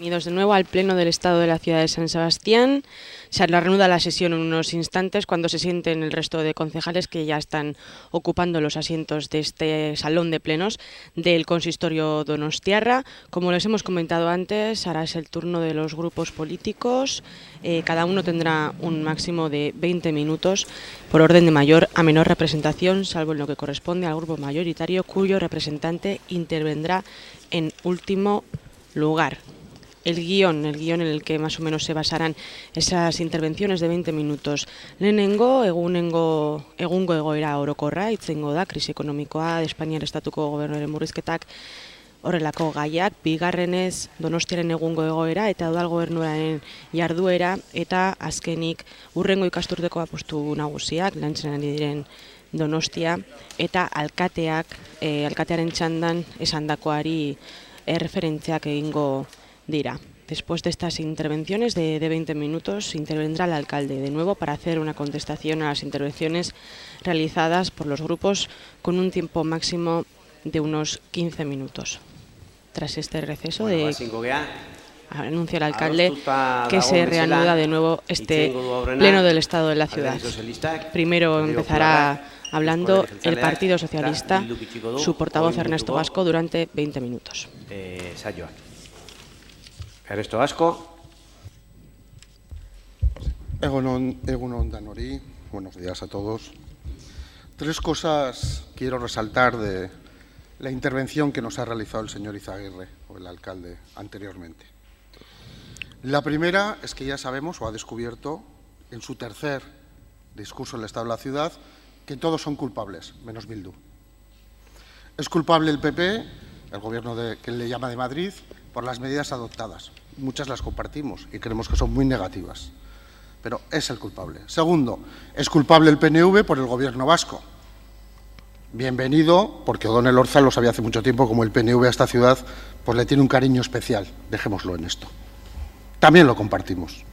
Bienvenidos de nuevo al Pleno del Estado de la ciudad de San Sebastián. Se reanuda la sesión en unos instantes cuando se sienten el resto de concejales que ya están ocupando los asientos de este salón de plenos del consistorio donostiarra. Como les hemos comentado antes, ahora es el turno de los grupos políticos. Cada uno tendrá un máximo de 20 minutos por orden de mayor a menor representación, salvo en lo que corresponde al grupo mayoritario, cuyo representante intervendrá en último lugar. El guión en el que más o menos se basarán esas intervenciones de 20 minutos. Lehenengo, egungo egoera orokorra, itzengo da, krisi ekonomikoa, Espainiar estatuko gobernuaren murrizketak, horrelako gaiak, bigarrenez Donostiaren egungo egoera eta udal gobernuaren jarduera, eta azkenik hurrengo ikasturteko apustu nagusiak, lantzen ari diren Donostia, eta alkatearen txandan esandakoari referentziak egingo dira. Después de estas intervenciones de 20 minutos, intervendrá el alcalde de nuevo para hacer una contestación a las intervenciones realizadas por los grupos con un tiempo máximo de unos 15 minutos. Tras este receso, anuncia el alcalde que se reanuda de nuevo este pleno del Estado de la ciudad. Primero empezará hablando el Partido Socialista, su portavoz Ernesto Vasco, durante 20 minutos. Ernesto Vasco. Egunon Danori, buenos días a todos. Tres cosas quiero resaltar de la intervención que nos ha realizado el señor Izaguirre, o el alcalde, anteriormente. La primera es que ya sabemos, o ha descubierto, en su tercer discurso en el Estado de la ciudad, que todos son culpables, menos Bildu. Es culpable el PP, el gobierno que le llama de Madrid, por las medidas adoptadas. Muchas las compartimos y creemos que son muy negativas, pero es el culpable. Segundo, es culpable el PNV por el gobierno vasco. Bienvenido, porque O'Donnell Orza lo sabía hace mucho tiempo, como el PNV a esta ciudad pues le tiene un cariño especial, dejémoslo en esto. También lo compartimos.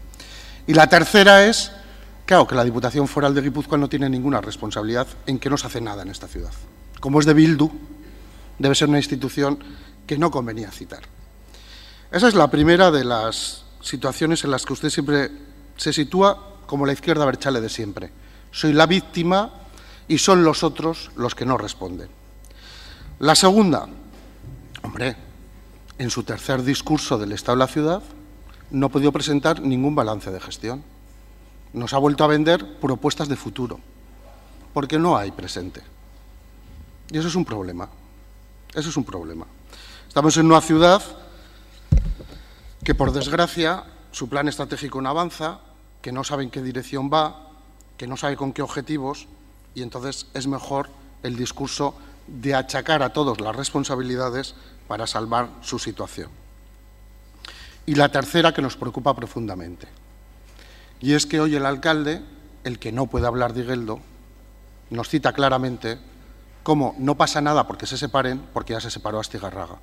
Y la tercera es, claro, que la Diputación Foral de Guipúzcoa no tiene ninguna responsabilidad en que no se hace nada en esta ciudad. Como es de Bildu, debe ser una institución que no convenía citar. Esa es la primera de las situaciones en las que usted siempre se sitúa como la izquierda abertzale de siempre. Soy la víctima y son los otros los que no responden. La segunda, hombre, en su tercer discurso del Estado de la ciudad no ha podido presentar ningún balance de gestión. Nos ha vuelto a vender propuestas de futuro, porque no hay presente. Y eso es un problema. Eso es un problema. Estamos en una ciudad que, por desgracia, su plan estratégico no avanza, que no sabe en qué dirección va, que no sabe con qué objetivos, y entonces es mejor el discurso de achacar a todos las responsabilidades para salvar su situación. Y la tercera, que nos preocupa profundamente, y es que hoy el alcalde, el que no puede hablar de Igeldo, nos cita claramente cómo no pasa nada porque se separen, porque ya se separó Astigarraga.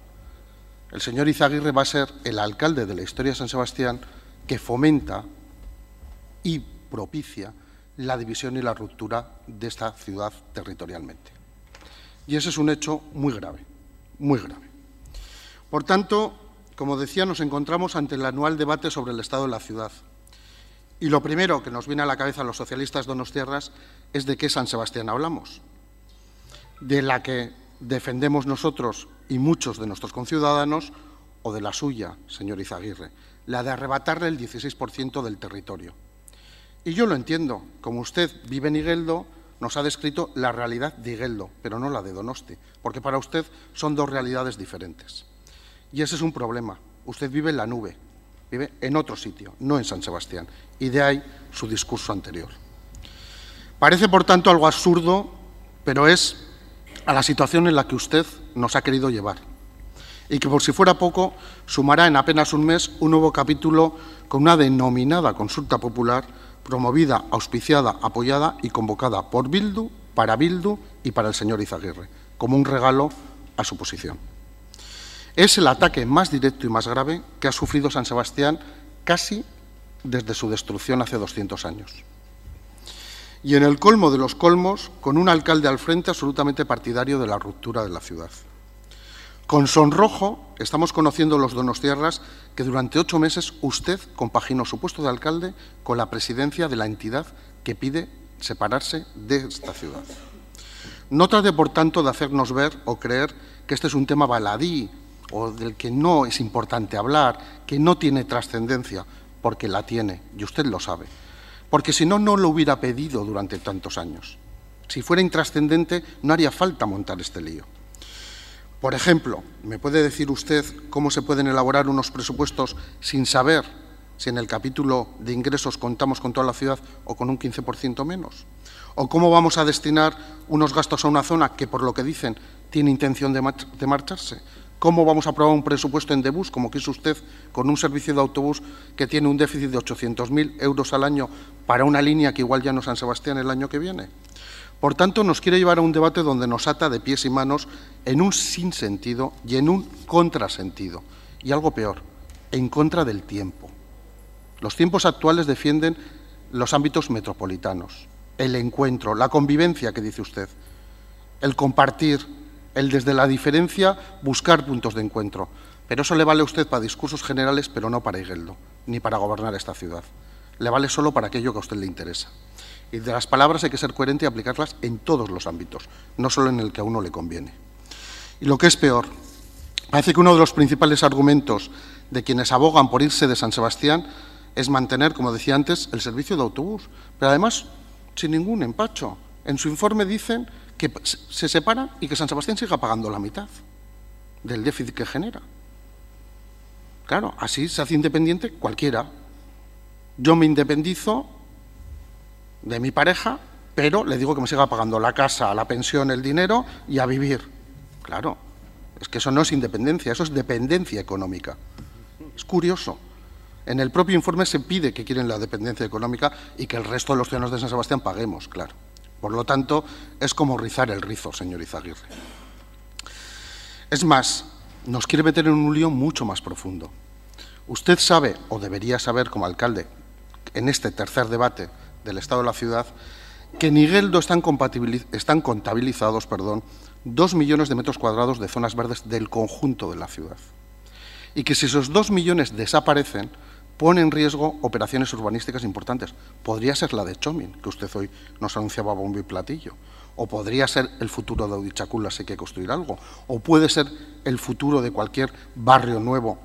El señor Izaguirre va a ser el alcalde de la historia de San Sebastián que fomenta y propicia la división y la ruptura de esta ciudad territorialmente. Y ese es un hecho muy grave, muy grave. Por tanto, como decía, nos encontramos ante el anual debate sobre el estado de la ciudad. Y lo primero que nos viene a la cabeza a los socialistas donostiarras es de qué San Sebastián hablamos. De la que defendemos nosotros y muchos de nuestros conciudadanos, o de la suya, señor Izaguirre, la de arrebatarle el 16% del territorio. Y yo lo entiendo, como usted vive en Igeldo, nos ha descrito la realidad de Igeldo, pero no la de Donosti, porque para usted son dos realidades diferentes. Y ese es un problema. Usted vive en la nube, vive en otro sitio, no en San Sebastián, y de ahí su discurso anterior. Parece, por tanto, algo absurdo, pero es a la situación en la que usted nos ha querido llevar, y que, por si fuera poco, sumará en apenas un mes un nuevo capítulo con una denominada consulta popular promovida, auspiciada, apoyada y convocada por Bildu, para Bildu y para el señor Izaguirre, como un regalo a su posición. Es el ataque más directo y más grave que ha sufrido San Sebastián casi desde su destrucción hace 200 años. Y en el colmo de los colmos, con un alcalde al frente absolutamente partidario de la ruptura de la ciudad. Con sonrojo estamos conociendo los donostiarras que durante 8 meses usted compaginó su puesto de alcalde con la presidencia de la entidad que pide separarse de esta ciudad. No trate, por tanto, de hacernos ver o creer que este es un tema baladí o del que no es importante hablar, que no tiene trascendencia, porque la tiene, y usted lo sabe. Porque si no, no lo hubiera pedido durante tantos años. Si fuera intrascendente, no haría falta montar este lío. Por ejemplo, ¿me puede decir usted cómo se pueden elaborar unos presupuestos sin saber si en el capítulo de ingresos contamos con toda la ciudad o con un 15% menos? ¿O cómo vamos a destinar unos gastos a una zona que, por lo que dicen, tiene intención de marcharse? ¿Cómo vamos a aprobar un presupuesto en Debus, como quiso usted, con un servicio de autobús que tiene un déficit de 800.000 euros al año para una línea que igual ya no es San Sebastián el año que viene? Por tanto, nos quiere llevar a un debate donde nos ata de pies y manos en un sinsentido y en un contrasentido. Y algo peor, en contra del tiempo. Los tiempos actuales defienden los ámbitos metropolitanos, el encuentro, la convivencia que dice usted, el compartir, el desde la diferencia buscar puntos de encuentro. Pero eso le vale a usted para discursos generales, pero no para Igeldo, ni para gobernar esta ciudad. Le vale solo para aquello que a usted le interesa. Y de las palabras hay que ser coherente y aplicarlas en todos los ámbitos, no solo en el que a uno le conviene. Y lo que es peor, parece que uno de los principales argumentos de quienes abogan por irse de San Sebastián es mantener, como decía antes, el servicio de autobús, pero además sin ningún empacho. En su informe dicen que se separan y que San Sebastián siga pagando la mitad del déficit que genera. Claro, así se hace independiente cualquiera. Yo me independizo de mi pareja, pero le digo que me siga pagando la casa, la pensión, el dinero y a vivir. Claro, es que eso no es independencia, eso es dependencia económica. Es curioso. En el propio informe se pide que quieren la dependencia económica y que el resto de los ciudadanos de San Sebastián paguemos, claro. Por lo tanto, es como rizar el rizo, señor Izaguirre. Es más, nos quiere meter en un lío mucho más profundo. Usted sabe, o debería saber como alcalde, en este tercer debate del Estado de la ciudad, que en Igeldo están contabilizados 2 millones de metros cuadrados de zonas verdes del conjunto de la ciudad. Y que si esos 2 millones desaparecen, pone en riesgo operaciones urbanísticas importantes. Podría ser la de Txomin, que usted hoy nos anunciaba bombo y platillo. O podría ser el futuro de Audichacula si hay que construir algo. O puede ser el futuro de cualquier barrio nuevo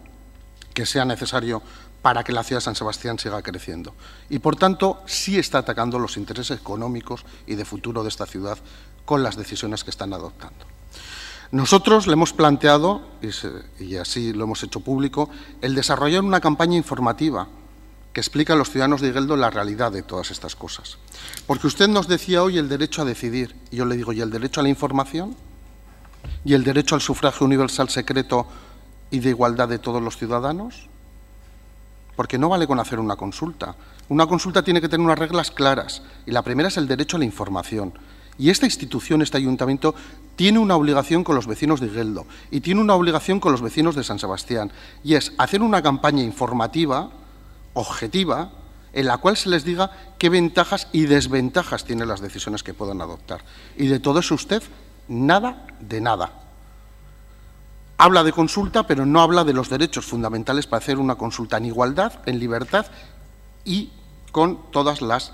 que sea necesario para que la ciudad de San Sebastián siga creciendo. Y, por tanto, sí está atacando los intereses económicos y de futuro de esta ciudad con las decisiones que están adoptando. Nosotros le hemos planteado, y así lo hemos hecho público, el desarrollar una campaña informativa que explica a los ciudadanos de Igeldo la realidad de todas estas cosas. Porque usted nos decía hoy el derecho a decidir, y yo le digo, ¿y el derecho a la información? ¿Y el derecho al sufragio universal secreto y de igualdad de todos los ciudadanos? Porque no vale con hacer una consulta. Una consulta tiene que tener unas reglas claras, y la primera es el derecho a la información. Y esta institución, este ayuntamiento, tiene una obligación con los vecinos de Igeldo y tiene una obligación con los vecinos de San Sebastián, y es hacer una campaña informativa, objetiva, en la cual se les diga qué ventajas y desventajas tienen las decisiones que puedan adoptar. Y de todo eso usted, nada de nada. Habla de consulta, pero no habla de los derechos fundamentales para hacer una consulta en igualdad, en libertad y con todas las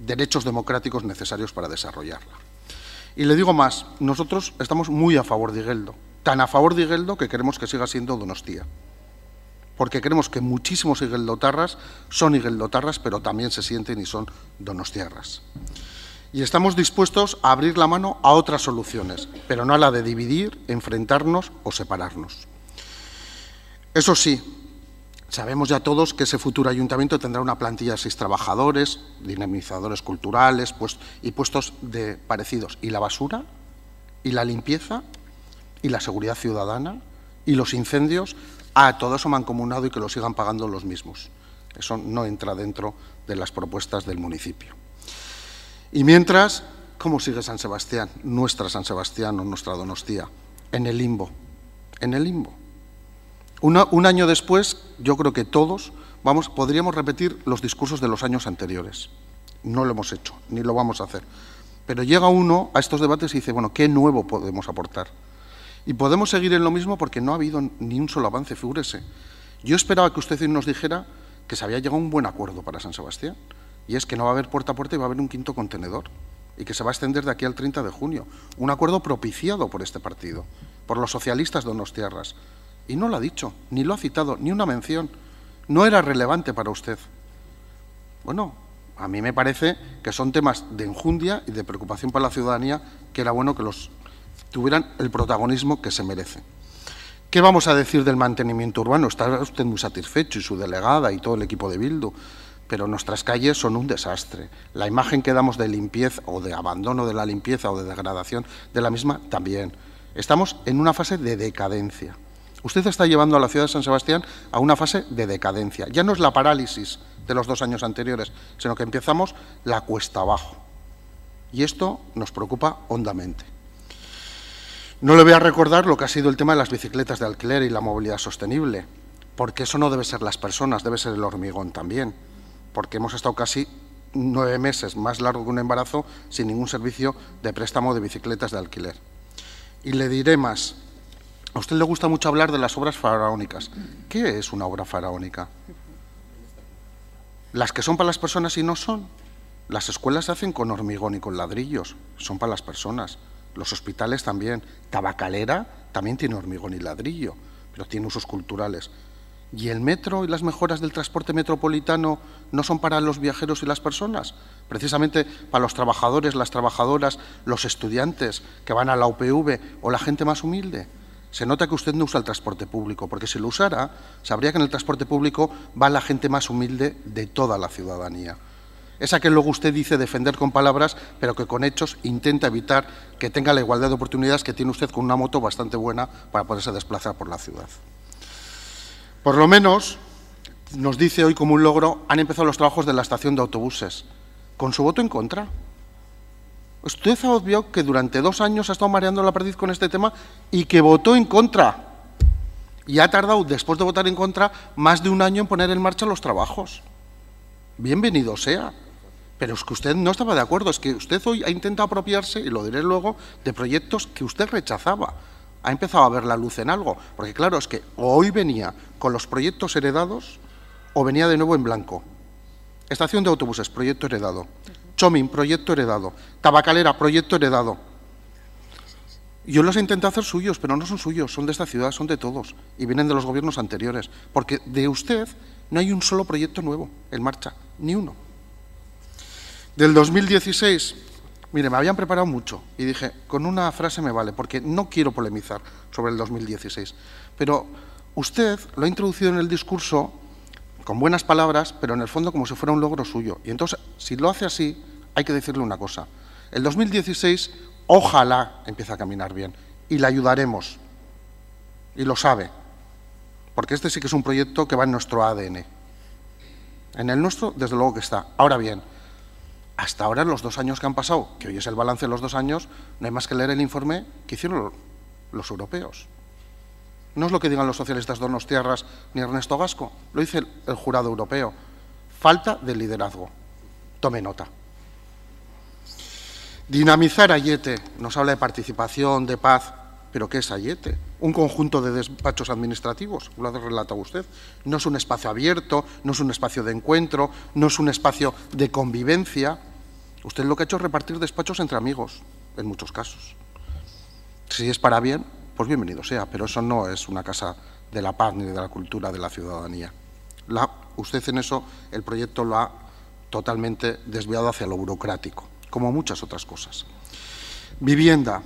derechos democráticos necesarios para desarrollarla. Y le digo más, nosotros estamos muy a favor de Igeldo, tan a favor de Igeldo que queremos que siga siendo Donostia, porque creemos que muchísimos igeldotarras son igeldotarras, pero también se sienten y son donostiarras. Y estamos dispuestos a abrir la mano a otras soluciones, pero no a la de dividir, enfrentarnos o separarnos. Eso sí, sabemos ya todos que ese futuro ayuntamiento tendrá una plantilla de 6 trabajadores, dinamizadores culturales y puestos de parecidos. ¿Y la basura? ¿Y la limpieza? ¿Y la seguridad ciudadana? ¿Y los incendios? Todo eso mancomunado y que lo sigan pagando los mismos. Eso no entra dentro de las propuestas del municipio. Y mientras, ¿cómo sigue San Sebastián? Nuestra San Sebastián o nuestra Donostia. En el limbo. En el limbo. Un año después, yo creo que todos podríamos repetir los discursos de los años anteriores. No lo hemos hecho, ni lo vamos a hacer. Pero llega uno a estos debates y dice, bueno, ¿qué nuevo podemos aportar? Y podemos seguir en lo mismo porque no ha habido ni un solo avance, figúrese. Yo esperaba que usted nos dijera que se había llegado a un buen acuerdo para San Sebastián, y es que no va a haber puerta a puerta y va a haber un quinto contenedor, y que se va a extender de aquí al 30 de junio. Un acuerdo propiciado por este partido, por los socialistas donostiarras. Y no lo ha dicho, ni lo ha citado, ni una mención. No era relevante para usted. Bueno, a mí me parece que son temas de enjundia y de preocupación para la ciudadanía que era bueno que los tuvieran el protagonismo que se merece. ¿Qué vamos a decir del mantenimiento urbano? Está usted muy satisfecho, y su delegada y todo el equipo de Bildu, pero nuestras calles son un desastre. La imagen que damos de limpieza o de abandono de la limpieza o de degradación de la misma también. Estamos en una fase de decadencia. Usted está llevando a la ciudad de San Sebastián a una fase de decadencia. Ya no es la parálisis de los 2 años anteriores, sino que empezamos la cuesta abajo. Y esto nos preocupa hondamente. No le voy a recordar lo que ha sido el tema de las bicicletas de alquiler y la movilidad sostenible, porque eso no debe ser las personas, debe ser el hormigón también, porque hemos estado casi 9 meses, más largo que un embarazo, sin ningún servicio de préstamo de bicicletas de alquiler. Y le diré más. A usted le gusta mucho hablar de las obras faraónicas. ¿Qué es una obra faraónica? Las que son para las personas y no son. Las escuelas se hacen con hormigón y con ladrillos, son para las personas. Los hospitales también. Tabacalera también tiene hormigón y ladrillo, pero tiene usos culturales. ¿Y el metro y las mejoras del transporte metropolitano no son para los viajeros y las personas? Precisamente para los trabajadores, las trabajadoras, los estudiantes que van a la UPV o la gente más humilde. Se nota que usted no usa el transporte público, porque si lo usara, sabría que en el transporte público va la gente más humilde de toda la ciudadanía. Esa que luego usted dice defender con palabras, pero que con hechos intenta evitar que tenga la igualdad de oportunidades que tiene usted con una moto bastante buena para poderse desplazar por la ciudad. Por lo menos, nos dice hoy como un logro, han empezado los trabajos de la estación de autobuses, con su voto en contra. Usted ha obviado que durante 2 años ha estado mareando la perdiz con este tema y que votó en contra. Y ha tardado, después de votar en contra, más de 1 año en poner en marcha los trabajos. Bienvenido sea. Pero es que usted no estaba de acuerdo, es que usted hoy ha intentado apropiarse, y lo diré luego, de proyectos que usted rechazaba. Ha empezado a ver la luz en algo, porque claro, es que o hoy venía con los proyectos heredados o venía de nuevo en blanco. Estación de autobuses, proyecto heredado. Chomin, proyecto heredado. Tabacalera, proyecto heredado. Yo los he intentado hacer suyos, pero no son suyos, son de esta ciudad, son de todos, y vienen de los gobiernos anteriores, porque de usted no hay un solo proyecto nuevo en marcha, ni uno. Del 2016, mire, me habían preparado mucho, y dije, con una frase me vale, porque no quiero polemizar sobre el 2016, pero usted lo ha introducido en el discurso con buenas palabras, pero en el fondo como si fuera un logro suyo. Y entonces, si lo hace así, hay que decirle una cosa. El 2016, ojalá empiece a caminar bien, y le ayudaremos, y lo sabe, porque este sí que es un proyecto que va en nuestro ADN. En el nuestro, desde luego que está. Ahora bien, hasta ahora, en los 2 años que han pasado, que hoy es el balance de los 2 años, no hay más que leer el informe que hicieron los europeos. No es lo que digan los socialistas donostiarras ni Ernesto Gasco, lo dice el jurado europeo. Falta de liderazgo. Tome nota. Dinamizar Ayete. Nos habla de participación, de paz. ¿Pero qué es Ayete? Un conjunto de despachos administrativos, lo ha relatado usted. No es un espacio abierto, no es un espacio de encuentro, no es un espacio de convivencia. Usted lo que ha hecho es repartir despachos entre amigos, en muchos casos. Si es para bien, pues bienvenido sea, pero eso no es una casa de la paz ni de la cultura de la ciudadanía. Usted en eso, el proyecto lo ha totalmente desviado hacia lo burocrático, como muchas otras cosas. Vivienda.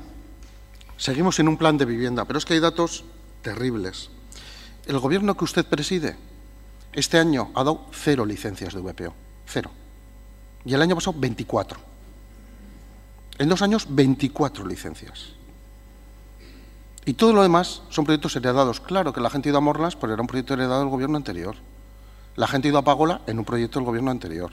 Seguimos en un plan de vivienda, pero es que hay datos terribles. El gobierno que usted preside, este año ha dado 0 licencias de VPO, 0. Y el año pasado 24. En 2 años, 24 licencias. Y todo lo demás son proyectos heredados. Claro que la gente ha ido a Morlas, pero era un proyecto heredado del gobierno anterior. La gente ha ido a Pagola en un proyecto del gobierno anterior.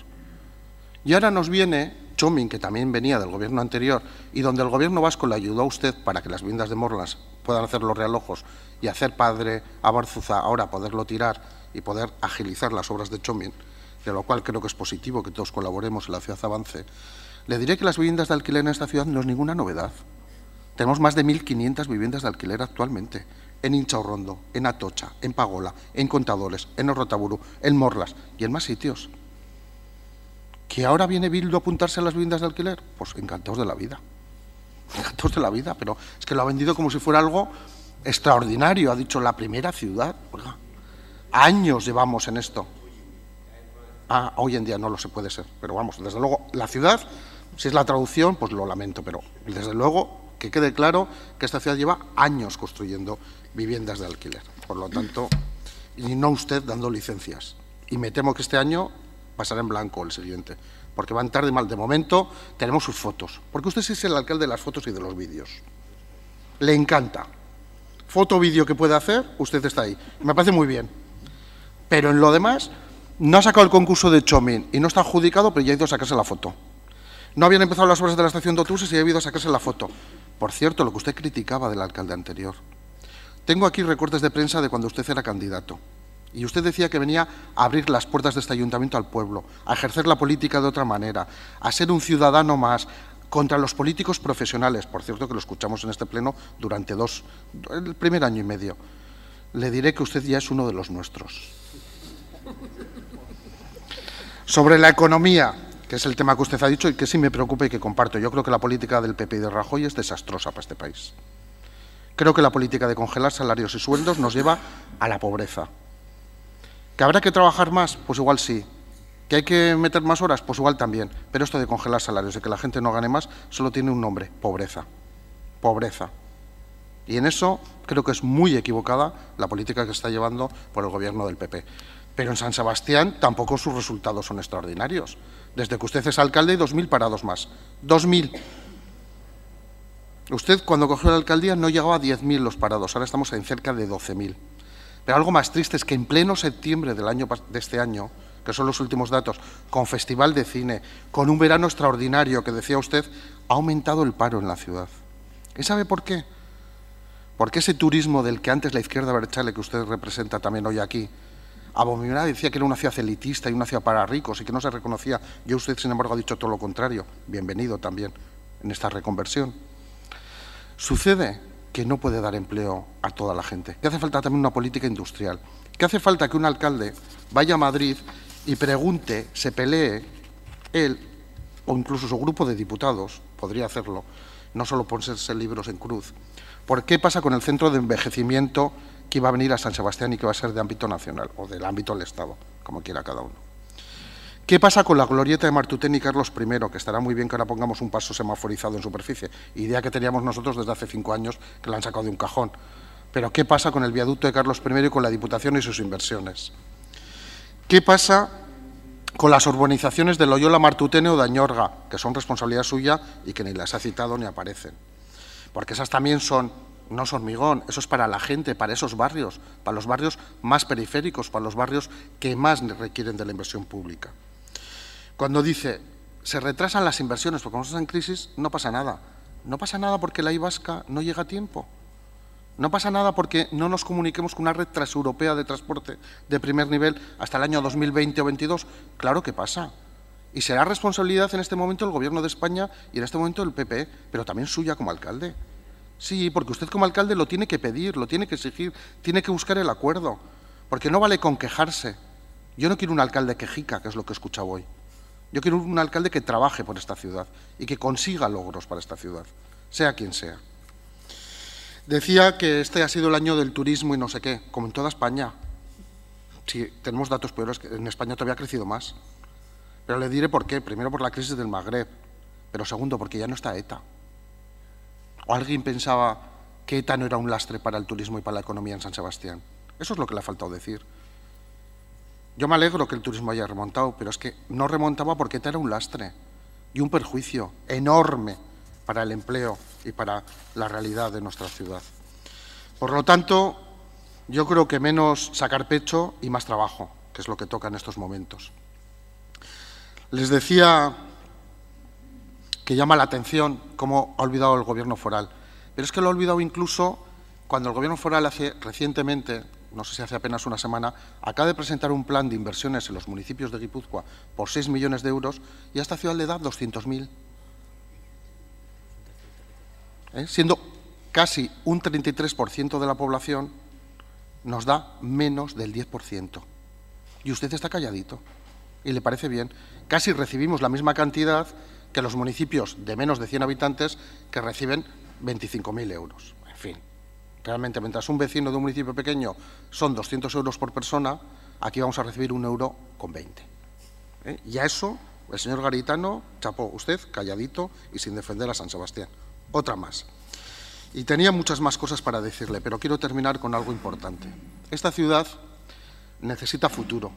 Y ahora nos viene Chomin, que también venía del gobierno anterior, y donde el gobierno vasco le ayudó a usted para que las viviendas de Morlas puedan hacer los realojos y hacer padre a Barzuza, ahora poderlo tirar y poder agilizar las obras de Chomin, de lo cual creo que es positivo que todos colaboremos y la ciudad avance. Le diré que las viviendas de alquiler en esta ciudad no es ninguna novedad. Tenemos más de 1.500 viviendas de alquiler actualmente, en Inchaurrondo, en Atocha, en Pagola, en Contadores, en Orrotaburu, en Morlas y en más sitios. ¿Que ahora viene Bildu a apuntarse a las viviendas de alquiler? Pues encantados de la vida. Encantados de la vida, pero es que lo ha vendido como si fuera algo extraordinario. Ha dicho la primera ciudad. Oiga, años llevamos en esto. Hoy en día no lo se puede ser, pero vamos, desde luego, la ciudad, si es la traducción, pues lo lamento, pero desde luego que quede claro que esta ciudad lleva años construyendo viviendas de alquiler. Por lo tanto, y no usted dando licencias. Y me temo que este año pasará en blanco el siguiente, porque van tarde mal. De momento tenemos sus fotos, porque usted sí es el alcalde de las fotos y de los vídeos. Le encanta. Foto, vídeo que puede hacer, usted está ahí. Me parece muy bien. Pero en lo demás, no ha sacado el concurso de Chomin y no está adjudicado, pero ya ha ido a sacarse la foto. No habían empezado las obras de la estación de autobuses y ha ido a sacarse la foto. Por cierto, lo que usted criticaba del alcalde anterior. Tengo aquí recortes de prensa de cuando usted era candidato. Y usted decía que venía a abrir las puertas de este ayuntamiento al pueblo, a ejercer la política de otra manera, a ser un ciudadano más, contra los políticos profesionales. Por cierto, que lo escuchamos en este pleno durante el primer año y medio. Le diré que usted ya es uno de los nuestros. Sobre la economía, que es el tema que usted ha dicho y que sí me preocupa y que comparto. Yo creo que la política del PP y de Rajoy es desastrosa para este país. Creo que la política de congelar salarios y sueldos nos lleva a la pobreza. ¿Que habrá que trabajar más? Pues igual sí. ¿Que hay que meter más horas? Pues igual también. Pero esto de congelar salarios, de que la gente no gane más, solo tiene un nombre: pobreza. Pobreza. Y en eso creo que es muy equivocada la política que está llevando por el gobierno del PP. Pero en San Sebastián tampoco sus resultados son extraordinarios. Desde que usted es alcalde hay 2.000 parados más. 2.000. Usted, cuando cogió la alcaldía, no llegaba a 10.000 los parados. Ahora estamos en cerca de 12.000. Pero algo más triste es que en pleno septiembre de este año, que son los últimos datos, con festival de cine, con un verano extraordinario, que decía usted, ha aumentado el paro en la ciudad. ¿Y sabe por qué? Porque ese turismo del que antes la izquierda abertzale, que usted representa también hoy aquí, abominaba, decía que era una ciudad elitista y una ciudad para ricos y que no se reconocía. Yo, usted, sin embargo, ha dicho todo lo contrario. Bienvenido también en esta reconversión. Sucede que no puede dar empleo a toda la gente, que hace falta también una política industrial, que hace falta que un alcalde vaya a Madrid y pregunte, se pelee, él o incluso su grupo de diputados, podría hacerlo, no solo ponerse libros en cruz, por qué pasa con el centro de envejecimiento que iba a venir a San Sebastián y que va a ser de ámbito nacional o del ámbito del Estado, como quiera cada uno. ¿Qué pasa con la glorieta de Martutén y Carlos I? Que estará muy bien que ahora pongamos un paso semaforizado en superficie, idea que teníamos nosotros desde hace 5 años, que la han sacado de un cajón. Pero ¿qué pasa con el viaducto de Carlos I y con la Diputación y sus inversiones? ¿Qué pasa con las urbanizaciones de Loyola, Martutene o de Añorga, que son responsabilidad suya y que ni las ha citado ni aparecen? Porque esas también no son hormigón, eso es para la gente, para esos barrios, para los barrios más periféricos, para los barrios que más requieren de la inversión pública. Cuando dice, se retrasan las inversiones porque estamos en crisis, no pasa nada. No pasa nada porque la I vasca no llega a tiempo. No pasa nada porque no nos comuniquemos con una red transeuropea de transporte de primer nivel hasta el año 2020 o 2022. Claro que pasa. Y será responsabilidad en este momento del Gobierno de España y en este momento del PP, pero también suya como alcalde. Sí, porque usted como alcalde lo tiene que pedir, lo tiene que exigir, tiene que buscar el acuerdo. Porque no vale con quejarse. Yo no quiero un alcalde quejica, que es lo que he escuchado hoy. Yo quiero un alcalde que trabaje por esta ciudad y que consiga logros para esta ciudad, sea quien sea. Decía que este ha sido el año del turismo y no sé qué, como en toda España. Sí, tenemos datos peores, que en España todavía ha crecido más. Pero le diré por qué. Primero, por la crisis del Magreb. Pero segundo, porque ya no está ETA. ¿O alguien pensaba que ETA no era un lastre para el turismo y para la economía en San Sebastián? Eso es lo que le ha faltado decir. Yo me alegro que el turismo haya remontado, pero es que no remontaba porque ETA era un lastre y un perjuicio enorme para el empleo y para la realidad de nuestra ciudad. Por lo tanto, yo creo que menos sacar pecho y más trabajo, que es lo que toca en estos momentos. Les decía que llama la atención cómo ha olvidado el Gobierno foral, pero es que lo ha olvidado incluso cuando el Gobierno foral recientemente, no sé si hace apenas una semana, acaba de presentar un plan de inversiones en los municipios de Guipúzcoa por 6 millones de euros y a esta ciudad le da 200.000. siendo casi un 33% de la población, nos da menos del 10%. Y usted está calladito. Y le parece bien. Casi recibimos la misma cantidad que los municipios de menos de 100 habitantes que reciben 25.000 euros. En fin, realmente, mientras un vecino de un municipio pequeño son 200 euros por persona, aquí vamos a recibir 1,20 euro. Y a eso, el señor Garitano, chapó, usted calladito y sin defender a San Sebastián. Otra más. Y tenía muchas más cosas para decirle, pero quiero terminar con algo importante. Esta ciudad necesita futuro.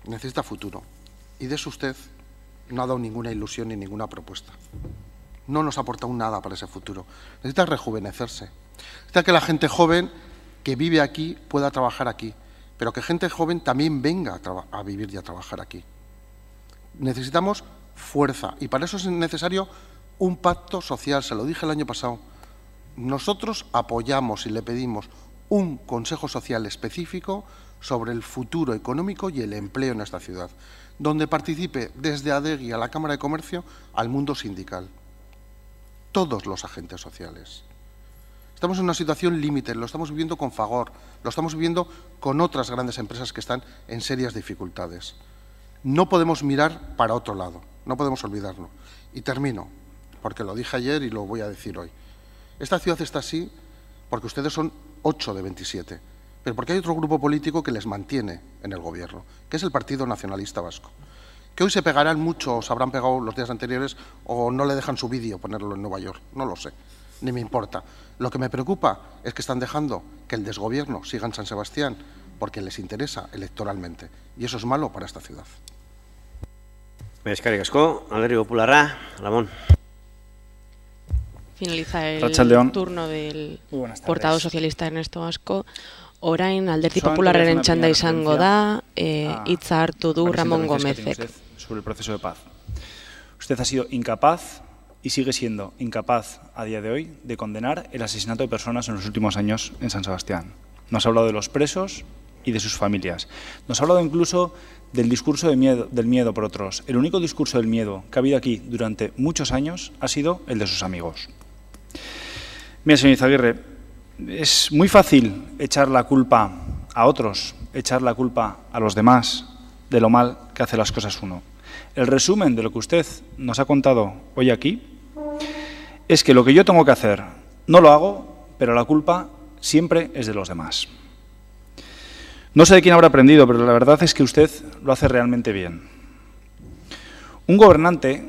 Necesita futuro. Y de eso usted no ha dado ninguna ilusión ni ninguna propuesta. No nos ha aportado nada para ese futuro. Necesita rejuvenecerse. Necesita que la gente joven que vive aquí pueda trabajar aquí, pero que gente joven también venga a vivir y a trabajar aquí. Necesitamos fuerza y para eso es necesario un pacto social. Se lo dije el año pasado. Nosotros apoyamos y le pedimos un consejo social específico sobre el futuro económico y el empleo en esta ciudad, donde participe desde ADEGI a la Cámara de Comercio al mundo sindical, todos los agentes sociales. Estamos en una situación límite, lo estamos viviendo con Fagor, lo estamos viviendo con otras grandes empresas que están en serias dificultades. No podemos mirar para otro lado, no podemos olvidarlo. Y termino, porque lo dije ayer y lo voy a decir hoy. Esta ciudad está así porque ustedes son 8 de 27, pero porque hay otro grupo político que les mantiene en el gobierno, que es el Partido Nacionalista Vasco, que hoy se pegarán mucho, o se habrán pegado los días anteriores, o no le dejan su vídeo ponerlo en Nueva York, no lo sé, ni me importa. Lo que me preocupa es que están dejando que el desgobierno siga en San Sebastián porque les interesa electoralmente, y eso es malo para esta ciudad. Eskerrik asko, Alderdi Popularra, Ramón. Finaliza el turno del portavoz socialista Ernesto Asko. Orain Alderdi Popularraren txanda izango da, hitza hartu du Ramón Gómezek. Sobre el proceso de paz. Usted ha sido incapaz y sigue siendo incapaz a día de hoy de condenar el asesinato de personas en los últimos años en San Sebastián. Nos ha hablado de los presos y de sus familias. Nos ha hablado incluso del discurso del miedo por otros. El único discurso del miedo que ha habido aquí durante muchos años ha sido el de sus amigos. Mira, señor Izaguirre, es muy fácil echar la culpa a otros, echar la culpa a los demás de lo mal que hace las cosas uno. El resumen de lo que usted nos ha contado hoy aquí es que lo que yo tengo que hacer no lo hago, pero la culpa siempre es de los demás. No sé de quién habrá aprendido, pero la verdad es que usted lo hace realmente bien. Un gobernante,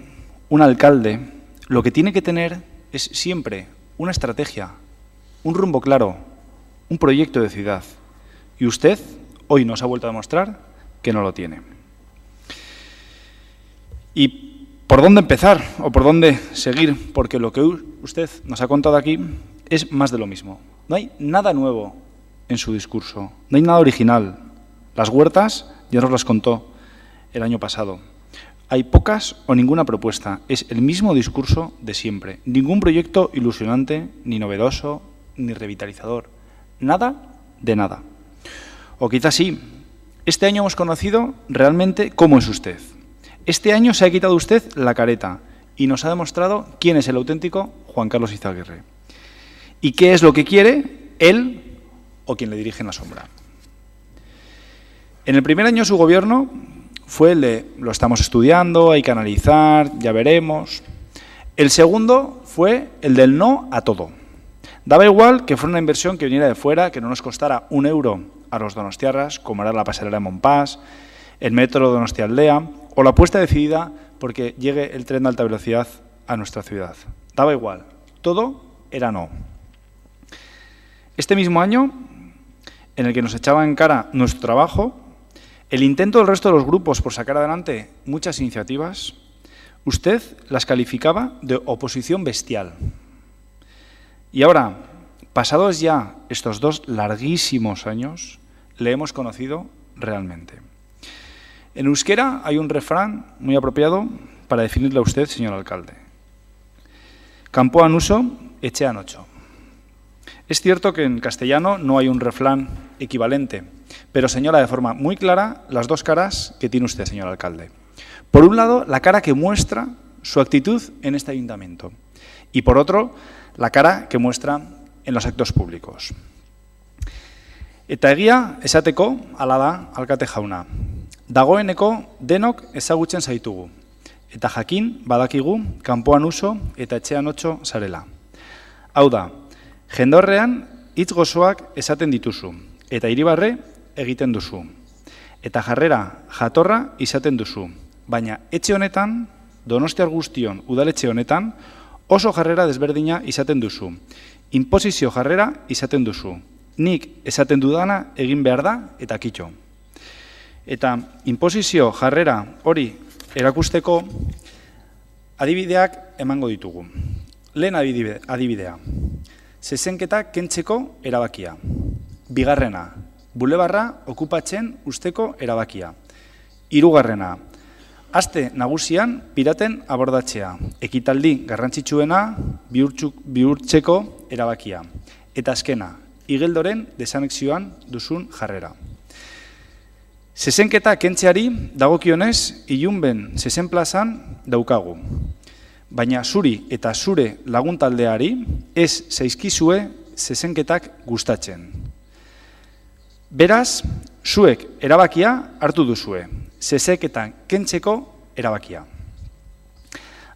un alcalde, lo que tiene que tener es siempre una estrategia, un rumbo claro, un proyecto de ciudad. Y usted hoy nos ha vuelto a demostrar que no lo tiene. ¿Y por dónde empezar o por dónde seguir? Porque lo que usted nos ha contado aquí es más de lo mismo. No hay nada nuevo en su discurso, no hay nada original. Las huertas ya nos las contó el año pasado. Hay pocas o ninguna propuesta, es el mismo discurso de siempre. Ningún proyecto ilusionante, ni novedoso, ni revitalizador. Nada de nada. O quizás sí, este año hemos conocido realmente cómo es usted. Este año se ha quitado usted la careta y nos ha demostrado quién es el auténtico Juan Carlos Izaguirre. Y qué es lo que quiere él o quien le dirige en la sombra. En el primer año de su gobierno fue el de lo estamos estudiando, hay que analizar, ya veremos. El segundo fue el del no a todo. Daba igual que fuera una inversión que viniera de fuera, que no nos costara €1 a los donostiarras, como era la pasarela de Montpas, el metro de Donostialdea, o la apuesta decidida porque llegue el tren de alta velocidad a nuestra ciudad. Daba igual, todo era no. Este mismo año, en el que nos echaba en cara nuestro trabajo, el intento del resto de los grupos por sacar adelante muchas iniciativas, usted las calificaba de oposición bestial. Y ahora, pasados ya estos 2 larguísimos años, le hemos conocido realmente. En euskera hay un refrán muy apropiado para definirle a usted, señor alcalde. Kanpoan uso, etxean ocho. Es cierto que en castellano no hay un refrán equivalente, pero señala de forma muy clara las 2 caras que tiene usted, señor alcalde. Por un lado, la cara que muestra su actitud en este ayuntamiento. y por otro, la cara que muestra en los actos públicos. Eta egia esateko hala da alkate jauna. Dagoeneko denok ezagutzen zaitugu. Eta jakin badakigu kanpoan uso eta etxean otso zarela. Hau da, jendorrean hitz gozoak esaten dituzu eta iribarre egiten duzu. Eta jarrera jatorra izaten duzu. Baina etxe honetan, Donostiar guztion udaletxe honetan, oso jarrera desberdina izaten duzu. Inposizio jarrera izaten duzu. Nik esaten dudana egin behar da eta kitxo. Eta inposizio jarrera hori erakusteko adibideak emango ditugu. Lehen adibidea. Zezenketa kentzeko erabakia. Bigarrena. Bulebarra okupatzen usteko erabakia. Hirugarrena. Aste nagusian piraten abordatzea. Ekitaldi garrantzitsuena bihurtzeko erabakia. Eta azkena. Igeldoren desanexioan duzun jarrera. Zezenketa kentzeari dagokionez ilunben zezen plazan daukagu. Baina zuri eta zure laguntaldeari ez zaizkizue zezenketak gustatzen. Beraz, zuek erabakia hartu duzue. Zezenketan kentzeko erabakia.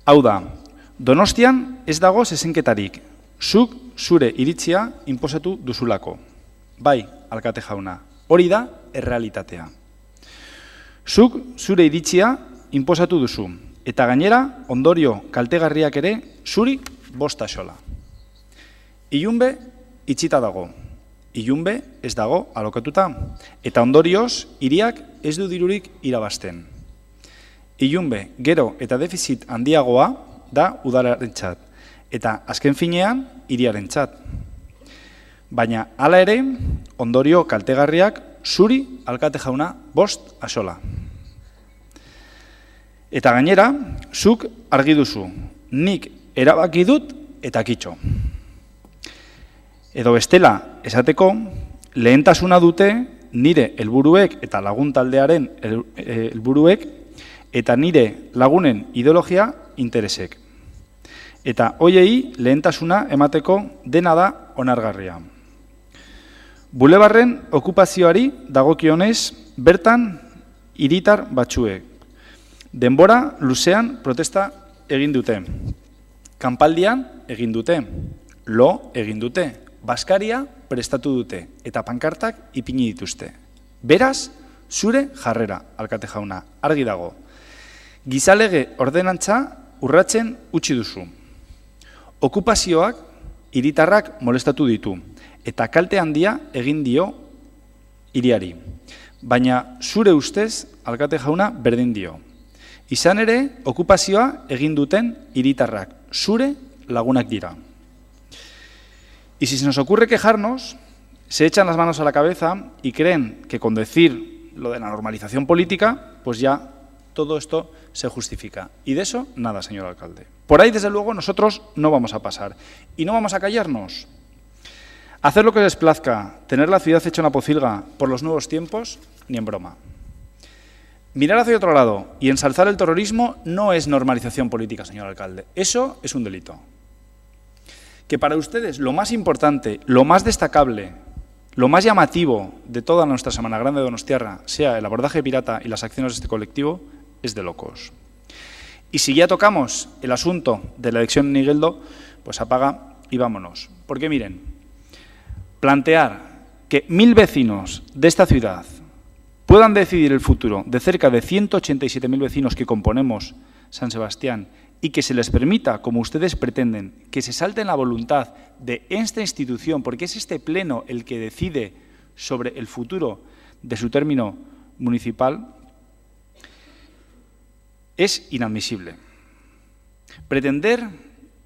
Hau da, Donostian ez dago zezenketarik. Zuk zure iritzia inposatu duzulako. Bai, alkate jauna, hori da errealitatea. Zuk zure iritzia inposatu duzu, eta gainera ondorio kaltegarriak ere zuri bosta xola. Ilunbe itxita dago, ilunbe ez dago alokatuta, eta ondorioz hiriak ez du dirurik irabazten. Ilunbe gero eta defizit handiagoa da udalarentzat, eta azken finean hiriarentzat. Baina hala ere ondorio kaltegarriak zuri alkate jauna bost axola. Eta gainera, zuk argi duzu, nik erabaki dut eta kitxo. Edo bestela esateko, lehentasuna dute nire helburuek eta lagun taldearen helburuek eta nire lagunen ideologia interesek. Eta hoiei lehentasuna emateko dena da onargarria. Bulebarren okupazioari dagokionez bertan hiritar batzuek. Denbora luzean protesta egin dute. Kanpaldian egin dute. Lo egin dute. Baskaria prestatu dute. Eta pankartak ipini dituzte. Beraz, zure jarrera, alkate jauna, argi dago. Gizalege ordenantza urratzen utzi duzu. Okupazioak hiritarrak molestatu ditu. Eta kalte handia egin dio hiriari. Baina zure ustez, alkate jauna, berdin dio. Izan ere, okupazioa egin duten hiritarrak, zure lagunak dira. Y si se nos ocurre quejarnos, se echan las manos a la cabeza y creen que con decir lo de la normalización política, pues ya todo esto se justifica. Y de eso, nada, señor alcalde. Por ahí, desde luego, nosotros no vamos a pasar. Y no vamos a callarnos. Hacer lo que les plazca, tener la ciudad hecha una pocilga por los nuevos tiempos, ni en broma. Mirar hacia otro lado y ensalzar el terrorismo no es normalización política, señor alcalde. Eso es un delito. Que para ustedes lo más importante, lo más destacable, lo más llamativo de toda nuestra Semana Grande de Donostiarra sea el abordaje pirata y las acciones de este colectivo, es de locos. Y si ya tocamos el asunto de la elección en Igeldo, pues apaga y vámonos. Porque miren, plantear que 1000 vecinos de esta ciudad puedan decidir el futuro de cerca de 187.000 vecinos que componemos San Sebastián y que se les permita, como ustedes pretenden, que se salten la voluntad de esta institución, porque es este pleno el que decide sobre el futuro de su término municipal, es inadmisible. Pretender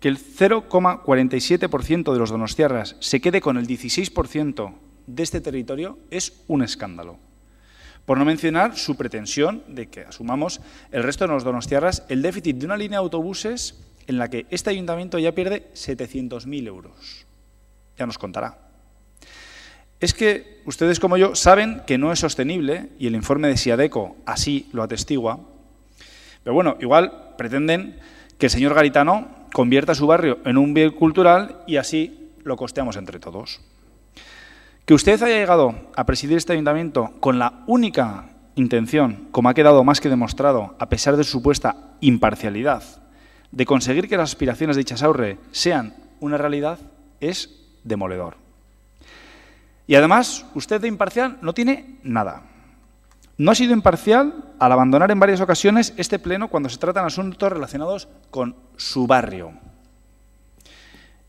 que el 0,47% de los donostiarras se quede con el 16% de este territorio es un escándalo. Por no mencionar su pretensión de que asumamos el resto de los donostiarras el déficit de una línea de autobuses en la que este ayuntamiento ya pierde 700.000 euros. Ya nos contará. Es que ustedes como yo saben que no es sostenible y el informe de Siadeco así lo atestigua. Pero bueno, igual pretenden que el señor Garitano convierta su barrio en un bien cultural y así lo costeamos entre todos. Que usted haya llegado a presidir este ayuntamiento con la única intención, como ha quedado más que demostrado, a pesar de su supuesta imparcialidad, de conseguir que las aspiraciones de Itxasaurre sean una realidad, es demoledor. Y además, usted de imparcial no tiene nada. No ha sido imparcial al abandonar en varias ocasiones este pleno cuando se tratan asuntos relacionados con su barrio.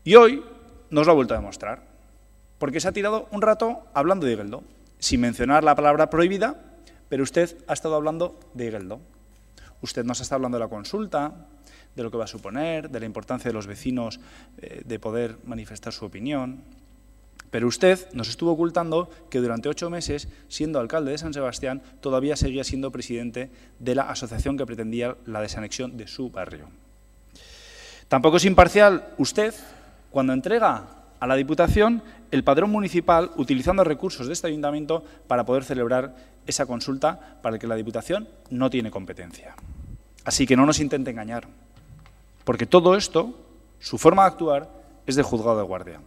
Y hoy nos lo ha vuelto a demostrar, porque se ha tirado un rato hablando de Igeldo, sin mencionar la palabra prohibida, pero usted ha estado hablando de Igeldo. Usted nos ha estado hablando de la consulta, de lo que va a suponer, de la importancia de los vecinos de poder manifestar su opinión. Pero usted nos estuvo ocultando que durante 8 meses, siendo alcalde de San Sebastián, todavía seguía siendo presidente de la asociación que pretendía la desanexión de su barrio. Tampoco es imparcial usted cuando entrega a la Diputación el padrón municipal utilizando recursos de este ayuntamiento para poder celebrar esa consulta para la que la Diputación no tiene competencia. Así que no nos intente engañar, porque todo esto, su forma de actuar, es de juzgado de guardia.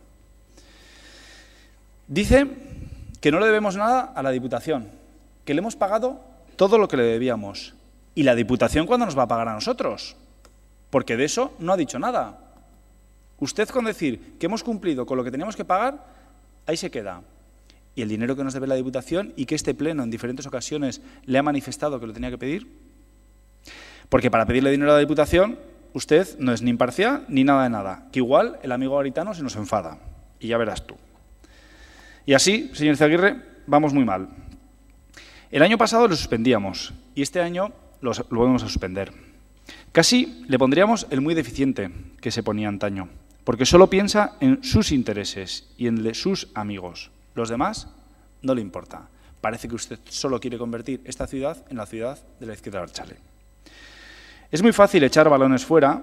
Dice que no le debemos nada a la Diputación, que le hemos pagado todo lo que le debíamos. ¿Y la Diputación cuándo nos va a pagar a nosotros? Porque de eso no ha dicho nada. Usted con decir que hemos cumplido con lo que teníamos que pagar, ahí se queda. ¿Y el dinero que nos debe la Diputación y que este pleno en diferentes ocasiones le ha manifestado que lo tenía que pedir? Porque para pedirle dinero a la Diputación, usted no es ni imparcial ni nada de nada, que igual el amigo garitano se nos enfada. Y ya verás tú. Y así, señor Izaguirre, vamos muy mal. El año pasado lo suspendíamos y este año lo volvemos a suspender. Casi le pondríamos el muy deficiente que se ponía antaño, porque solo piensa en sus intereses y en de sus amigos. Los demás no le importa. Parece que usted solo quiere convertir esta ciudad en la ciudad de la izquierda abertzale. Es muy fácil echar balones fuera,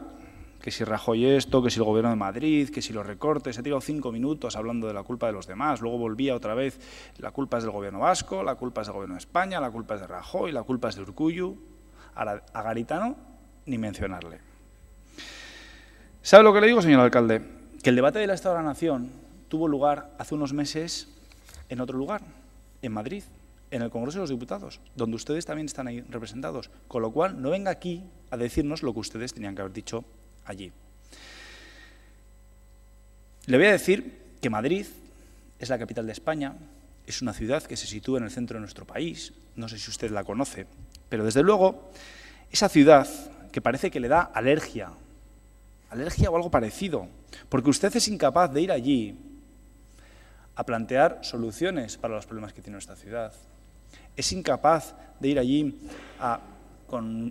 que si Rajoy esto, que si el Gobierno de Madrid, que si los recortes. He tirado 5 minutos hablando de la culpa de los demás, luego volvía otra vez, la culpa es del Gobierno vasco, la culpa es del Gobierno de España, la culpa es de Rajoy, la culpa es de Urkullu. Ahora, a Garitano, ni mencionarle. ¿Sabe lo que le digo, señor alcalde? Que el debate del Estado de la Nación tuvo lugar hace unos meses en otro lugar, en Madrid, en el Congreso de los Diputados, donde ustedes también están ahí representados. Con lo cual, no venga aquí a decirnos lo que ustedes tenían que haber dicho allí. Le voy a decir que Madrid es la capital de España, es una ciudad que se sitúa en el centro de nuestro país, no sé si usted la conoce, pero desde luego esa ciudad que parece que le da alergia o algo parecido, porque usted es incapaz de ir allí a plantear soluciones para los problemas que tiene esta ciudad, es incapaz de ir allí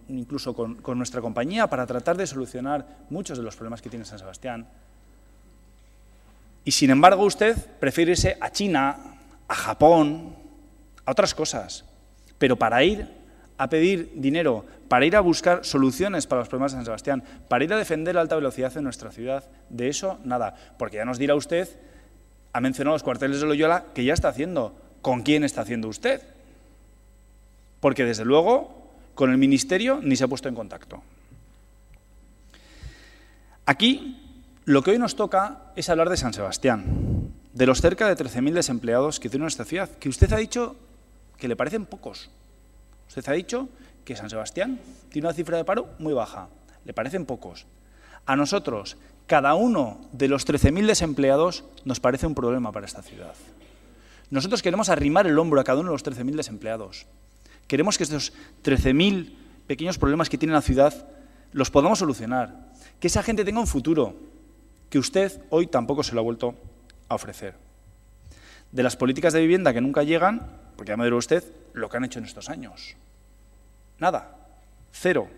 incluso con nuestra compañía para tratar de solucionar muchos de los problemas que tiene San Sebastián. Y sin embargo usted prefiere irse a China, a Japón, a otras cosas. Pero para ir a pedir dinero, para ir a buscar soluciones para los problemas de San Sebastián, para ir a defender la alta velocidad en nuestra ciudad, de eso nada. Porque ya nos dirá usted, ha mencionado los cuarteles de Loyola, que ya está haciendo. ¿Con quién está haciendo usted? Porque desde luego con el Ministerio ni se ha puesto en contacto. Aquí, lo que hoy nos toca es hablar de San Sebastián, de los cerca de 13.000 desempleados que tiene nuestra ciudad, que usted ha dicho que le parecen pocos. Usted ha dicho que San Sebastián tiene una cifra de paro muy baja. Le parecen pocos. A nosotros, cada uno de los 13.000 desempleados nos parece un problema para esta ciudad. Nosotros queremos arrimar el hombro a cada uno de los 13.000 desempleados. Queremos que estos 13.000 pequeños problemas que tiene la ciudad los podamos solucionar, que esa gente tenga un futuro, que usted hoy tampoco se lo ha vuelto a ofrecer. De las políticas de vivienda que nunca llegan, porque ya me dirá usted lo que han hecho en estos años. Nada, cero,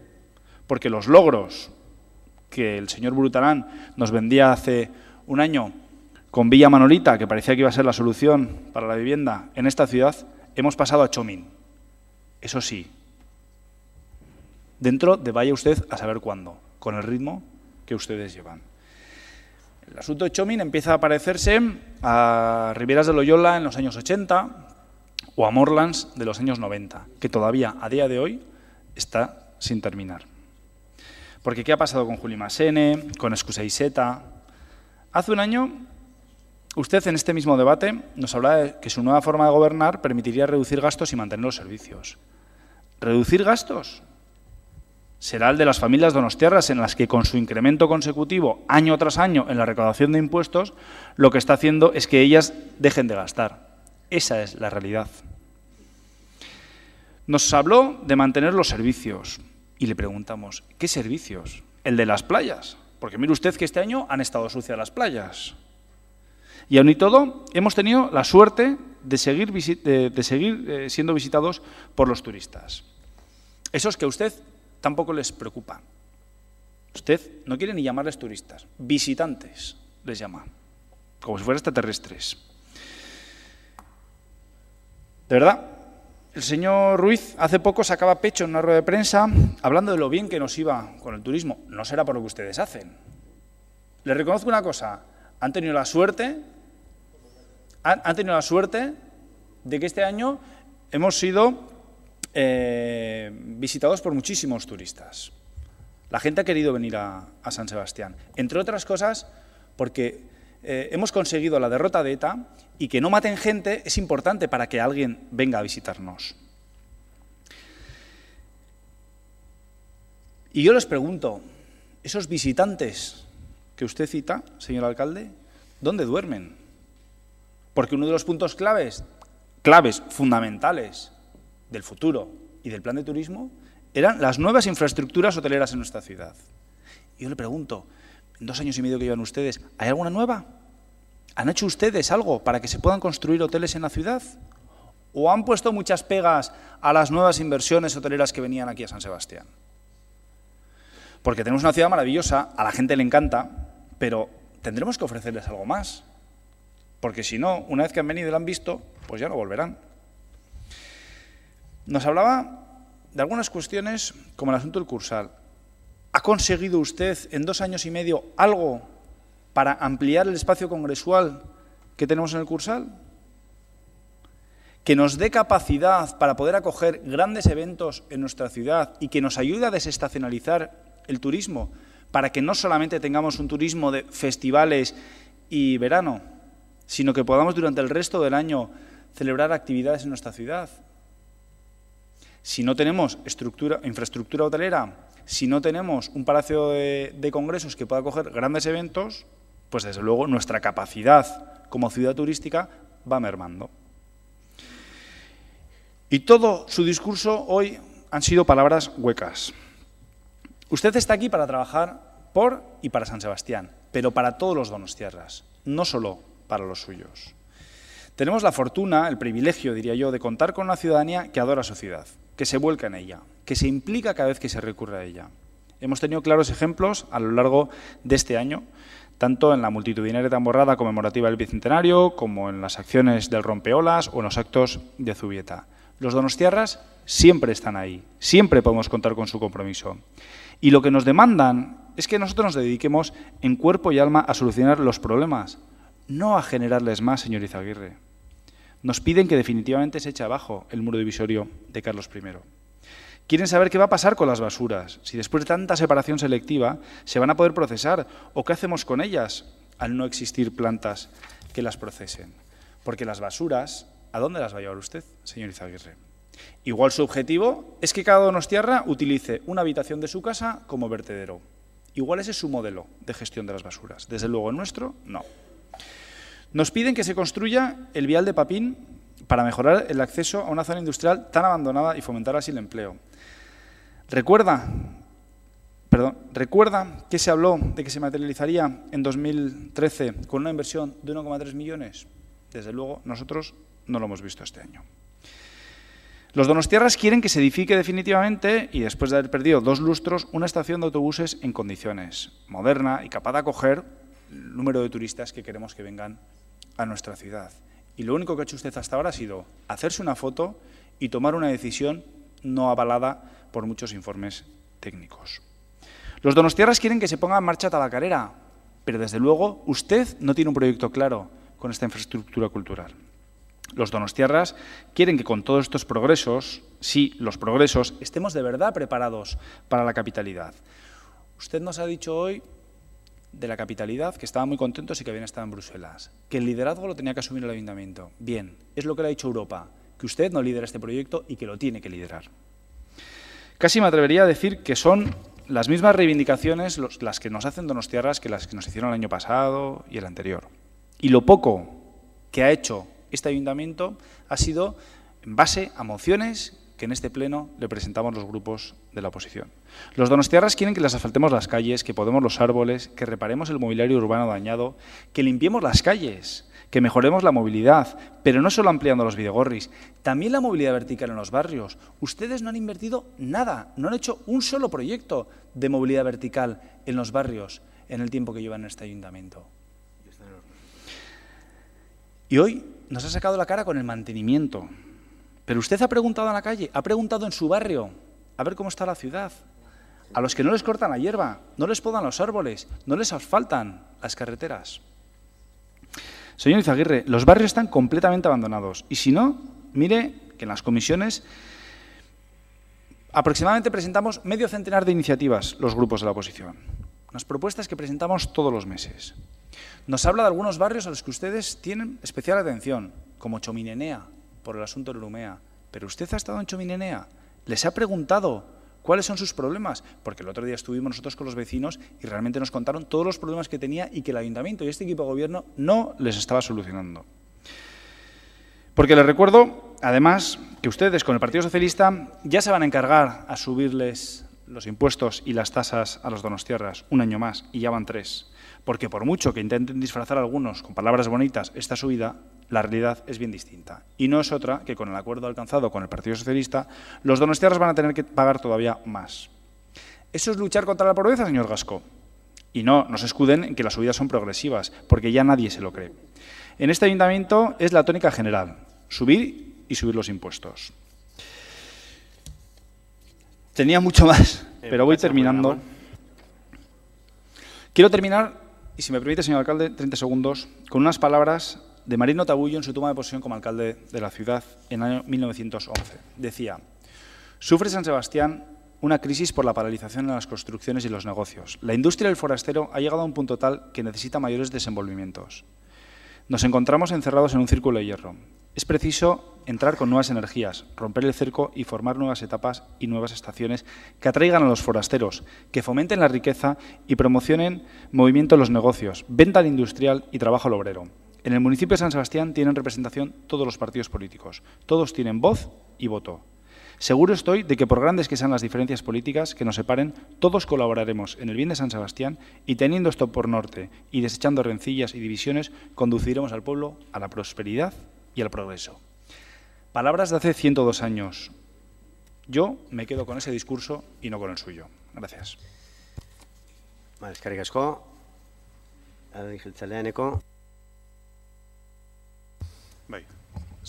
porque los logros que el señor Brutalán nos vendía hace un año con Villa Manolita, que parecía que iba a ser la solución para la vivienda en esta ciudad, hemos pasado a Chomin. Eso sí, dentro de vaya usted a saber cuándo, con el ritmo que ustedes llevan. El asunto de Chomin empieza a parecerse a Riberas de Loyola en los años 80 o a Morlands de los años 90, que todavía a día de hoy está sin terminar. Porque ¿qué ha pasado con Juli Masene, con Excusa y Seta? Hace un año, usted en este mismo debate nos hablaba de que su nueva forma de gobernar permitiría reducir gastos y mantener los servicios. ¿Reducir gastos? Será el de las familias donostiarras, en las que con su incremento consecutivo, año tras año, en la recaudación de impuestos, lo que está haciendo es que ellas dejen de gastar. Esa es la realidad. Nos habló de mantener los servicios y le preguntamos, ¿qué servicios? ¿El de las playas? Porque mire usted que este año han estado sucias las playas. Y aún y todo, hemos tenido la suerte de seguir siendo visitados por los turistas. Esos que a usted tampoco les preocupa. Usted no quiere ni llamarles turistas, visitantes les llama, como si fueran extraterrestres. De verdad, el señor Ruiz hace poco sacaba pecho en una rueda de prensa hablando de lo bien que nos iba con el turismo. No será por lo que ustedes hacen. Les reconozco una cosa, han tenido la suerte de que este año hemos sido visitados por muchísimos turistas. La gente ha querido venir a San Sebastián, entre otras cosas porque hemos conseguido la derrota de ETA y que no maten gente es importante para que alguien venga a visitarnos. Y yo les pregunto, esos visitantes que usted cita, señor alcalde, ¿dónde duermen? Porque uno de los puntos claves fundamentales del futuro y del plan de turismo eran las nuevas infraestructuras hoteleras en nuestra ciudad. Y yo le pregunto, en 2 años y medio que llevan ustedes, ¿hay alguna nueva? ¿Han hecho ustedes algo para que se puedan construir hoteles en la ciudad? ¿O han puesto muchas pegas a las nuevas inversiones hoteleras que venían aquí a San Sebastián? Porque tenemos una ciudad maravillosa, a la gente le encanta, pero tendremos que ofrecerles algo más. Porque si no, una vez que han venido y lo han visto, pues ya no volverán. Nos hablaba de algunas cuestiones como el asunto del Cursal. ¿Ha conseguido usted en 2 años y medio algo para ampliar el espacio congresual que tenemos en el Cursal? Que nos dé capacidad para poder acoger grandes eventos en nuestra ciudad y que nos ayude a desestacionalizar el turismo, para que no solamente tengamos un turismo de festivales y verano, sino que podamos durante el resto del año celebrar actividades en nuestra ciudad. Si no tenemos infraestructura hotelera, si no tenemos un palacio de congresos que pueda acoger grandes eventos, pues desde luego nuestra capacidad como ciudad turística va mermando. Y todo su discurso hoy han sido palabras huecas. Usted está aquí para trabajar por y para San Sebastián, pero para todos los donostiarras, no solo para los suyos. Tenemos la fortuna, el privilegio, diría yo, de contar con una ciudadanía que adora su ciudad, que se vuelca en ella, que se implica cada vez que se recurre a ella. Hemos tenido claros ejemplos a lo largo de este año, tanto en la multitudinaria tamborrada conmemorativa del Bicentenario, como en las acciones del Rompeolas o en los actos de Zubieta. Los donostiarras siempre están ahí, siempre podemos contar con su compromiso. Y lo que nos demandan es que nosotros nos dediquemos en cuerpo y alma a solucionar los problemas, no a generarles más, señor Izaguirre. Nos piden que definitivamente se eche abajo el muro divisorio de Carlos I. Quieren saber qué va a pasar con las basuras, si después de tanta separación selectiva se van a poder procesar o qué hacemos con ellas al no existir plantas que las procesen. Porque las basuras, ¿a dónde las va a llevar usted, señor Izaguirre? Igual su objetivo es que cada donostiarra utilice una habitación de su casa como vertedero. Igual ese es su modelo de gestión de las basuras. Desde luego el nuestro, no. Nos piden que se construya el vial de Papín para mejorar el acceso a una zona industrial tan abandonada y fomentar así el empleo. ¿Recuerda que se habló de que se materializaría en 2013 con una inversión de 1,3 millones? Desde luego, nosotros no lo hemos visto este año. Los donostiarras quieren que se edifique definitivamente, y después de haber perdido 2 lustros, una estación de autobuses en condiciones, moderna y capaz de acoger el número de turistas que queremos que vengan a nuestra ciudad. Y lo único que ha hecho usted hasta ahora ha sido hacerse una foto y tomar una decisión no avalada por muchos informes técnicos. Los donostiarras quieren que se ponga en marcha Tabacarera, pero desde luego usted no tiene un proyecto claro con esta infraestructura cultural. Los donostiarras quieren que con todos estos progresos, sí, los progresos, estemos de verdad preparados para la capitalidad. Usted nos ha dicho hoy de la capitalidad que estaban muy contentos y que habían estado en Bruselas, que el liderazgo lo tenía que asumir el Ayuntamiento. Bien, es lo que le ha dicho Europa, que usted no lidera este proyecto y que lo tiene que liderar. Casi me atrevería a decir que son las mismas reivindicaciones las que nos hacen donostiarras que las que nos hicieron el año pasado y el anterior. Y lo poco que ha hecho este Ayuntamiento ha sido en base a mociones que en este pleno le presentamos los grupos de la oposición. Los donostiarras quieren que les asfaltemos las calles, que podemos los árboles, que reparemos el mobiliario urbano dañado, que limpiemos las calles, que mejoremos la movilidad, pero no solo ampliando los bidegorris, también la movilidad vertical en los barrios. Ustedes no han invertido nada, no han hecho un solo proyecto de movilidad vertical en los barrios en el tiempo que llevan en este Ayuntamiento. Y hoy nos ha sacado la cara con el mantenimiento. Pero usted ha preguntado en la calle, ha preguntado en su barrio, a ver cómo está la ciudad. A los que no les cortan la hierba, no les podan los árboles, no les asfaltan las carreteras. Señor Izaguirre, los barrios están completamente abandonados. Y si no, mire que en las comisiones aproximadamente presentamos medio centenar de iniciativas los grupos de la oposición. Unas propuestas que presentamos todos los meses. Nos habla de algunos barrios a los que ustedes tienen especial atención, como Chominenea, por el asunto de Urumea. Pero usted ha estado en Chominenea, les ha preguntado cuáles son sus problemas, porque el otro día estuvimos nosotros con los vecinos y realmente nos contaron todos los problemas que tenía y que el Ayuntamiento y este equipo de gobierno no les estaba solucionando. Porque les recuerdo, además, que ustedes con el Partido Socialista ya se van a encargar a subirles los impuestos y las tasas a los donostiarras un año más, y ya van 3. Porque por mucho que intenten disfrazar a algunos con palabras bonitas esta subida, la realidad es bien distinta. Y no es otra que con el acuerdo alcanzado con el Partido Socialista, los donostiarras van a tener que pagar todavía más. ¿Eso es luchar contra la pobreza, señor Gasco? Y no se escuden en que las subidas son progresivas, porque ya nadie se lo cree. En este Ayuntamiento es la tónica general, subir y subir los impuestos. Tenía mucho más, pero voy terminando. Quiero terminar, y si me permite, señor alcalde, 30 segundos, con unas palabras de Marino Tabullo en su toma de posesión como alcalde de la ciudad en el año 1911. Decía: sufre San Sebastián una crisis por la paralización en las construcciones y los negocios. La industria del forastero ha llegado a un punto tal que necesita mayores desenvolvimientos. Nos encontramos encerrados en un círculo de hierro. Es preciso entrar con nuevas energías, romper el cerco y formar nuevas etapas y nuevas estaciones que atraigan a los forasteros, que fomenten la riqueza y promocionen movimiento en los negocios, venta al industrial y trabajo al obrero. En el municipio de San Sebastián tienen representación todos los partidos políticos. Todos tienen voz y voto. Seguro estoy de que por grandes que sean las diferencias políticas que nos separen, todos colaboraremos en el bien de San Sebastián y teniendo esto por norte y desechando rencillas y divisiones, conduciremos al pueblo a la prosperidad y al progreso. Palabras de hace 102 años. Yo me quedo con ese discurso y no con el suyo. Gracias. Eskerrik asko. Alderdi jeltzaleaneko.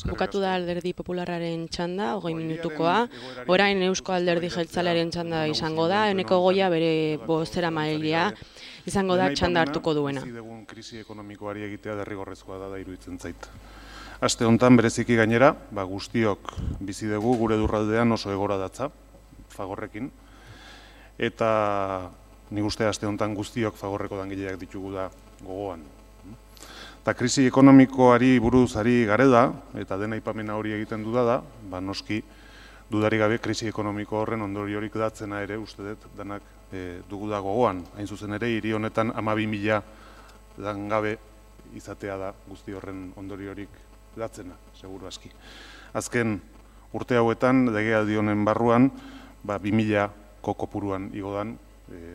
Bukatu da Alderdi Popularraren txanda, 20 minutukoa. Orain Eusko Alderdi Jeltzalearen txanda izango da, Eneko Goia bere bozeramailea izango da txanda hartuko duena. Krisi ekonomikoari egitea derrigorrezkoa da iruditzen zait. Aste hontan bereziki gainera, guztiok bizi dugu gure lurraldean oso egora datza, Fagorrekin. Eta nik uste aste hontan guztiok Fagorreko langileak ditugu da gogoan. Eta krisi ekonomikoari buruz ari garela, eta dena aipamena hori egiten dudada, noski dudari gabe krisi ekonomiko horren ondoriorik datzena ere uste dut danak dugu da gogoan. Hain zuzen ere, hiri honetan 12.000 langabe izatea da guzti horren ondoriorik datzena, seguru aski. Azken urte hauetan, legealdi honen barruan, 2.000ko kopuruan igodan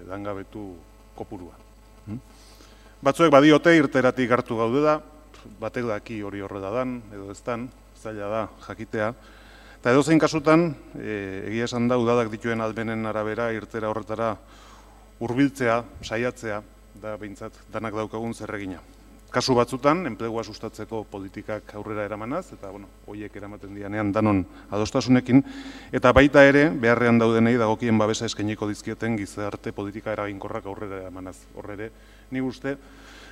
langabetu kopurua. Batzuek badiote irteratik hartu gaude da, batek daki hori horrela dan, edo ez dan, zaila da jakitea. Eta edozein kasutan, egia esan da, udadak dituen almenen arabera irtera horretara hurbiltzea, saiatzea, da behintzat danak daukagun zerregina. Kasu batzutan, enplegua sustatzeko politikak aurrera eramanaz, eta horiek eramaten dianean danon adostasunekin, eta baita ere, beharrean daudenei dagokien babesa eskainiko dizkieten gizarte politika eraginkorrak aurrera eramanaz. Horre, nik uste,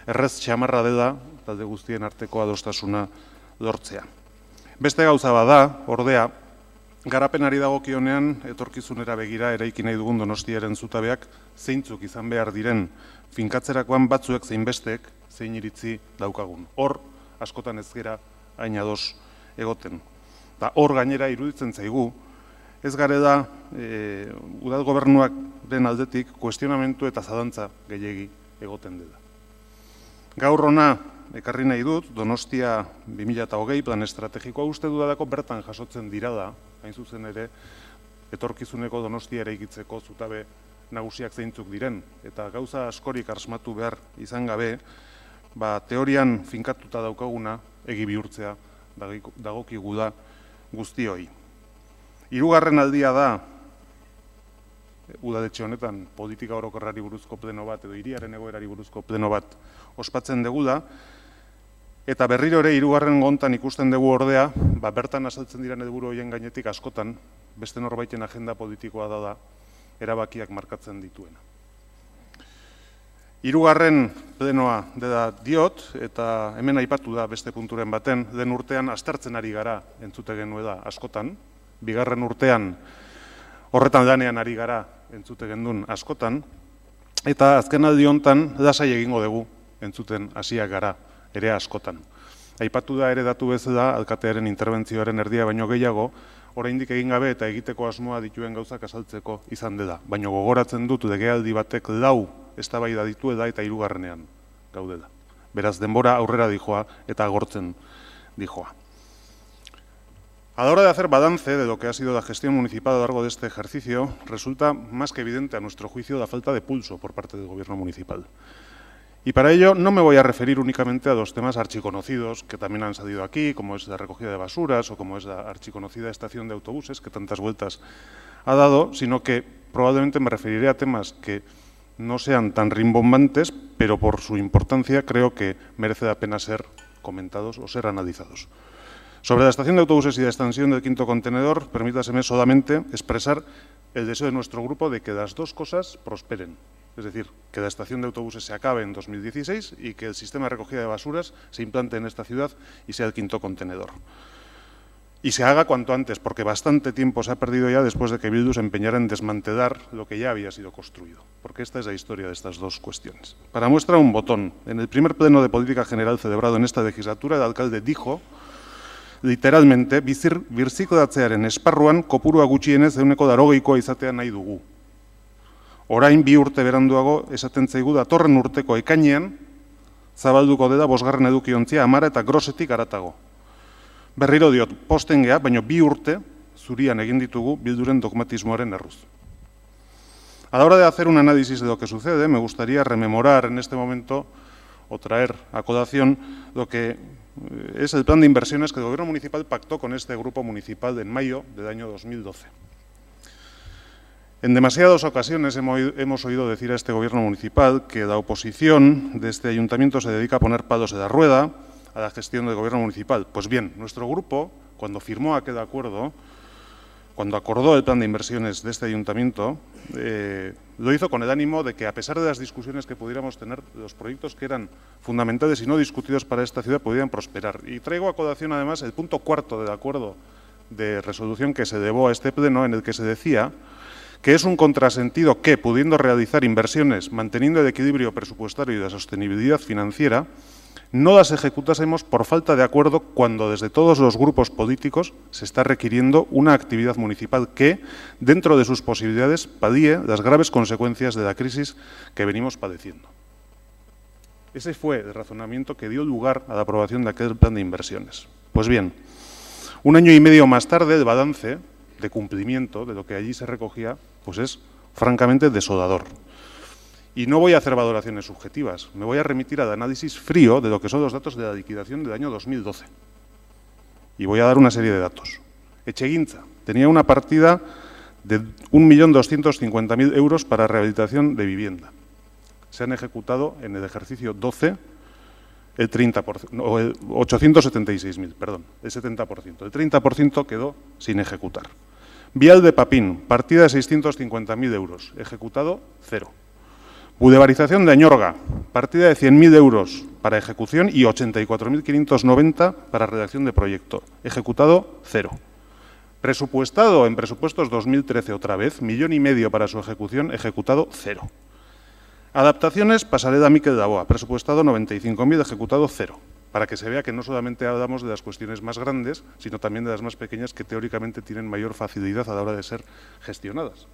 errez txamarra dela, talde guztien arteko adostasuna lortzea. Beste gauza bada, ordea, Garapenari dagokionean, etorkizunera begira eraiki nahi dugun Donostiaren zutabeak zeintzuk izan behar diren finkatzerakoan batzuek zein besteek zein iritzi daukagun. Hor, askotan ez gera hain ados egoten. Da, hor gainera iruditzen zaigu, ez gare da udal gobernuaren aldetik kuestionamentu eta zadantza gehiegi egoten dela. Gaur hona ekarri nahi dut, Donostia 2020 plan estrategikoa uste dudalako bertan jasotzen dira da, hain zuzen ere, etorkizuneko Donostia eraikitzeko zutabe nagusiak zeintzuk diren, eta gauza askorik asmatu behar izan gabe, teorian finkatuta daukaguna egi bihurtzea dagokigu da guztioi. Hirugarren aldia da, udaletxe honetan, politika orokorrari buruzko pleno bat, edo hiriaren egoerari buruzko pleno bat ospatzen dugu da, eta berriro ere hirugarren gontan ikusten dugu ordea, bertan azaltzen diren helburu horien gainetik askotan, beste norbaiten agenda politikoa da erabakiak markatzen dituena. Hirugarren plenoa dela diot, eta hemen aipatu da beste punturen baten, den urtean aztertzen ari gara entzute genuela askotan, bigarren urtean horretan lanean ari gara entzute gendun askotan, eta azken aldi hontan lasai egingo dugu entzuten hasiak gara ere askotan. Aipatu da ere datu bezala alkatearen interbentzioaren erdia baino gehiago, oraindik egin gabe eta egiteko asmoa dituen gauzak azaltzeko izan dela. Baina gogoratzen dut legealdi batek 4 eztabaida dituela eta 3. gaudela. Beraz, denbora aurrera dijoa eta agortzen dijoa. A la hora de hacer balance de lo que ha sido la gestión municipal a lo largo de este ejercicio, resulta más que evidente a nuestro juicio la falta de pulso por parte del Gobierno municipal. Y para ello no me voy a referir únicamente a los temas archiconocidos que también han salido aquí, como es la recogida de basuras o como es la archiconocida estación de autobuses que tantas vueltas ha dado, sino que probablemente me referiré a temas que no sean tan rimbombantes, pero por su importancia creo que merece la pena ser comentados o ser analizados. Sobre la estación de autobuses y la extensión del 5º contenedor, permítaseme solamente expresar el deseo de nuestro grupo de que las dos cosas prosperen. Es decir, que la estación de autobuses se acabe en 2016 y que el sistema de recogida de basuras se implante en esta ciudad y sea el 5º contenedor. Y se haga cuanto antes, porque bastante tiempo se ha perdido ya después de que Bildu se empeñara en desmantelar lo que ya había sido construido. Porque esta es la historia de estas dos cuestiones. Para muestra un botón. En el primer pleno de política general celebrado en esta legislatura, el alcalde dijo, literalmente, birziklatzearen esparruan kopurua gutxienez 80%koa izatea nahi dugu. Orain 2 urte beranduago esaten zaigu datorren urteko ekainean zabalduko dela 5. edukiontzia Amara eta Grosetik haratago. Berriro diot, posten gea, baina 2 urte zurian egin ditugu Bilduren dogmatismoaren erruz. A la hora de hacer un análisis de lo que sucede, me gustaría rememorar en este momento o traer a colación lo que es el plan de inversiones que el Gobierno municipal pactó con este grupo municipal en mayo del año 2012. En demasiadas ocasiones hemos oído decir a este Gobierno municipal que la oposición de este ayuntamiento se dedica a poner palos en la rueda a la gestión del Gobierno municipal. Pues bien, nuestro grupo, cuando firmó aquel acuerdo, cuando acordó el plan de inversiones de este ayuntamiento, lo hizo con el ánimo de que, a pesar de las discusiones que pudiéramos tener, los proyectos que eran fundamentales y no discutidos para esta ciudad pudieran prosperar. Y traigo a colación, además, el punto 4 del acuerdo de resolución que se elevó a este pleno, en el que se decía que es un contrasentido que, pudiendo realizar inversiones, manteniendo el equilibrio presupuestario y la sostenibilidad financiera, no las ejecutásemos por falta de acuerdo cuando desde todos los grupos políticos se está requiriendo una actividad municipal que, dentro de sus posibilidades, palíe las graves consecuencias de la crisis que venimos padeciendo. Ese fue el razonamiento que dio lugar a la aprobación de aquel plan de inversiones. Pues bien, 1 año y medio más tarde, el balance de cumplimiento de lo que allí se recogía, pues es francamente desolador. Y no voy a hacer valoraciones subjetivas, me voy a remitir al análisis frío de lo que son los datos de la liquidación del año 2012. Y voy a dar una serie de datos. Etxegintza tenía una partida de 1.250.000 euros para rehabilitación de vivienda. Se han ejecutado en el ejercicio 12 el 30%, o el 876.000, perdón, el 70%. El 30% quedó sin ejecutar. Vial de Papín, partida de 650.000 euros, ejecutado 0. Boulevarización de Añorga, partida de 100.000 euros para ejecución y 84.590 para redacción de proyecto, ejecutado 0. Presupuestado en presupuestos 2013 otra vez, 1,5 millones para su ejecución, ejecutado 0. Adaptaciones, Pasareda Miquel Daboa, presupuestado 95.000, ejecutado 0. Para que se vea que no solamente hablamos de las cuestiones más grandes, sino también de las más pequeñas que teóricamente tienen mayor facilidad a la hora de ser gestionadas.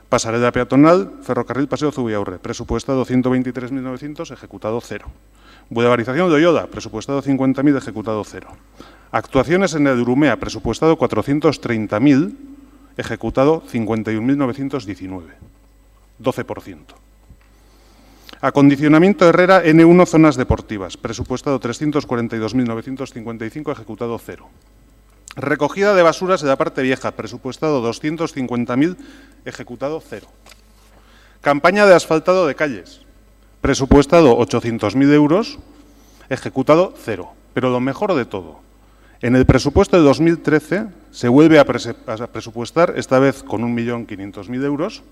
Pasarela peatonal, ferrocarril Paseo Zubiaurre, presupuestado 123.900, ejecutado 0. Boulevarización de Oyoda, presupuestado 50.000, ejecutado 0. Actuaciones en el Urumea, presupuestado 430.000, ejecutado 51.919, 12%. Acondicionamiento Herrera N1 zonas deportivas, presupuestado 342.955, ejecutado 0. Recogida de basuras de la parte vieja, presupuestado 250.000, ejecutado 0. Campaña de asfaltado de calles, presupuestado 800.000 euros, ejecutado 0. Pero lo mejor de todo, en el presupuesto de 2013 se vuelve a presupuestar, esta vez con 1.500.000 euros,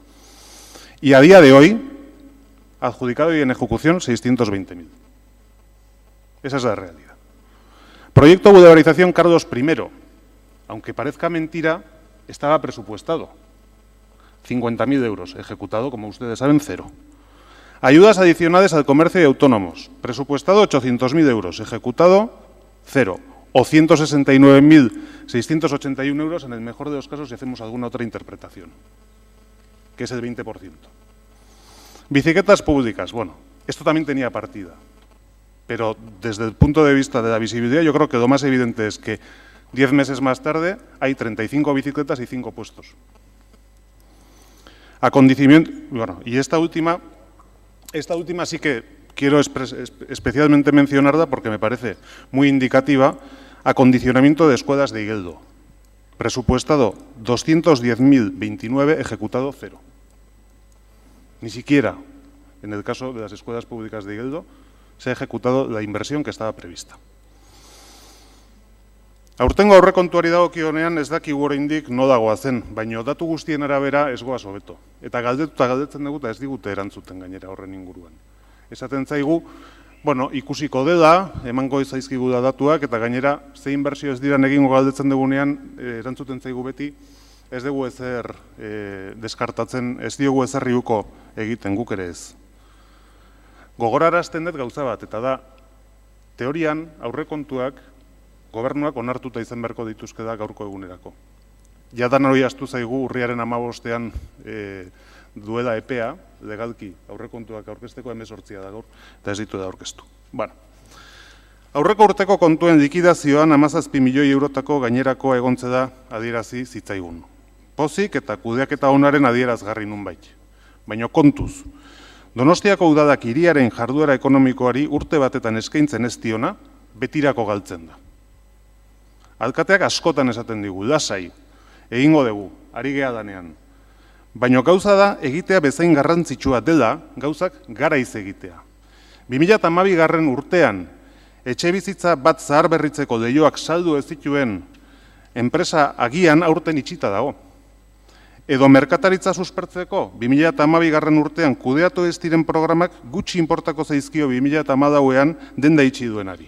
y a día de hoy, adjudicado y en ejecución 620.000. Esa es la realidad. Proyecto Boulevarización Carlos I, aunque parezca mentira, estaba presupuestado. 50.000 euros, ejecutado, como ustedes saben, 0. Ayudas adicionales al comercio y autónomos, presupuestado 800.000 euros, ejecutado 0. O 169.681 euros en el mejor de los casos si hacemos alguna otra interpretación, que es el 20%. Bicicletas públicas, bueno, esto también tenía partida, pero desde el punto de vista de la visibilidad yo creo que lo más evidente es que 10 meses más tarde hay 35 bicicletas y 5 puestos. Acondicionamiento, bueno, y esta última sí que quiero especialmente mencionarla porque me parece muy indicativa. Acondicionamiento de escuelas de Igueldo, presupuestado 210.029, ejecutado 0. Ni siquiera, en el caso de las escuelas públicas de Igueldo, se ha ejecutado la inversión que estaba prevista. Aurtengo aurrekontuari dagokionean ez dakigu oraindik nola goazen, baina datu guztien arabera ez goaz hobeto. Eta galdetzen dugu eta ez digute erantzuten gainera horren inguruan. Esaten zaigu, bueno, ikusiko dela, emango zaizkigu da datuak, eta gainera ze inbertsio ez diran egingo galdetzen dugunean, erantzuten zaigu beti, ez dugu ezer deskartatzen, ez diogu ezer riuko egiten guk ere ez. Gogorarazten dut gauza bat, eta da, teorian aurrekontuak gobernuak onartuta izan beharko dituzke da gaurko egunerako. Jadan hori astu zaigu urriaren 15ean duela epea, legalki aurrekontuak aurkezteko 18 da gaur, eta ez ditu da aurkeztu. Bueno, aurreko urteko kontuen likidazioan 17 milioi eurotako gainerako egontze da adierazi zitzaigun. Pozik eta kudeaketa onaren adierazgarri nunbait. Baina kontuz, Donostiako udadak hiriaren jarduera ekonomikoari urte batetan eskaintzen ez diona, betirako galtzen da. Alkateak askotan esaten digu, lasai, egingo dugu, ari gea danean. Baina gauza da, egitea bezain garrantzitsua dela, gauzak garaiz egitea. 2012 urtean, etxe bizitza bat zahar berritzeko leioak saldu ez dituen enpresa agian aurten itxita dago. Edo merkataritza suspertzeko 2012 urtean kudeatu ez diren programak gutxi inportako zaizkio 2014ean denda itxi duenari.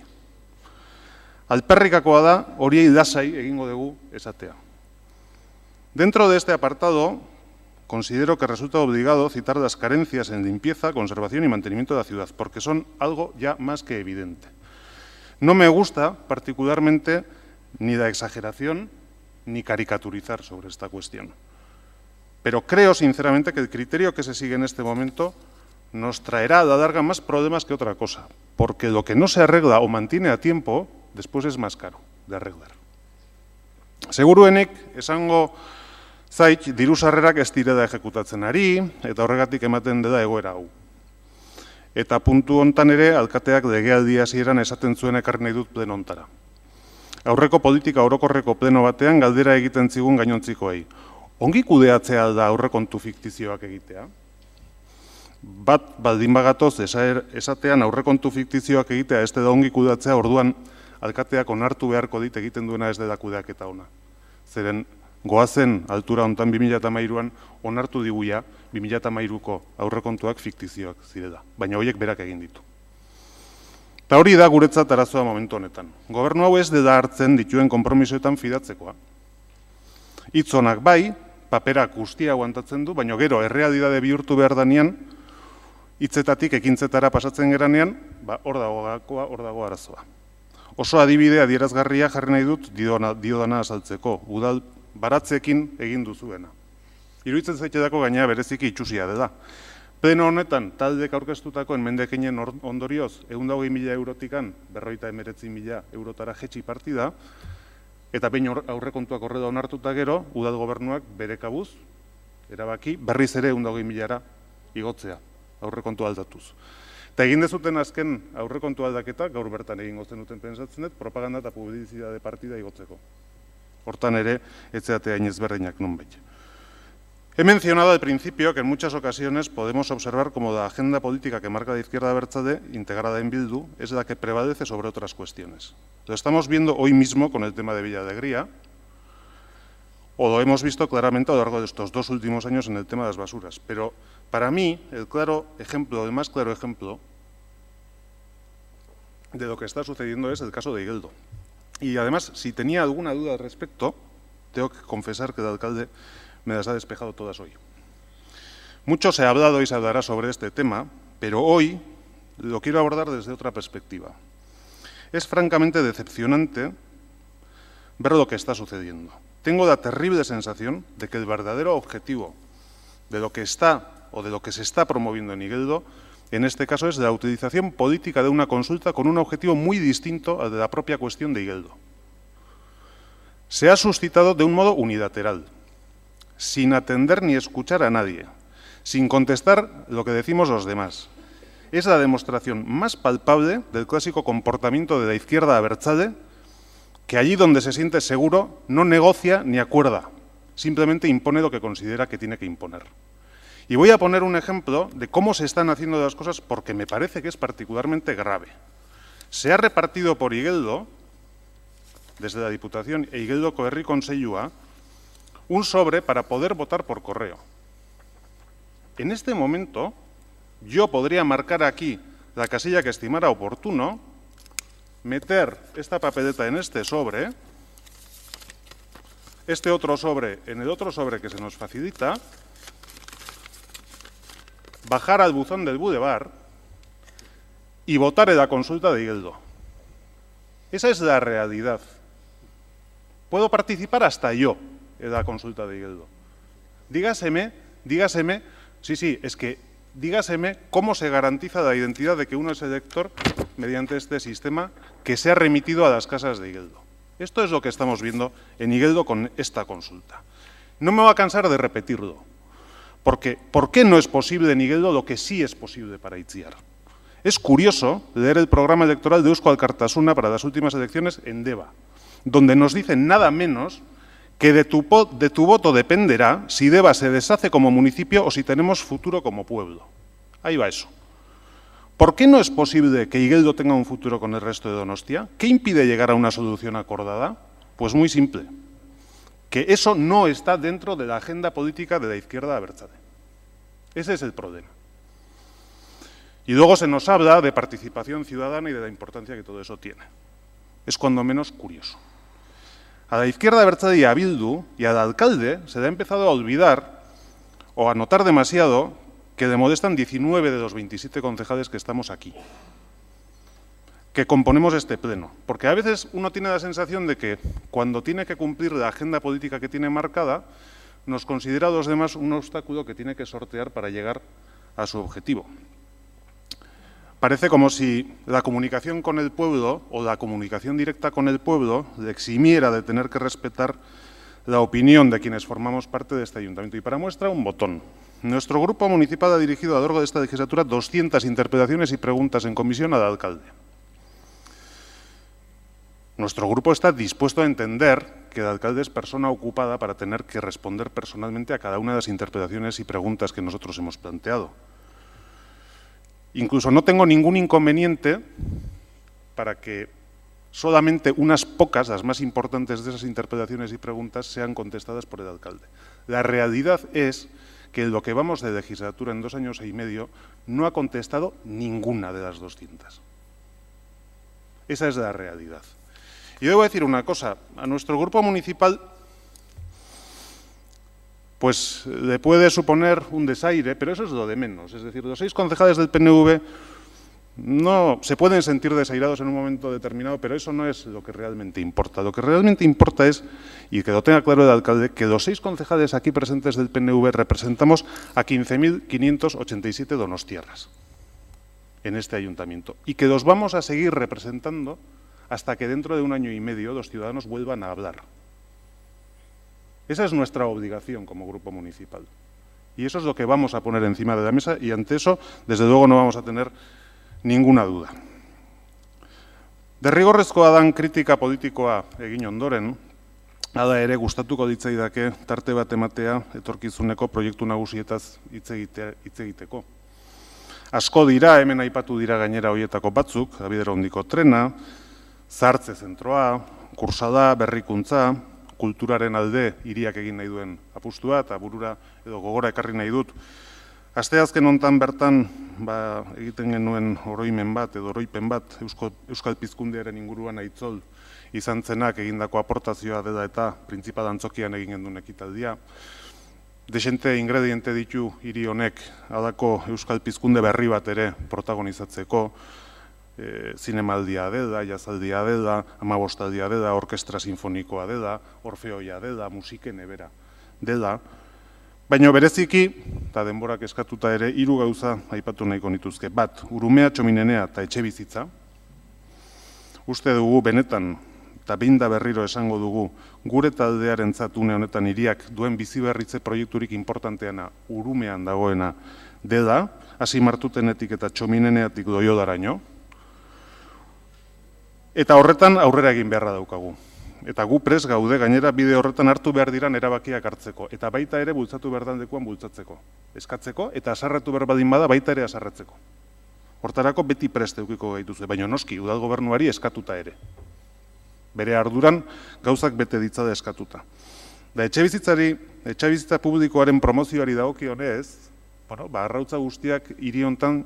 Alperrikakoa da, horiei lasai egingo dugu esatea. Dentro de este apartado, considero que resulta obligado citar las carencias en limpieza, conservación y mantenimiento de la ciudad, porque son algo ya más que evidente. No me gusta particularmente ni la exageración ni caricaturizar sobre esta cuestión. Pero creo sinceramente que el criterio que se sigue en este momento nos traerá a la larga más problemas que otra cosa, porque lo que no se arregla o mantiene a tiempo, después es más caro de arreglar. Seguruenik, esango zait, diru sarrerak ez direla ejekutatzen ari, eta horregatik ematen dela egoera hau. Eta puntu hontan ere, alkateak legealdi hasieran esaten zuen ekarri nahi dut pleno hontara. Aurreko politika orokorreko pleno batean galdera egiten zigun gainontzikoei. Ongi kudeatzea da aurrekontu fiktizioak egitea? Bat baldin bagatoz esatean aurrekontu fiktizioak egitea ez da ongi kudeatzea, orduan alkateak onartu beharko dit egiten duena ez dela kudeaketa ona. Zeren goazen altura hontan 2013an onartu diguia 2013ko aurrekontuak fiktizioak zirela, baina horiek berak egin ditu. Eta hori da guretzat arazoa momentu honetan. Gobernu hau ez dela hartzen dituen konpromisoetan fidatzekoa. Hitzonak bai, paperak guztia aguantatzen du, baina gero errealidade bihurtu behar danean, hitzetatik ekintzetara pasatzen geranean, hor dago gakoa, hor dago arazoa. Oso adibide adierazgarria jarri nahi dut diodana azaltzeko, udal baratzeekin egin duzuena. Iruditzen zaitedako gainera bereziki itxusia dela. Pleno honetan, taldek aurkeztutako enmendekinen ondorioz, 120.000 eurotikan, 59.000 eurotara jetxi partida, eta behin aurrekontuak horrela onartuta gero, udal gobernuak bere kabuz, erabaki, berriz ere 120.000-ara igotzea, aurrekontu aldatuz. Eta egin dezuten azken aurrekontu aldaketa, gaur bertan egin gozten duten pensatzen dut, propaganda eta publizitate partida igotzeko. Hortan ere, etzeatea inezberdinak nunbait. He mencionado al principio que en muchas ocasiones podemos observar cómo la agenda política que marca la izquierda abertzale, integrada en Bildu, es la que prevalece sobre otras cuestiones. Lo estamos viendo hoy mismo con el tema de Villa Alegría, o lo hemos visto claramente a lo largo de estos 2 últimos años en el tema de las basuras. Pero para mí, el más claro ejemplo de lo que está sucediendo es el caso de Igeldo. Y además, si tenía alguna duda al respecto, tengo que confesar que el alcalde me las ha despejado todas hoy. Mucho se ha hablado y se hablará sobre este tema, pero hoy lo quiero abordar desde otra perspectiva. Es francamente decepcionante ver lo que está sucediendo. Tengo la terrible sensación de que el verdadero objetivo de lo que está o de lo que se está promoviendo en Igeldo, en este caso, es la utilización política de una consulta con un objetivo muy distinto al de la propia cuestión de Igeldo. Se ha suscitado de un modo unilateral, sin atender ni escuchar a nadie, sin contestar lo que decimos los demás. Es la demostración más palpable del clásico comportamiento de la izquierda abertzale, que allí donde se siente seguro no negocia ni acuerda, simplemente impone lo que considera que tiene que imponer. Y voy a poner un ejemplo de cómo se están haciendo las cosas porque me parece que es particularmente grave. Se ha repartido por Igeldo, desde la Diputación e Igeldoko Herri Kontseilua, un sobre para poder votar por correo. En este momento, yo podría marcar aquí la casilla que estimara oportuno, meter esta papeleta en este sobre, este otro sobre en el otro sobre que se nos facilita, bajar al buzón del Boulevard y votar en la consulta de Igeldo. Esa es la realidad. Puedo participar hasta yo en la consulta de Igeldo. Dígaseme, dígaseme cómo se garantiza la identidad de que uno es elector mediante este sistema que se ha remitido a las casas de Igeldo. Esto es lo que estamos viendo en Igeldo con esta consulta. No me voy a cansar de repetirlo, porque ¿por qué no es posible en Igeldo lo que sí es posible para Itziar? Es curioso leer el programa electoral de Eusko Alkartasuna para las últimas elecciones en Deba, donde nos dicen nada menos que de tu voto dependerá si Deba se deshace como municipio o si tenemos futuro como pueblo. Ahí va eso. ¿Por qué no es posible que Igeldo tenga un futuro con el resto de Donostia? ¿Qué impide llegar a una solución acordada? Pues muy simple, que eso no está dentro de la agenda política de la izquierda abertzale. Ese es el problema. Y luego se nos habla de participación ciudadana y de la importancia que todo eso tiene. Es cuando menos curioso. A la izquierda abertzale y a Bildu y al alcalde se le ha empezado a olvidar o a notar demasiado que le molestan 19 de los 27 concejales que estamos aquí, que componemos este pleno. Porque a veces uno tiene la sensación de que cuando tiene que cumplir la agenda política que tiene marcada, nos considera a los demás un obstáculo que tiene que sortear para llegar a su objetivo. Parece como si la comunicación con el pueblo o la comunicación directa con el pueblo le eximiera de tener que respetar la opinión de quienes formamos parte de este ayuntamiento. Y para muestra, un botón. Nuestro grupo municipal ha dirigido a lo largo de esta legislatura 200 interpelaciones y preguntas en comisión al alcalde. Nuestro grupo está dispuesto a entender que el alcalde es persona ocupada para tener que responder personalmente a cada una de las interpelaciones y preguntas que nosotros hemos planteado. Incluso no tengo ningún inconveniente para que solamente unas pocas, las más importantes de esas interpelaciones y preguntas, sean contestadas por el alcalde. La realidad es que en lo que vamos de legislatura en 2 años y medio no ha contestado ninguna de las 200. Esa es la realidad. Y debo decir una cosa, a nuestro grupo municipal pues le puede suponer un desaire, pero eso es lo de menos. Es decir, los 6 concejales del PNV no se pueden sentir desairados en un momento determinado, pero eso no es lo que realmente importa. Lo que realmente importa es, y que lo tenga claro el alcalde, que los 6 concejales aquí presentes del PNV representamos a 15.587 donostiarras en este ayuntamiento y que los vamos a seguir representando hasta que dentro de 1 año y medio los ciudadanos vuelvan a hablar. Esa es nuestra obligación como grupo municipal. Y eso es lo que vamos a poner encima de la mesa y ante eso, desde luego, no vamos a tener ninguna duda. Derrigorrezkoa dan kritika politikoa egin ondoren, hala ere gustatuko ditzaidake tarte bat ematea etorkizuneko proiektu nagusietaz hitz egiteko. Asko dira, hemen aipatu dira gainera horietako batzuk, Abidera Handiko trena, Zahartze zentroa, Kursada, berrikuntza, kulturaren alde hiriak egin nahi duen apustua eta burura edo gogora ekarri nahi dut. Asteazken hontan bertan egiten genuen oroimen bat edo oroipen bat Euskal Pizkundearen inguruan aitzol izan zenak egindako aportazioa dela eta Printzipal Antzokian egin genuen ekitaldia. Desente ingrediente ditu hiri honek halako Euskal Pizkunde berri bat ere protagonizatzeko, zinemaldia dela, jazaldia dela, amabostaldia dela, orkestra sinfonikoa dela, orfeoia dela, musiken ebera dela. Baina bereziki, eta denborak eskatuta ere, 3 gauza aipatu nahiko nituzke. Bat, Urumea, Txominenea eta Etxebizitza. Uste dugu benetan, eta behin da berriro esango dugu, gure taldearentzat une honetan hiriak duen biziberritze proiekturik importanteana Urumean dagoena dela, hasi Martutenetik eta Txomineneatik Doiodaraino. Eta horretan aurrera egin beharra daukagu. Eta gu prest gaude gainera bide horretan hartu behar diran erabakiak hartzeko. Eta baita ere bultzatu behar lekuan bultzatzeko. Eskatzeko eta asarretu behar badin bada baita ere asarretzeko. Hortarako beti prest edukiko gaituzue, baina noski udal gobernuari eskatuta ere. Bere arduran gauzak bete ditzada eskatuta. Da etxebizitza publikoaren promozioari dagokionez, arrautza guztiak hiri hontan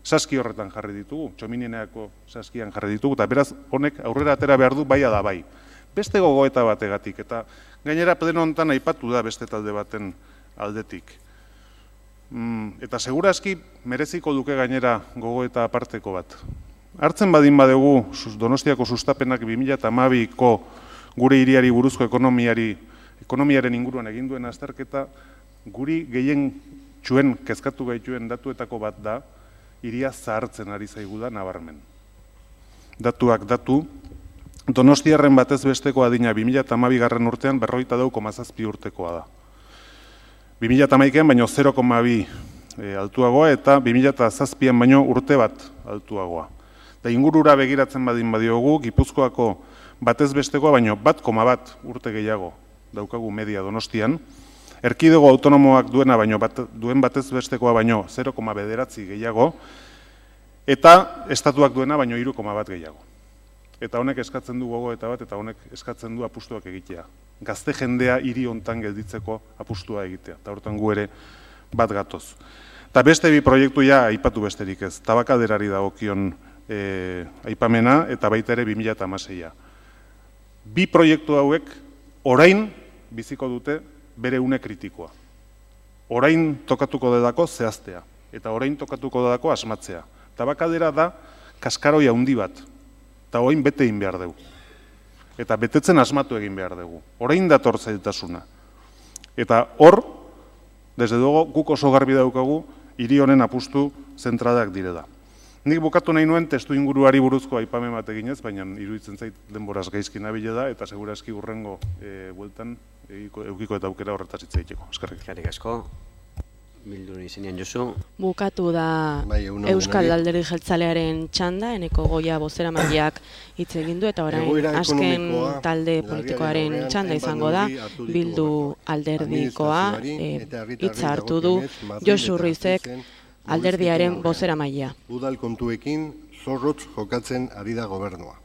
saski horretan jarri ditugu, Txomineneako saskian jarri ditugu, eta beraz honek aurrera atera behar du bai ala bai. Beste gogoeta bategatik, eta gainera pleno honetan aipatu da beste talde baten aldetik. Eta segurazki mereziko duke gainera gogoeta aparteko bat. Hartzen badin badegu Donostiako sustapenak 2012ko gure hiriari buruzko ekonomiaren inguruan egin duen azterketa, guri gehien txuen kezkatu gaituen datuetako bat da, hiria zahartzen ari zaigu da nabarmen. Datuak datu, Donostiarren batez besteko adina 2012 urtean 42,7 urtekoa da. 2011an baino 0,2 altuagoa eta 2007an baino urte bat altuagoa. Da ingurura begiratzen badin badiogu, Gipuzkoako batez bestekoa baino 1,1 urte gehiago daukagu media Donostian, Erkidego autonomoak duena baino duen batez bestekoa baino 0,9 gehiago, eta estatuak duena baino 3,1 gehiago. Eta honek eskatzen du gogoeta bat, eta honek eskatzen du apustuak egitea. Gazte jendea hiri hontan gelditzeko apustua egitea, eta hortan gu ere bat gatoz. Eta beste 2 proiektu aipatu besterik ez, Tabakaderari dagokion aipamena eta baita ere 2016a. 2 proiektu hauek orain biziko dute bere une kritikoa. Orain tokatuko delako zehaztea, eta orain tokatuko delako asmatzea. Tabakadera da kaskaroi handi bat, eta orain bete egin behar dugu. Eta betetzen asmatu egin behar dugu. Orain dator zailtasuna. Eta hor, desde dugu, guk oso garbi daukagu, hiri honen apustu zentralak direla. Nik bukatu nahi nuen testu inguruari buruzko aipamen bat eginez, baina iruditzen zait denboraz gaizki nabile da, eta segurazki hurrengo bueltan eukiko eta aukera horretaz hitz egiteko. Eskerrik asko. Bildu izenean Josu. Bukatu da Euskal Alderdi Jeltzalearen txanda, Eneko Goia bozeramaileak hitz egin du, eta orain azken talde politikoaren txanda izango da, Bildu alderdikoa hitza hartu du Josu Ruizek, alderdiaren bozeramailea. Udal kontuekin zorrotz jokatzen ari da gobernua.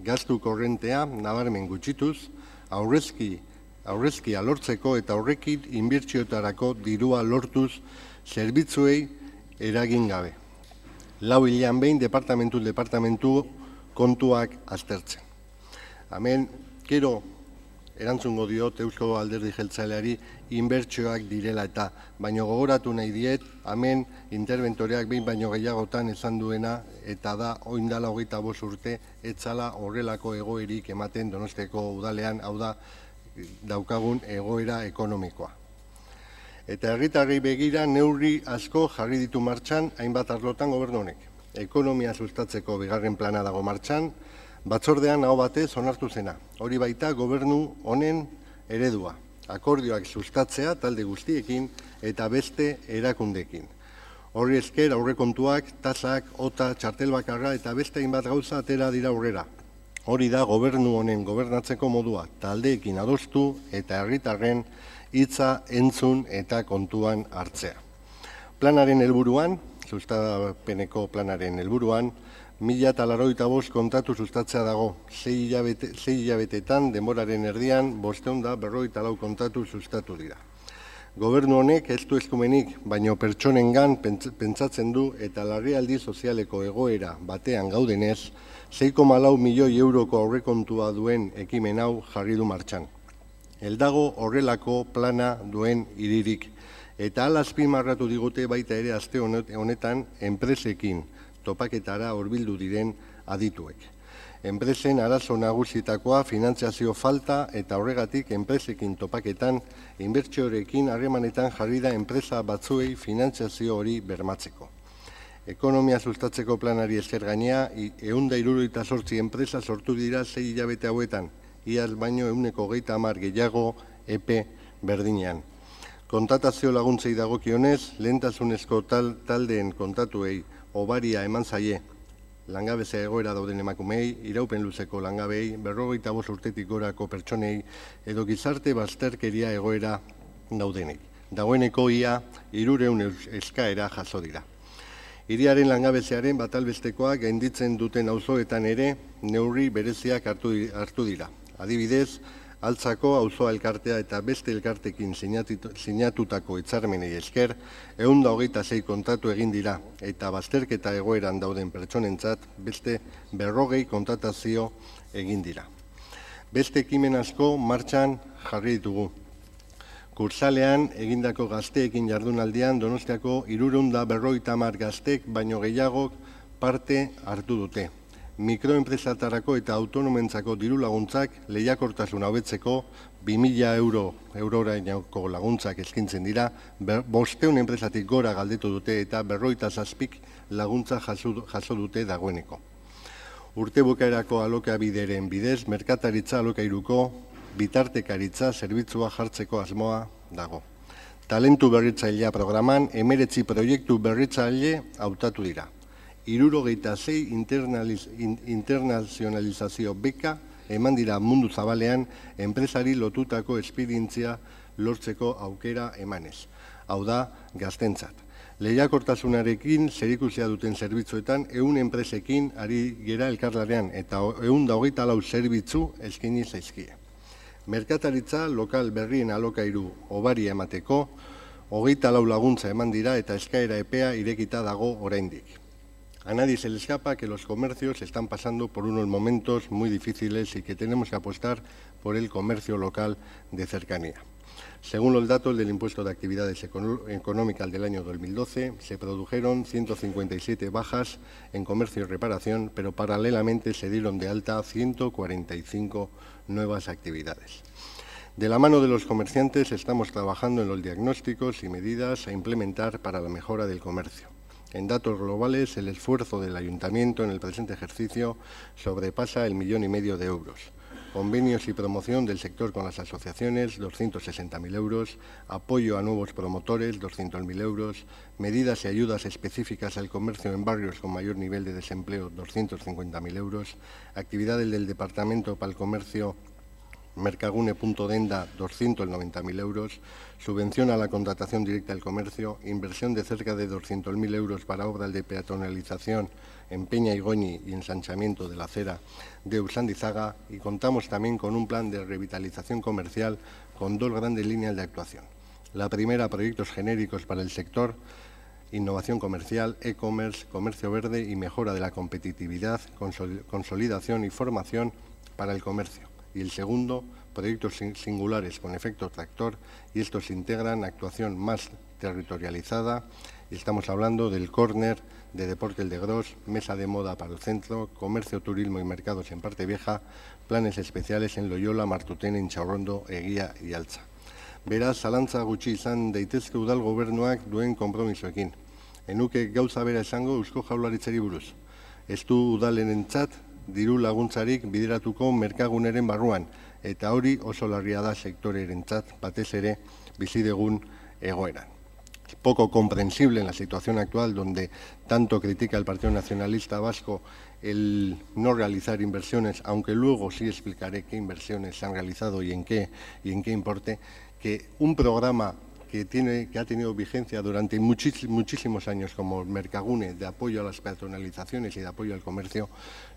Gastu korrentea nabarmen gutxituz, aurrezkia lortzeko eta horrekin inbertsioetarako dirua lortuz zerbitzuei eragin gabe. 4 hilean behin departamentu kontuak aztertzen. Hemen, gero erantzungo diot Eusko Alderdi Jeltzaleari inbertsioak direla eta, baino gogoratu nahi diet, hemen interventoreak behin baino gehiagotan esan duena, eta da, oindala 25 urte, etzala horrelako egoerik ematen Donostiako udalean, hau da, daukagun egoera ekonomikoa. Eta herritarrei begira neurri asko jarri ditu martxan hainbat arlotan gobernu honek. Ekonomia sustatzeko bigarren plana dago martxan, batzordean aho batez onartu zena. Hori baita gobernu honen eredua. Akordioak sustatzea talde guztiekin eta beste erakundeekin. Horri esker aurrekontuak, tasak, ota, txartel bakarra eta beste hainbat gauza atera dira aurrera. Hori da gobernu honen gobernatzeko modua, taldeekin adostu eta herritarren hitza entzun eta kontuan hartzea. Planaren helburuan, sustapeneko planaren helburuan, 1085 kontatu sustatzea dago. 6 hilabetetan denboraren erdian 554 kontatu sustatu dira. Gobernu honek ez du eskumenik, baino pertsonengan pentsatzen du eta larrialdi sozialeko egoera batean gaudenez, 6,4 milioi euroko aurrekontua duen ekimen hau jarri du martxan. Eldago horrelako plana duen hiririk, eta hala azpimarratu digute baita ere aste honetan enpresekin topaketara hurbildu diren adituek. Enpresen arazo nagusitakoa finantziazio falta eta horregatik enpresekin topaketan inbertsiorekin harremanetan jarri da enpresa batzuei finantziazio hori bermatzeko. Ekonomia sustatzeko planari esker gainea, 178 enpresa sortu dira 6 hilabete hauetan, iaz baino 130 gehiago epe berdinean. Kontatazio laguntzei dagokionez, lehentasunezko taldeen kontatuei obaria eman zaie, langabezia egoera dauden emakumei, iraupen luzeko langabei, 55 urtetik gorako pertsonei edo gizarte bazterkeria egoera daudenei. Dagoeneko ia 300 eskaera jaso dira. Hiriaren langabeziaren batalbestekoak gainditzen duten auzoetan ere neurri bereziak hartu dira. Adibidez, Altzako auzoa elkartea eta beste elkartekin sinatutako hitzarmenei esker, 126 kontatu egin dira eta bazterketa egoeran dauden pertsonentzat beste 40 kontatazio egin dira. Beste ekimen asko martxan jarri ditugu. Kursalean egindako gazteekin jardunaldian Donostiako 350 gaztek baino gehiagok parte hartu dute. Mikroenpresatarako eta autonomentzako diru laguntzak lehiakortasun hobetzeko 2.000 eurorainoko laguntzak eskintzen dira, 500 enpresatik gora galdetu dute eta 57 laguntza jaso dute dagoeneko. Urte bukaerako alokabideren bidez, merkataritza alokairuko bitartekaritza zerbitzua jartzeko asmoa dago. Talentu berritzailea programan 19 proiektu berritzaile hautatu dira. 76 internazionalizazio beka eman dira mundu zabalean enpresari lotutako esperientzia lortzeko aukera emanez. Hau da, gaztentzat. Lehiakortasunarekin zerikusia duten zerbitzuetan 100 enpresekin ari gera elkarlanean eta 124 zerbitzu eskaini zaizkie. Merkataritza lokal berrien alokairu obaria emateko 24 laguntza eman dira eta eskaera epea irekita dago oraindik. A nadie se le escapa que los comercios están pasando por unos momentos muy difíciles y que tenemos que apostar por el comercio local de cercanía. Según los datos del Impuesto de Actividades Económicas del año 2012, se produjeron 157 bajas en comercio y reparación, pero paralelamente se dieron de alta 145 nuevas actividades. De la mano de los comerciantes estamos trabajando en los diagnósticos y medidas a implementar para la mejora del comercio. En datos globales, el esfuerzo del Ayuntamiento en el presente ejercicio sobrepasa el 1,5 millones de euros. Convenios y promoción del sector con las asociaciones, 260.000 euros. Apoyo a nuevos promotores, 200.000 euros. Medidas y ayudas específicas al comercio en barrios con mayor nivel de desempleo, 250.000 euros. Actividades del Departamento para el Comercio Mercagune.denda, 290.000 euros, subvención a la contratación directa del comercio, inversión de cerca de 200.000 euros para obras de peatonalización en Peña y Goñi y ensanchamiento de la acera de Usandizaga, y contamos también con un plan de revitalización comercial con 2 grandes líneas de actuación. La primera, proyectos genéricos para el sector, innovación comercial, e-commerce, comercio verde y mejora de la competitividad, consolidación y formación para el comercio. Y el segundo, proyectos singulares con efecto tractor, y estos integran actuación más territorializada, y estamos hablando del córner, de Deporte el de Gros, mesa de moda para el centro, comercio, turismo y mercados en Parte Vieja, planes especiales en Loyola, Martutene, Intxaurrondo, Egia y Altza. Beraz, zalantza gutxi izan daitezke udal gobernuak duen konpromisoekin. Enuke gauza bera esango Eusko Jaurlaritzari buruz. Ez du udalenentzat diru laguntzarik bideratuko merkaguneren barruan, eta hori oso larria da sektorerentzat batez ere bizi dugun egoeran. Poco comprensible en la situación actual, donde tanto critica el Partido Nacionalista Vasco el no realizar inversiones, aunque luego sí explicaré qué inversiones se han realizado y en qué importe, que un programa que ha tenido vigencia durante muchísimos años como Mercagune, de apoyo a las personalizaciones y de apoyo al comercio,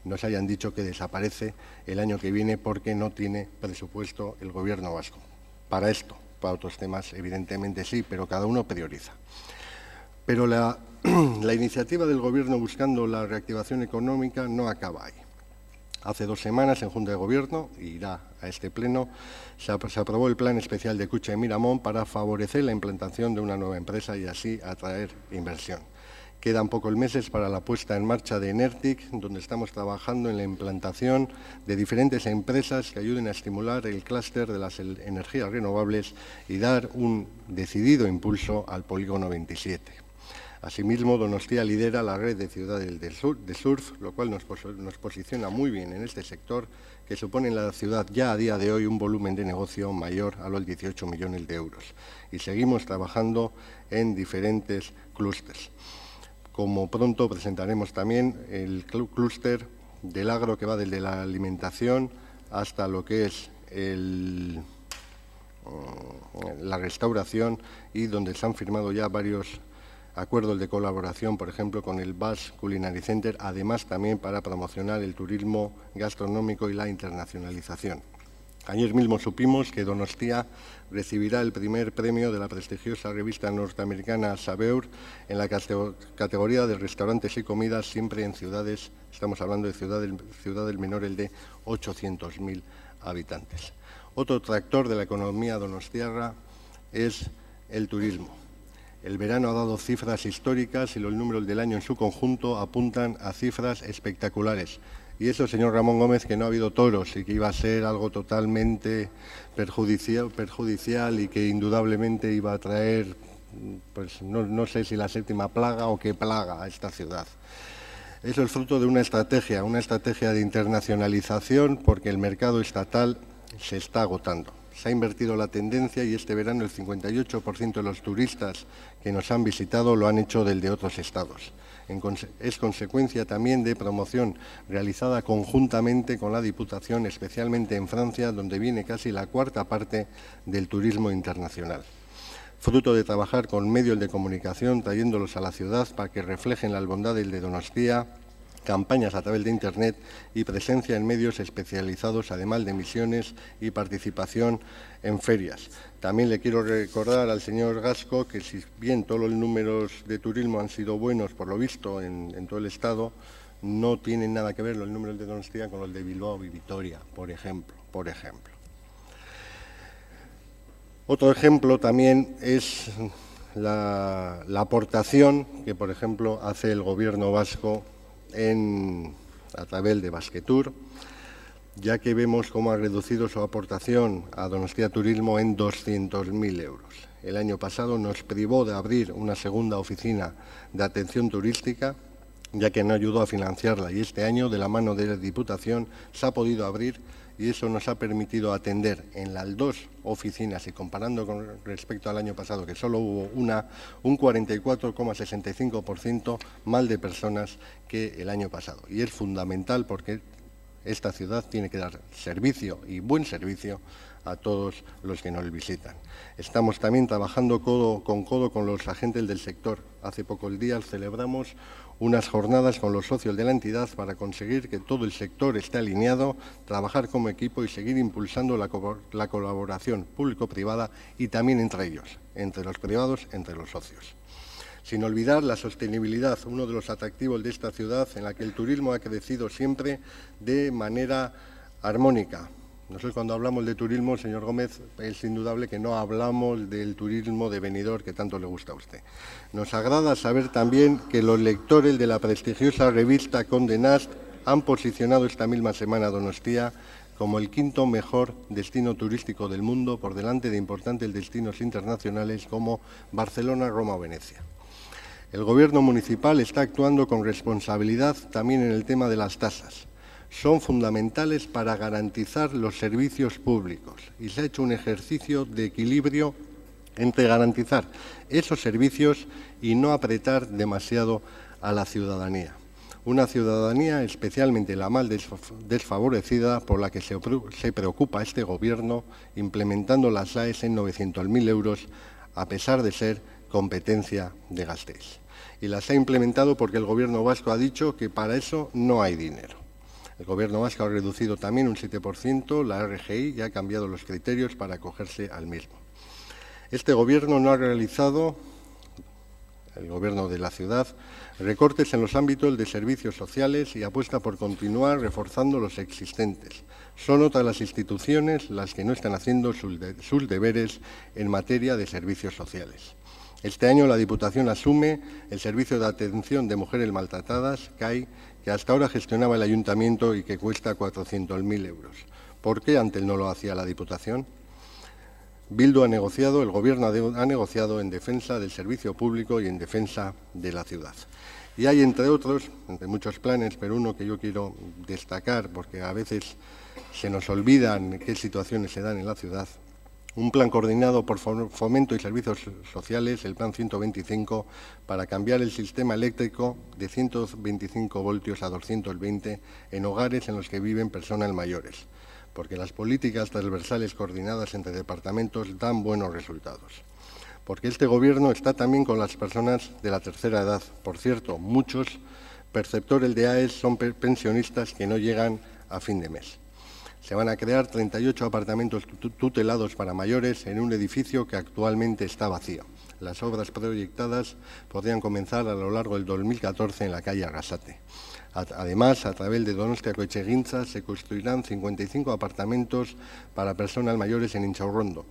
nos hayan dicho que desaparece el año que viene porque no tiene presupuesto el Gobierno vasco para esto. Para otros temas, evidentemente sí, pero cada uno prioriza. Pero la iniciativa del Gobierno buscando la reactivación económica no acaba ahí. Hace 2 semanas, en Junta de Gobierno, y irá a este pleno, se aprobó el Plan Especial de Cucha y Miramón para favorecer la implantación de una nueva empresa y así atraer inversión. Quedan pocos meses para la puesta en marcha de Enertic, donde estamos trabajando en la implantación de diferentes empresas que ayuden a estimular el clúster de las energías renovables y dar un decidido impulso al Polígono 27. Asimismo, Donostia lidera la red de ciudades de surf, lo cual nos posiciona muy bien en este sector, que supone en la ciudad ya a día de hoy un volumen de negocio mayor a los 18 millones de euros. Y seguimos trabajando en diferentes clústeres. Como pronto presentaremos también el clúster del agro, que va desde la alimentación hasta lo que es la restauración, y donde se han firmado ya varios acuerdos de colaboración, por ejemplo, con el Basque Culinary Center, además también para promocionar el turismo gastronómico y la internacionalización. Ayer mismo supimos que Donostia recibirá el primer premio de la prestigiosa revista norteamericana Saveur en la categoría de restaurantes y comidas, siempre en ciudades, estamos hablando de ciudades menores de 800.000 habitantes. Otro tractor de la economía donostiarra es el turismo. El verano ha dado cifras históricas y los números del año en su conjunto apuntan a cifras espectaculares. Y eso, señor Ramón Gómez, que no ha habido toros y que iba a ser algo totalmente perjudicial y que indudablemente iba a traer, pues no sé si la 7ª plaga o qué plaga a esta ciudad. Eso es fruto de una estrategia de internacionalización, porque el mercado estatal se está agotando. Se ha invertido la tendencia y este verano el 58% de los turistas que nos han visitado lo han hecho del de otros estados. Es consecuencia también de promoción realizada conjuntamente con la Diputación, especialmente en Francia, donde viene casi la 1/4 parte del turismo internacional. Fruto de trabajar con medios de comunicación, trayéndolos a la ciudad para que reflejen las bondades de Donostia, campañas a través de Internet y presencia en medios especializados, además de emisiones y participación en ferias. También le quiero recordar al señor Gasco que, si bien todos los números de turismo han sido buenos, por lo visto, en todo el Estado, no tienen nada que ver los números de Donostia con los de Bilbao y Vitoria, por ejemplo. Otro ejemplo también es la aportación que, por ejemplo, hace el Gobierno vasco a través de Basquetour, ya que vemos cómo ha reducido su aportación a Donostia Turismo en 200.000 euros. El año pasado nos privó de abrir una segunda oficina de atención turística, ya que no ayudó a financiarla, y este año, de la mano de la Diputación, se ha podido abrir, y eso nos ha permitido atender en las 2 oficinas, y comparando con respecto al año pasado, que solo hubo una, un 44,65% más de personas que el año pasado. Y es fundamental porque esta ciudad tiene que dar servicio, y buen servicio, a todos los que nos visitan. Estamos también trabajando codo con los agentes del sector. Hace pocos días celebramos unas jornadas con los socios de la entidad para conseguir que todo el sector esté alineado, trabajar como equipo y seguir impulsando la colaboración público-privada, y también entre ellos, entre los privados, entre los socios. Sin olvidar la sostenibilidad, uno de los atractivos de esta ciudad, en la que el turismo ha crecido siempre de manera armónica, Nosotros cuando hablamos de turismo, señor Gómez, es indudable que no hablamos del turismo de Benidorm que tanto le gusta a usted. Nos agrada saber también que los lectores de la prestigiosa revista Condé Nast han posicionado esta misma semana a Donostia como el quinto mejor destino turístico del mundo, por delante de importantes destinos internacionales como Barcelona, Roma o Venecia. El Gobierno municipal está actuando con responsabilidad también en el tema de las tasas. Son fundamentales para garantizar los servicios públicos y se ha hecho un ejercicio de equilibrio entre garantizar esos servicios y no apretar demasiado a la ciudadanía. Una ciudadanía especialmente la más desfavorecida, por la que se preocupa este Gobierno implementando las AES en 900.000 euros, a pesar de ser competencia de Gasteiz. Y las ha implementado porque el Gobierno vasco ha dicho que para eso no hay dinero. El Gobierno vasco ha reducido también un 7% la RGI y ha cambiado los criterios para acogerse al mismo. Este Gobierno no ha realizado, el Gobierno de la ciudad, recortes en los ámbitos de servicios sociales y apuesta por continuar reforzando los existentes. Son otras las instituciones las que no están haciendo sus deberes en materia de servicios sociales. Este año la Diputación asume el Servicio de Atención de Mujeres Maltratadas, CAI, que hasta ahora gestionaba el Ayuntamiento y que cuesta 400.000 euros. ¿Por qué antes no lo hacía la Diputación? Bildu ha negociado, el Gobierno ha negociado en defensa del servicio público y en defensa de la ciudad. Y hay, entre otros, entre muchos planes, pero uno que yo quiero destacar, porque a veces se nos olvidan qué situaciones se dan en la ciudad, un plan coordinado por Fomento y Servicios Sociales, el Plan 125, para cambiar el sistema eléctrico de 125 voltios a 220 en hogares en los que viven personas mayores, porque las políticas transversales coordinadas entre departamentos dan buenos resultados. Porque este Gobierno está también con las personas de la tercera edad. Por cierto, muchos perceptores de AES son pensionistas que no llegan a fin de mes. Se van a crear 38 apartamentos tutelados para mayores en un edificio que actualmente está vacío. Las obras proyectadas podrían comenzar a lo largo del 2014 en la calle Arrasate. Además, a través de Donostia Coetxegintza se construirán 55 apartamentos para personas mayores en Intxaurrondo,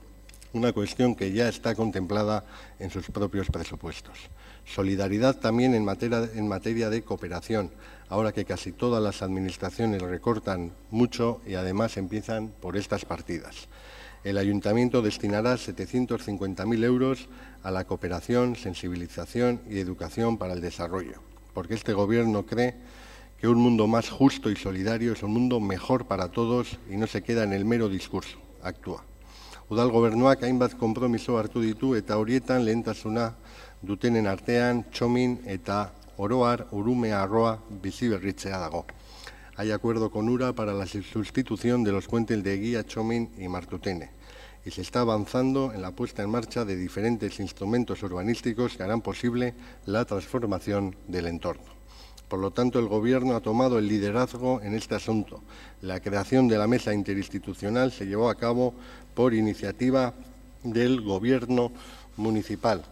una cuestión que ya está contemplada en sus propios presupuestos. Solidaridad también en materia de cooperación, ahora que casi todas las administraciones recortan mucho y además empiezan por estas partidas. El Ayuntamiento destinará 750.000 euros a la cooperación, sensibilización y educación para el desarrollo, porque este Gobierno cree que un mundo más justo y solidario es un mundo mejor para todos y no se queda en el mero discurso, actúa. Udal Gobernuak hainbat konpromiso hartu ditu eta horietan lehentasuna dutenen artean Txomin eta oroar Urumea arroa biziberritzea dago. Hay acuerdo con URA para la sustitución de los puentes de Eguía, Txomin y Martutene y se está avanzando en la puesta en marcha de diferentes instrumentos urbanísticos que harán posible la transformación del entorno. Por lo tanto, el Gobierno ha tomado el liderazgo en este asunto. La creación de la mesa interinstitucional se llevó a cabo por iniciativa del Gobierno municipal.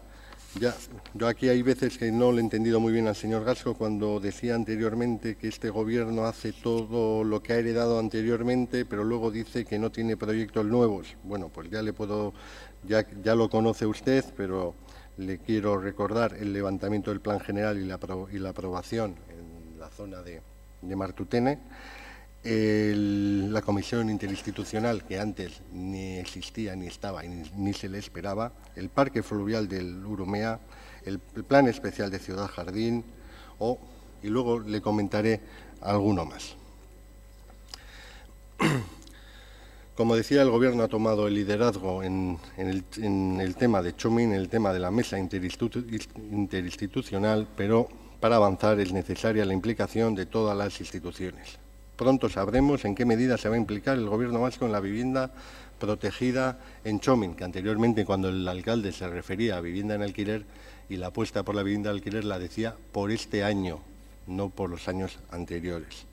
Yo aquí hay veces que no le he entendido muy bien al señor Gasco cuando decía anteriormente que este Gobierno hace todo lo que ha heredado anteriormente, pero luego dice que no tiene proyectos nuevos. Bueno, pues ya lo conoce usted, pero le quiero recordar el levantamiento del Plan General y la aprobación en la zona de Martutene, la Comisión Interinstitucional, que antes ni existía ni estaba ni se le esperaba, el Parque Fluvial del Urumea, el Plan Especial de Ciudad Jardín y luego le comentaré alguno más. Como decía, el Gobierno ha tomado el liderazgo en el tema de Txomin, en el tema de la mesa interinstitucional, pero para avanzar es necesaria la implicación de todas las instituciones. Pronto sabremos en qué medida se va a implicar el Gobierno vasco en la vivienda protegida en Txomin, que anteriormente, cuando el alcalde se refería a vivienda en alquiler y la apuesta por la vivienda en alquiler, la decía por este año, no por los años anteriores.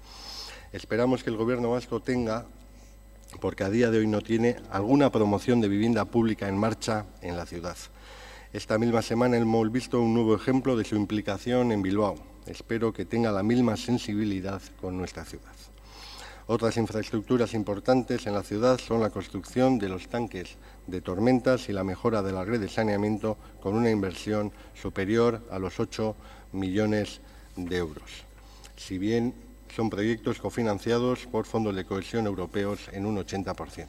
Esperamos que el Gobierno vasco tenga, porque a día de hoy no tiene, alguna promoción de vivienda pública en marcha en la ciudad. Esta misma semana hemos visto un nuevo ejemplo de su implicación en Bilbao. Espero que tenga la misma sensibilidad con nuestra ciudad. Otras infraestructuras importantes en la ciudad son la construcción de los tanques de tormentas y la mejora de la red de saneamiento con una inversión superior a los 8 millones de euros, si bien son proyectos cofinanciados por fondos de cohesión europeos en un 80%.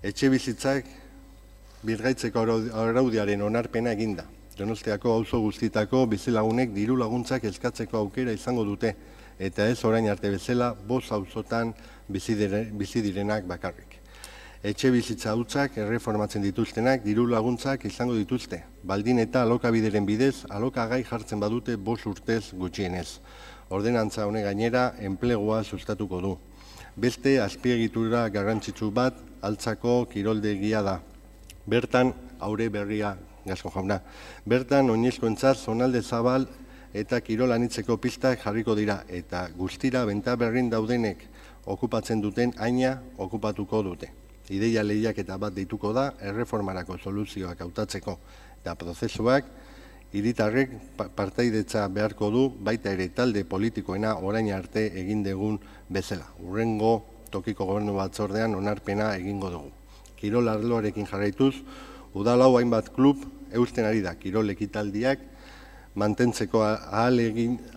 Etxebizitzak birgaitzeko araudiaren onarpena eginda. Donostiako auzo guztietako bizilagunek diru laguntzak eskatzeko aukera izango dute, eta ez orain arte bezala 5 auzotan bizi direnak bakarrik. Etxebizitza hutsak erreformatzen dituztenak diru laguntzak izango dituzte, baldin eta alokabideren bidez alokagai jartzen badute 5 urtez gutxienez. Ordenantza honek gainera enplegua sustatuko du. Beste azpiegitura garrantzitsu bat Altzako kiroldegia da. Bertan, Aure Berria Gasko jauna, bertan oinezkoentzat zonalde zabal eta kirol anitzeko pistak jarriko dira, eta guztira Bentaberrin daudenek okupatzen duten aina okupatuko dute. Ideia lehiaketa bat deituko da erreformarako soluzioak hautatzeko, eta prozesuak hiritarrek partaidetza beharko du, baita ere talde politikoena orain arte egin dugun bezala. Hurrengo tokiko gobernu batzordean onarpena egingo dugu. Kirol arloarekin jarraituz, udalau hainbat klub eusten ari da, kirol ekitaldiak mantentzeko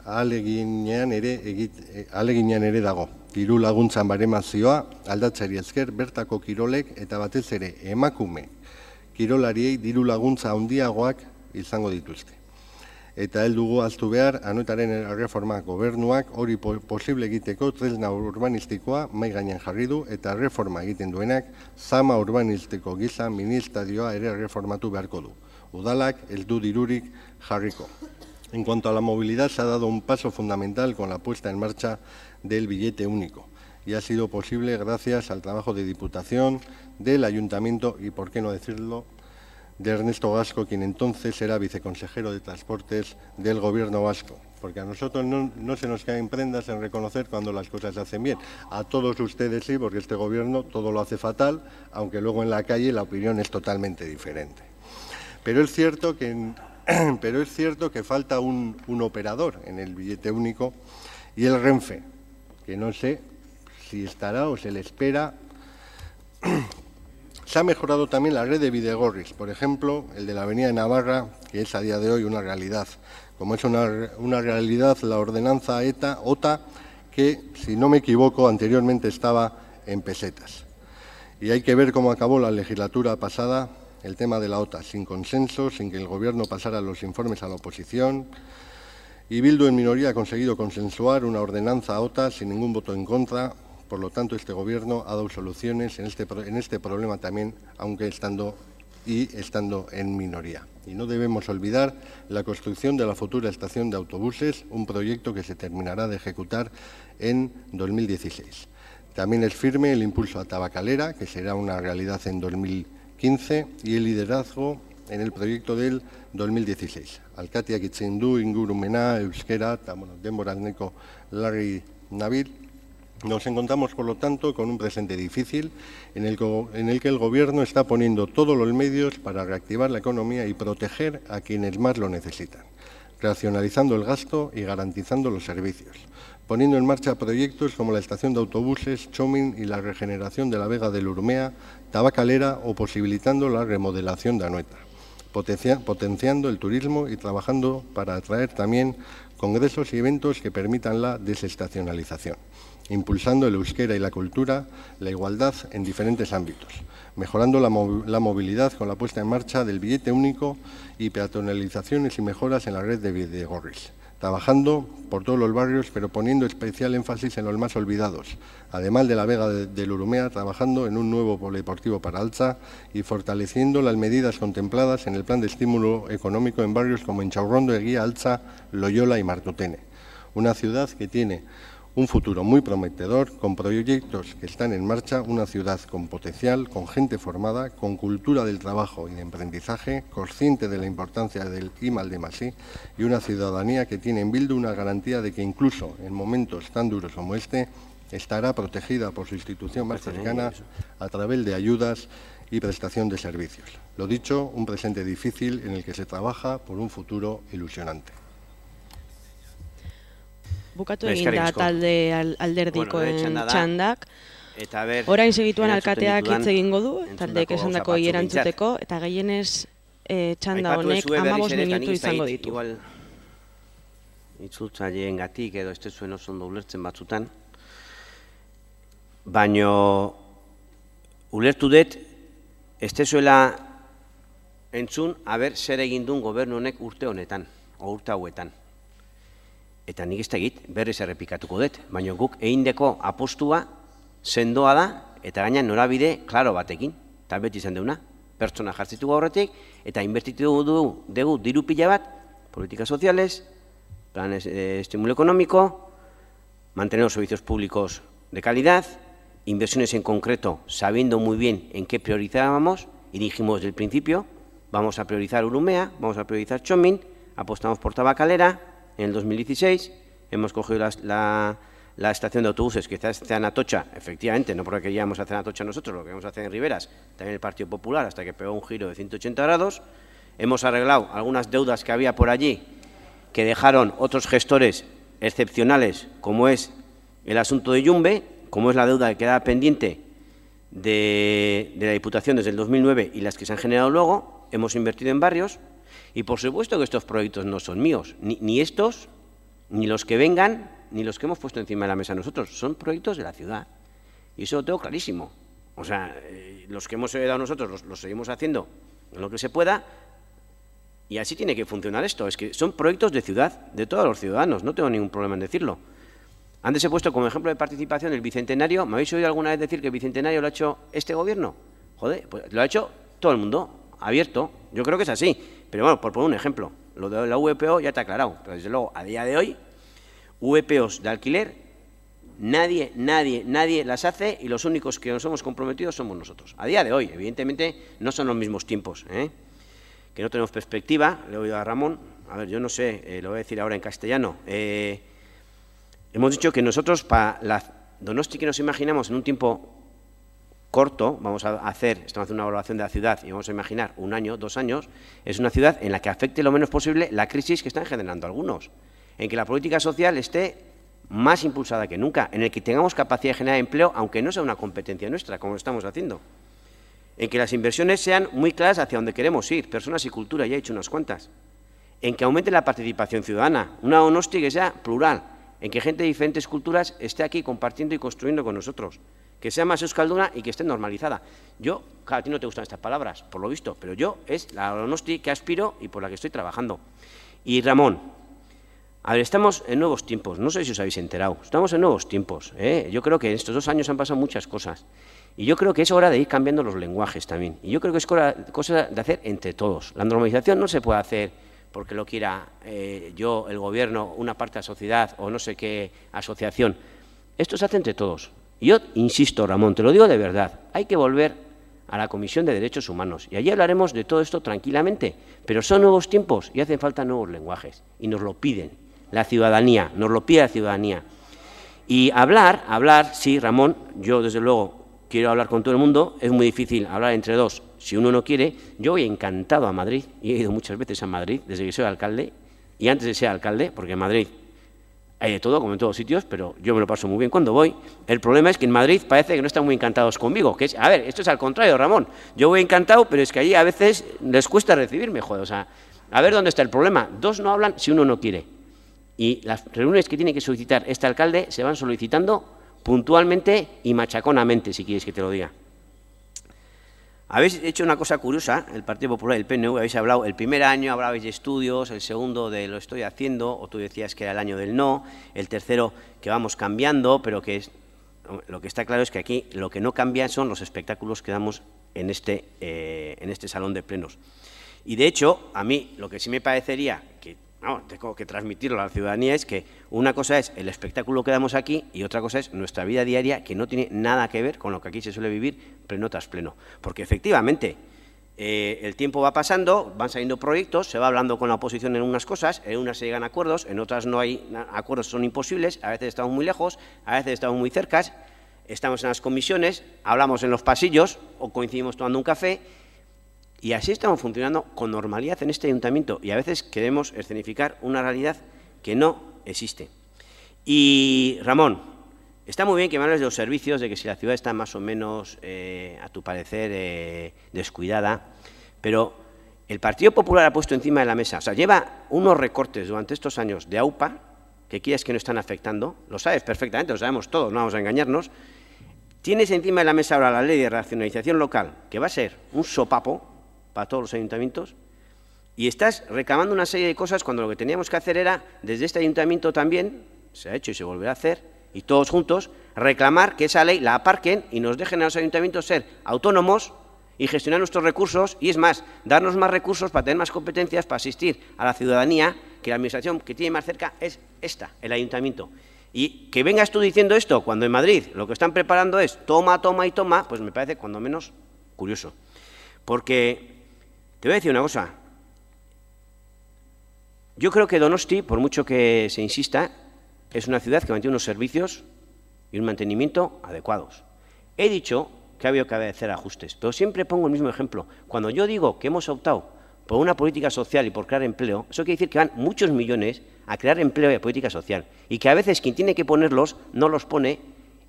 ahaleginean ere dago. Diru laguntzan baremazioa aldatzeari esker bertako kirolek eta batez ere emakume kirolariei diru laguntza handiagoak izango dituzte. Eta heldugu ahaztu behar, anoetaren erreforma gobernuak hori posible egiteko tresna urbanistikoa mai gainean jarri du eta erreforma egiten duenak zama urbanistiko gisa ministadioa ere erreformatu beharko du. Udalak ez du dirurik jarriko. En cuanto a la movilidad, se ha dado un paso fundamental con la puesta en marcha del billete único y ha sido posible gracias al trabajo de Diputación, del Ayuntamiento y, por qué no decirlo, de Ernesto Gasco, quien entonces era viceconsejero de Transportes del Gobierno vasco, porque a nosotros no se nos caen prendas en reconocer cuando las cosas se hacen bien. A todos ustedes sí, porque este Gobierno todo lo hace fatal, aunque luego en la calle la opinión es totalmente diferente. Pero es cierto que falta un operador en el billete único y el Renfe, que no sé si estará o se le espera. Se ha mejorado también la red de bidegorris, por ejemplo, el de la Avenida de Navarra, que es a día de hoy una realidad. Como es una realidad la ordenanza OTA, que, si no me equivoco, anteriormente estaba en pesetas. Y hay que ver cómo acabó la legislatura pasada el tema de la OTA, sin consenso, sin que el Gobierno pasara los informes a la oposición. Y Bildu en minoría ha conseguido consensuar una ordenanza OTA sin ningún voto en contra. Por lo tanto, este Gobierno ha dado soluciones en este problema también, aunque estando en minoría. Y no debemos olvidar la construcción de la futura estación de autobuses, un proyecto que se terminará de ejecutar en 2016. También es firme el impulso a Tabacalera, que será una realidad en 2015, y el liderazgo en el proyecto del 2016. Alkatiak itzen du ingurumena, euskera, eta denborak neko larri nabil. Nos encontramos, por lo tanto, con un presente difícil en el que el Gobierno está poniendo todos los medios para reactivar la economía y proteger a quienes más lo necesitan, racionalizando el gasto y garantizando los servicios, poniendo en marcha proyectos como la estación de autobuses, Chomin y la regeneración de la Vega del Urmea, Tabacalera o posibilitando la remodelación de Anoeta, potenciando el turismo y trabajando para atraer también congresos y eventos que permitan la desestacionalización, impulsando el euskera y la cultura, la igualdad en diferentes ámbitos, mejorando la movilidad con la puesta en marcha del billete único y peatonalizaciones y mejoras en la red de bidegorris, trabajando por todos los barrios, pero poniendo especial énfasis en los más olvidados, además de la Vega del Urumea, trabajando en un nuevo polideportivo para Altza y fortaleciendo las medidas contempladas en el plan de estímulo económico en barrios como Inchaurrondo, Eguía, Altza, Loyola y Martutene. Una ciudad que tiene un futuro muy prometedor, con proyectos que están en marcha, una ciudad con potencial, con gente formada, con cultura del trabajo y de emprendizaje, consciente de la importancia del I+D+I y una ciudadanía que tiene en Bildu una garantía de que incluso en momentos tan duros como este estará protegida por su institución más cercana a través de ayudas y prestación de servicios. Lo dicho, un presente difícil en el que se trabaja por un futuro ilusionante. Bukatu egin da talde alderdikoen txandak. Orain segituan alkateak hitz egingo du, taldeek esandako erantzuteko, eta gehienez txanda honek 15 minutu izango ditu. Igual, itzultzaileen gatik edo ez zuen oso ondo ulertzen batzutan, baino ulertu dut, ez zuela entzun, zer egin duen gobernu honek urte honetan, o urte hauetan. Eta nik ez tegit, berriz errepikatuko dut, baina guk egindeko apostua sendoa da, eta gaina norabide klaro batekin, eta beti izan deuna, pertsona jartzitu gaurretik, eta inbertitu dugu diru pila bat, políticas sociales, planes de estímulo económico, mantener los servicios públicos de calidad, inversiones en concreto, sabiendo muy bien en qué priorizábamos, y dijimos desde el principio, vamos a priorizar Urumea, vamos a priorizar Txomin, apostamos por Tabacalera, en el 2016, hemos cogido la estación de autobuses que está en Atocha, efectivamente, no porque queríamos hacer en Atocha nosotros, lo que queríamos hacer en Riberas, también el Partido Popular, hasta que pegó un giro de 180 grados, hemos arreglado algunas deudas que había por allí, que dejaron otros gestores excepcionales, como es el asunto de Yumbe, como es la deuda que quedaba pendiente de la Diputación desde el 2009 y las que se han generado luego, hemos invertido en barrios, y por supuesto que estos proyectos no son míos, ni estos, ni los que vengan, ni los que hemos puesto encima de la mesa nosotros, son proyectos de la ciudad, y eso lo tengo clarísimo. O sea, los que hemos heredado nosotros los seguimos haciendo en lo que se pueda, y así tiene que funcionar esto, es que son proyectos de ciudad, de todos los ciudadanos, no tengo ningún problema en decirlo. Antes he puesto como ejemplo de participación el Bicentenario. ¿Me habéis oído alguna vez decir que el Bicentenario lo ha hecho este gobierno? Joder, pues lo ha hecho todo el mundo, abierto. Yo creo que es así. Pero bueno, por poner un ejemplo, lo de la VPO ya está aclarado. Pero desde luego, a día de hoy, VPOs de alquiler, nadie las hace, y los únicos que nos hemos comprometido somos nosotros. A día de hoy, evidentemente, no son los mismos tiempos, que no tenemos perspectiva. Le he oído a Ramón, a ver, yo no sé, lo voy a decir ahora en castellano. Hemos dicho que nosotros, para la Donosti que nos imaginamos en un tiempo corto, estamos haciendo una evaluación de la ciudad y vamos a imaginar 1 año, 2 años, es una ciudad en la que afecte lo menos posible la crisis que están generando algunos, en que la política social esté más impulsada que nunca, en el que tengamos capacidad de generar empleo, aunque no sea una competencia nuestra, como lo estamos haciendo, en que las inversiones sean muy claras hacia donde queremos ir, personas y cultura, ya he hecho unas cuantas, en que aumente la participación ciudadana, una Donosti que sea plural, en que gente de diferentes culturas esté aquí compartiendo y construyendo con nosotros, que sea más euskalduna y que esté normalizada. Yo, claro, a ti no te gustan estas palabras, por lo visto, pero yo es la Donosti que aspiro y por la que estoy trabajando. Y Ramón, a ver, estamos en nuevos tiempos, no sé si os habéis enterado, estamos en nuevos tiempos, Yo creo que en estos 2 años han pasado muchas cosas, y yo creo que es hora de ir cambiando los lenguajes también, y yo creo que es cosa de hacer entre todos. La normalización no se puede hacer porque lo quiera yo, el gobierno, una parte de la sociedad o no sé qué asociación. Esto se hace entre todos. Y yo insisto, Ramón, te lo digo de verdad, hay que volver a la Comisión de Derechos Humanos y allí hablaremos de todo esto tranquilamente, pero son nuevos tiempos y hacen falta nuevos lenguajes y nos lo piden la ciudadanía, nos lo pide la ciudadanía. Y hablar, sí, Ramón, yo desde luego quiero hablar con todo el mundo, es muy difícil hablar entre dos. Si uno no quiere, yo voy encantado a Madrid, y he ido muchas veces a Madrid desde que soy alcalde, y antes de ser alcalde, porque en Madrid hay de todo, como en todos sitios, pero yo me lo paso muy bien cuando voy. El problema es que en Madrid parece que no están muy encantados conmigo, que es, a ver, esto es al contrario, Ramón, yo voy encantado, pero es que allí a veces les cuesta recibirme, joder, o sea, a ver dónde está el problema. 2 no hablan si uno no quiere, y las reuniones que tiene que solicitar este alcalde se van solicitando puntualmente y machaconamente, si quieres que te lo diga. Habéis hecho una cosa curiosa, el Partido Popular y el PNV, habéis hablado, el primer año hablabais de estudios, el segundo de lo estoy haciendo, o tú decías que era el año del no, el tercero que vamos cambiando, pero que lo que está claro es que aquí lo que no cambia son los espectáculos que damos en este salón de plenos. Y de hecho, a mí lo que sí me parecería que tengo que transmitirlo a la ciudadanía es que una cosa es el espectáculo que damos aquí y otra cosa es nuestra vida diaria, que no tiene nada que ver con lo que aquí se suele vivir pleno tras pleno. Porque efectivamente el tiempo va pasando, van saliendo proyectos, se va hablando con la oposición en unas cosas, en unas se llegan a acuerdos, en otras no hay acuerdos, son imposibles, a veces estamos muy lejos, a veces estamos muy cerca, estamos en las comisiones, hablamos en los pasillos o coincidimos tomando un café. Y así estamos funcionando con normalidad en este ayuntamiento y a veces queremos escenificar una realidad que no existe. Y, Ramón, está muy bien que me hables de los servicios, de que si la ciudad está más o menos, a tu parecer, descuidada, pero el Partido Popular ha puesto encima de la mesa, o sea, lleva unos recortes durante estos años de AUPA, que quieres que no están afectando, lo sabes perfectamente, lo sabemos todos, no vamos a engañarnos. Tienes encima de la mesa ahora la ley de racionalización local, que va a ser un sopapo para todos los ayuntamientos, y estás reclamando una serie de cosas cuando lo que teníamos que hacer era, desde este ayuntamiento también, se ha hecho y se volverá a hacer, y todos juntos, reclamar que esa ley la aparquen y nos dejen a los ayuntamientos ser autónomos y gestionar nuestros recursos, y es más, darnos más recursos para tener más competencias, para asistir a la ciudadanía, que la administración que tiene más cerca es esta, el ayuntamiento. Y que vengas tú diciendo esto, cuando en Madrid lo que están preparando es toma, toma y toma, pues me parece cuando menos curioso. Porque, te voy a decir una cosa, yo creo que Donosti, por mucho que se insista, es una ciudad que mantiene unos servicios y un mantenimiento adecuados. He dicho que ha habido que hacer ajustes, pero siempre pongo el mismo ejemplo. Cuando yo digo que hemos optado por una política social y por crear empleo, eso quiere decir que van muchos millones a crear empleo y a política social, y que a veces quien tiene que ponerlos no los pone,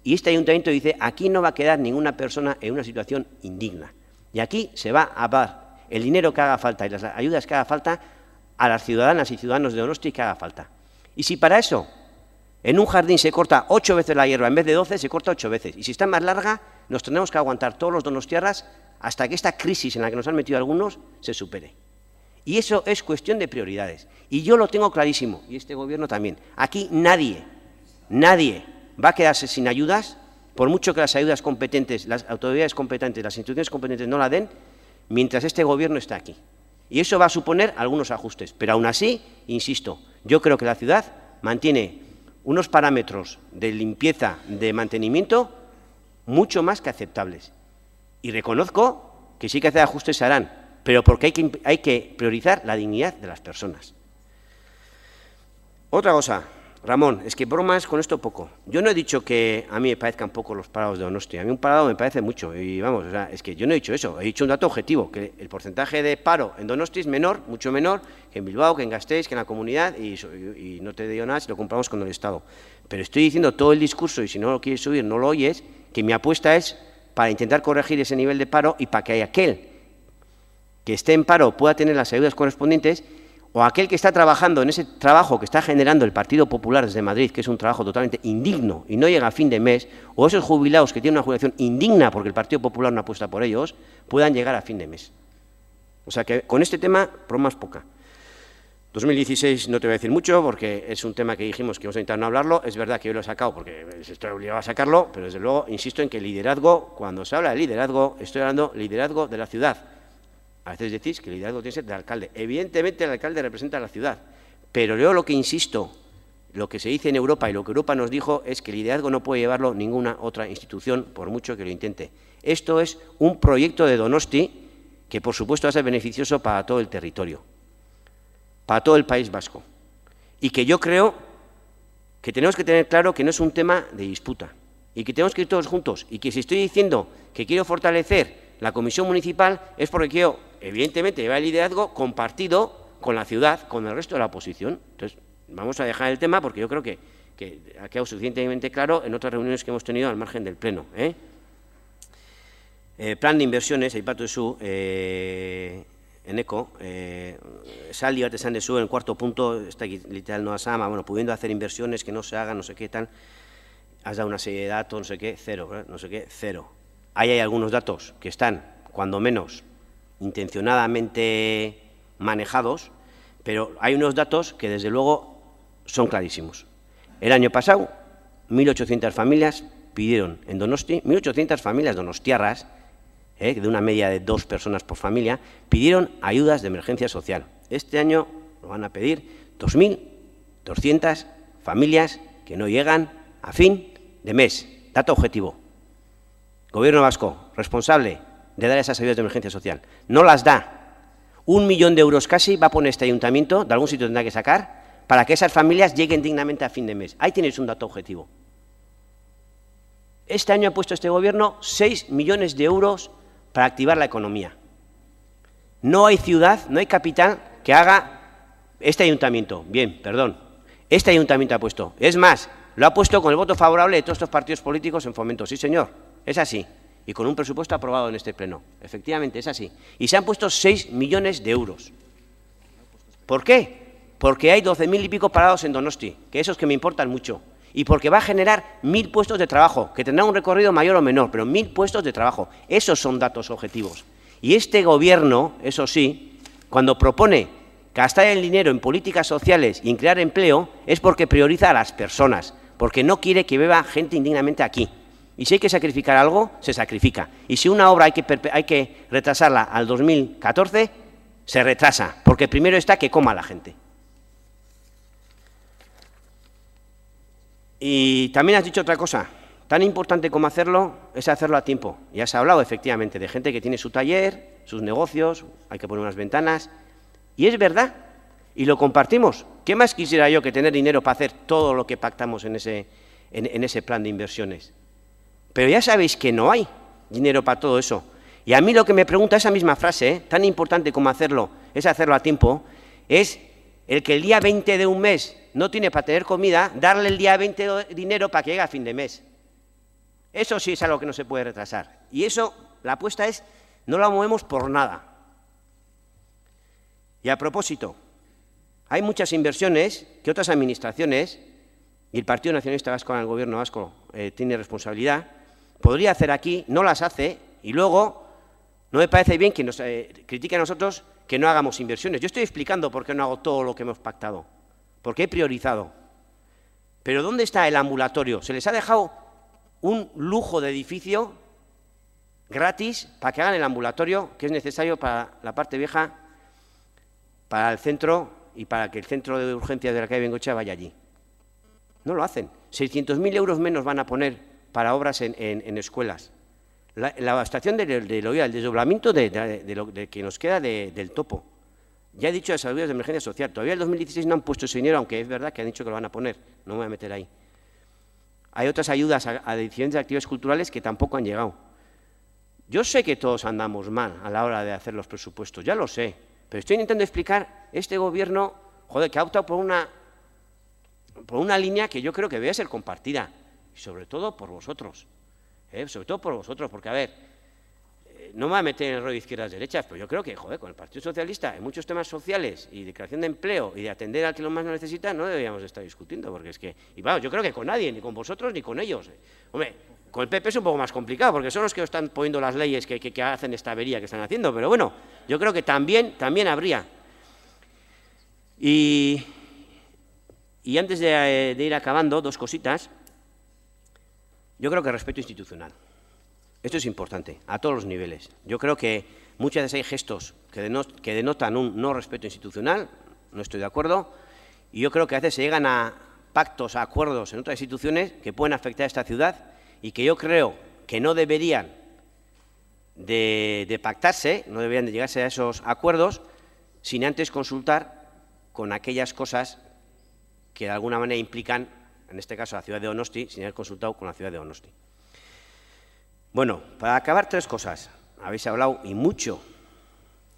y este ayuntamiento dice, aquí no va a quedar ninguna persona en una situación indigna, y aquí se va a dar el dinero que haga falta y las ayudas que haga falta a las ciudadanas y ciudadanos de Donosti que haga falta. Y si para eso en un jardín se corta 8 veces la hierba, en vez de 12, se corta 8 veces, y si está más larga, nos tenemos que aguantar todos los donostiarras hasta que esta crisis en la que nos han metido algunos se supere. Y eso es cuestión de prioridades. Y yo lo tengo clarísimo, y este gobierno también. Aquí nadie va a quedarse sin ayudas, por mucho que las ayudas competentes, las autoridades competentes, las instituciones competentes no la den, mientras este gobierno está aquí. Y eso va a suponer algunos ajustes. Pero aún así, insisto, yo creo que la ciudad mantiene unos parámetros de limpieza, de mantenimiento, mucho más que aceptables. Y reconozco que sí que hacer ajustes se harán, pero porque hay que priorizar la dignidad de las personas. Otra cosa, Ramón, es que bromas con esto poco. Yo no he dicho que a mí me parezcan poco los parados de Donosti, a mí un parado me parece mucho, y vamos, o sea, es que yo no he dicho eso, he dicho un dato objetivo, que el porcentaje de paro en Donosti es menor, mucho menor, que en Bilbao, que en Gasteiz, que en la comunidad, y no te digo nada si lo comparamos con el Estado. Pero estoy diciendo todo el discurso, y si no lo quieres subir, no lo oyes, que mi apuesta es para intentar corregir ese nivel de paro y para que aquel que esté en paro pueda tener las ayudas correspondientes, o aquel que está trabajando en ese trabajo que está generando el Partido Popular desde Madrid, que es un trabajo totalmente indigno y no llega a fin de mes, o esos jubilados que tienen una jubilación indigna porque el Partido Popular no apuesta por ellos, puedan llegar a fin de mes. O sea que con este tema, bromas poca. 2016 no te voy a decir mucho porque es un tema que dijimos que vamos a intentar no hablarlo. Es verdad que yo lo he sacado porque estoy obligado a sacarlo, pero desde luego insisto en que el liderazgo, cuando se habla de liderazgo, estoy hablando de liderazgo de la ciudad. A veces decís que el liderazgo tiene que ser del alcalde. Evidentemente el alcalde representa a la ciudad, pero yo lo que insisto, lo que se dice en Europa y lo que Europa nos dijo es que el liderazgo no puede llevarlo ninguna otra institución, por mucho que lo intente. Esto es un proyecto de Donosti que por supuesto va a ser beneficioso para todo el territorio, para todo el País Vasco, y que yo creo que tenemos que tener claro que no es un tema de disputa, y que tenemos que ir todos juntos, y que si estoy diciendo que quiero fortalecer la comisión municipal es porque quiero, evidentemente, llevar el liderazgo compartido con la ciudad, con el resto de la oposición. Entonces, vamos a dejar el tema porque yo creo que ha quedado suficientemente claro en otras reuniones que hemos tenido al margen del Pleno. Plan de inversiones, aipatu duzu, eneko, esaldi bat esan duzu en el cuarto punto, ez da literal no asama, bueno, pudiendo hacer inversiones que no se hagan, no sé qué, tal, has dado una serie de datos, no sé qué, cero, no sé qué, cero. Ahí hay algunos datos que están, cuando menos, intencionadamente manejados, pero hay unos datos que, desde luego, son clarísimos. El año pasado, 1.800 familias pidieron en Donosti, 1.800 familias donostiarras, de una media de 2 personas por familia, pidieron ayudas de emergencia social. Este año lo van a pedir 2.200 familias que no llegan a fin de mes. Dato objetivo. Gobierno vasco, responsable de dar esas ayudas de emergencia social. No las da. 1 millón de euros casi va a poner este ayuntamiento, de algún sitio tendrá que sacar, para que esas familias lleguen dignamente a fin de mes. Ahí tenéis un dato objetivo. Este año ha puesto este gobierno 6 millones de euros para activar la economía. No hay ciudad, no hay capital que haga este ayuntamiento. Bien, perdón. Este ayuntamiento ha puesto. Es más, lo ha puesto con el voto favorable de todos estos partidos políticos en Fomento. Sí, señor, es así. Y con un presupuesto aprobado en este pleno. Efectivamente, es así. Y se han puesto 6 millones de euros. ¿Por qué? Porque hay 12.000 y pico parados en Donosti, que esos que me importan mucho. Y porque va a generar 1.000 puestos de trabajo, que tendrán un recorrido mayor o menor, pero 1.000 puestos de trabajo. Esos son datos objetivos. Y este gobierno, eso sí, cuando propone gastar el dinero en políticas sociales y en crear empleo, es porque prioriza a las personas, porque no quiere que viva gente indignamente aquí. Y si hay que sacrificar algo, se sacrifica. Y si una obra hay que retrasarla al 2014, se retrasa, porque primero está que coma la gente. Y también has dicho otra cosa, tan importante como hacerlo es hacerlo a tiempo. Ya has hablado efectivamente de gente que tiene su taller, sus negocios, hay que poner unas ventanas, y es verdad, y lo compartimos. ¿Qué más quisiera yo que tener dinero para hacer todo lo que pactamos en ese plan de inversiones? Pero ya sabéis que no hay dinero para todo eso. Y a mí lo que me pregunta esa misma frase, tan importante como hacerlo, es hacerlo a tiempo, es el que el día 20 de un mes no tiene para tener comida, darle el día 20 dinero para que llegue a fin de mes. Eso sí es algo que no se puede retrasar. Y eso, la apuesta es, no la movemos por nada. Y a propósito, hay muchas inversiones que otras administraciones, y el Partido Nacionalista Vasco en el Gobierno vasco tiene responsabilidad, podría hacer aquí, no las hace, y luego no me parece bien que nos critique a nosotros que no hagamos inversiones. Yo estoy explicando por qué no hago todo lo que hemos pactado, porque he priorizado. Pero ¿dónde está el ambulatorio? Se les ha dejado un lujo de edificio gratis para que hagan el ambulatorio que es necesario para la parte vieja, para el centro y para que el centro de urgencias de la calle Bengoechea vaya allí. No lo hacen. 600.000 euros menos van a poner para obras en escuelas. La estación el desdoblamiento de que nos queda del topo. Ya he dicho de salud de emergencia social. Todavía en el 2016 no han puesto ese dinero, aunque es verdad que han dicho que lo van a poner. No me voy a meter ahí. Hay otras ayudas a diferentes actividades culturales que tampoco han llegado. Yo sé que todos andamos mal a la hora de hacer los presupuestos, ya lo sé. Pero estoy intentando explicar este gobierno, joder, que ha optado por una línea que yo creo que debe ser compartida. Y sobre todo por vosotros. Sobre todo por vosotros, porque, a ver, no me voy a meter en el rollo de izquierdas-derechas, pero yo creo que, joder, con el Partido Socialista, en muchos temas sociales y de creación de empleo y de atender al que lo más lo necesita, no deberíamos estar discutiendo, porque es que, y vamos, yo creo que con nadie, ni con vosotros, ni con ellos. Hombre, con el PP es un poco más complicado, porque son los que están poniendo las leyes que hacen esta avería que están haciendo, pero bueno, yo creo que también habría. Y antes de ir acabando, dos cositas. Yo creo que respeto institucional. Esto es importante, a todos los niveles. Yo creo que muchas veces hay gestos que denotan un no respeto institucional, no estoy de acuerdo, y yo creo que a veces se llegan a pactos, a acuerdos en otras instituciones que pueden afectar a esta ciudad y que yo creo que no deberían de pactarse, no deberían de llegarse a esos acuerdos sin antes consultar con aquellas cosas que de alguna manera implican, en este caso, a la ciudad de Donosti, sin haber consultado con la ciudad de Donosti. Bueno, para acabar, tres cosas. Habéis hablado, y mucho,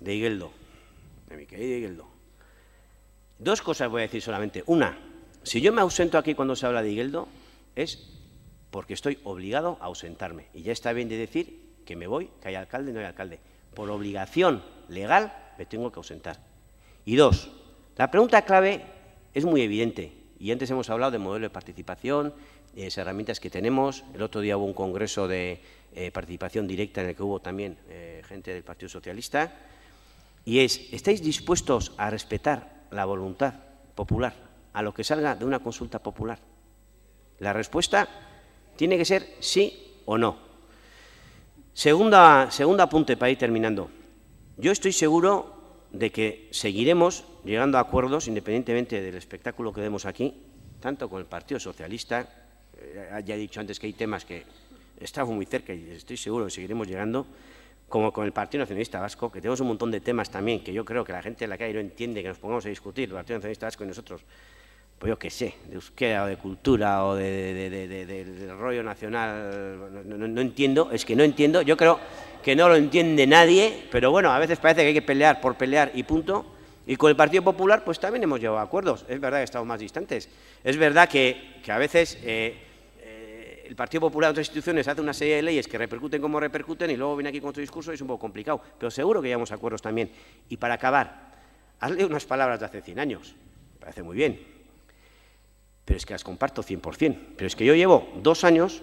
de Igeldo, de mi querido Igeldo. Dos cosas voy a decir solamente. Una, si yo me ausento aquí cuando se habla de Igeldo, es porque estoy obligado a ausentarme. Y ya está bien de decir que me voy, que hay alcalde, no hay alcalde. Por obligación legal me tengo que ausentar. Y dos, la pregunta clave es muy evidente. Y antes hemos hablado de modelo de participación, de las herramientas que tenemos. El otro día hubo un congreso de participación directa en el que hubo también gente del Partido Socialista. Y ¿estáis dispuestos a respetar la voluntad popular, a lo que salga de una consulta popular? La respuesta tiene que ser sí o no. Segundo apunte para ir terminando. Yo estoy seguro de que seguiremos llegando a acuerdos, independientemente del espectáculo que demos aquí, tanto con el Partido Socialista, ya he dicho antes que hay temas que estamos muy cerca y estoy seguro que seguiremos llegando, como con el Partido Nacionalista Vasco, que tenemos un montón de temas también que yo creo que la gente en la calle no entiende, que nos pongamos a discutir, el Partido Nacionalista Vasco y nosotros, pues yo qué sé, de euskera o de cultura o del rollo nacional, no entiendo, es que no entiendo, yo creo que no lo entiende nadie, pero bueno, a veces parece que hay que pelear por pelear y punto. Y con el Partido Popular pues también hemos llegado a acuerdos. Es verdad que estamos más distantes. Es verdad que a veces el Partido Popular y otras instituciones hace una serie de leyes que repercuten como repercuten y luego viene aquí con otro discurso y es un poco complicado. Pero seguro que llegamos a acuerdos también. Y para acabar, hazle unas palabras de hace 100 años. Me parece muy bien. Pero es que las comparto 100%. Pero es que yo llevo 2 años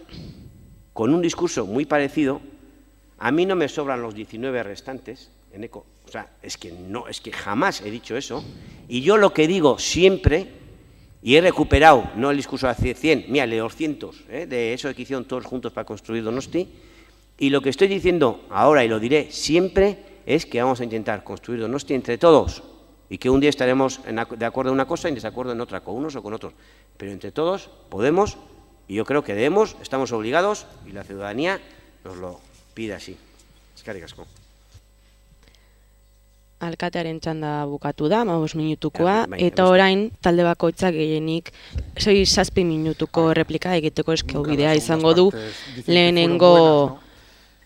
con un discurso muy parecido. A mí no me sobran los 19 restantes en ECO. O sea, es que jamás he dicho eso. Y yo lo que digo siempre, y he recuperado, no el discurso de hace 100, mira, de 200, de eso que hicieron todos juntos para construir Donosti, y lo que estoy diciendo ahora, y lo diré siempre, es que vamos a intentar construir Donosti entre todos, y que un día estaremos de acuerdo en una cosa y en desacuerdo en otra, con unos o con otros. Pero entre todos podemos, y yo creo que debemos, estamos obligados, y la ciudadanía nos lo pide así. Eskerrik asko. Alkatearen txanda bukatu da, 15 minutukoa, eta orain talde bakoitzak gehienik 6-7 minutuko replika egiteko eskubidea izango du lehenengo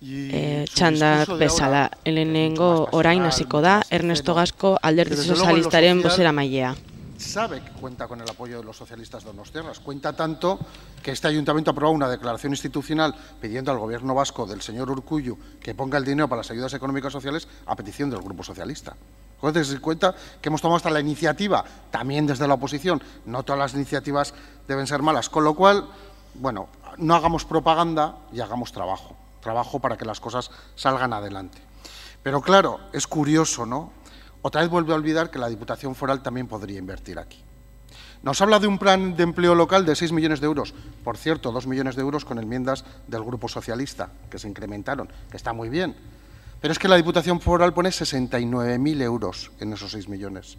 txanda bezala. Lehenengo orain hasiko da Ernesto Gasco, Alderdi Sozialistaren bozeramailea. Sabe que cuenta con el apoyo de los socialistas donostiarras. Cuenta tanto que este ayuntamiento ha aprobado una declaración institucional pidiendo al gobierno vasco del señor Urkullu que ponga el dinero para las ayudas económicas sociales a petición del Grupo Socialista. Entonces, se cuenta que hemos tomado hasta la iniciativa, también desde la oposición. No todas las iniciativas deben ser malas. Con lo cual, bueno, no hagamos propaganda y hagamos trabajo. Trabajo para que las cosas salgan adelante. Pero claro, es curioso, ¿no? Otra vez vuelve a olvidar que la Diputación Foral también podría invertir aquí. Nos habla de un plan de empleo local de 6 millones de euros. Por cierto, 2 millones de euros con enmiendas del Grupo Socialista, que se incrementaron, que está muy bien. Pero es que la Diputación Foral pone 69.000 euros en esos 6 millones.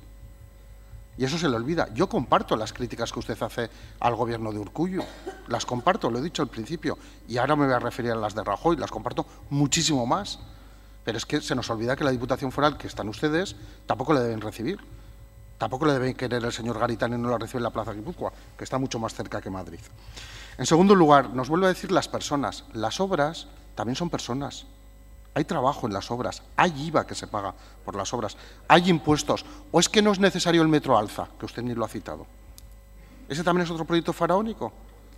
Y eso se le olvida. Yo comparto las críticas que usted hace al gobierno de Urkullu. Las comparto, lo he dicho al principio. Y ahora me voy a referir a las de Rajoy. Las comparto muchísimo más. Pero es que se nos olvida que la Diputación Foral, que están ustedes, tampoco le deben recibir. Tampoco le deben querer el señor Garitano y no la recibe en la Plaza Guipúzcoa, que está mucho más cerca que Madrid. En segundo lugar, nos vuelve a decir las personas. Las obras también son personas. Hay trabajo en las obras, hay IVA que se paga por las obras, hay impuestos. ¿O es que no es necesario el Metro Alza, que usted ni lo ha citado? ¿Ese también es otro proyecto faraónico?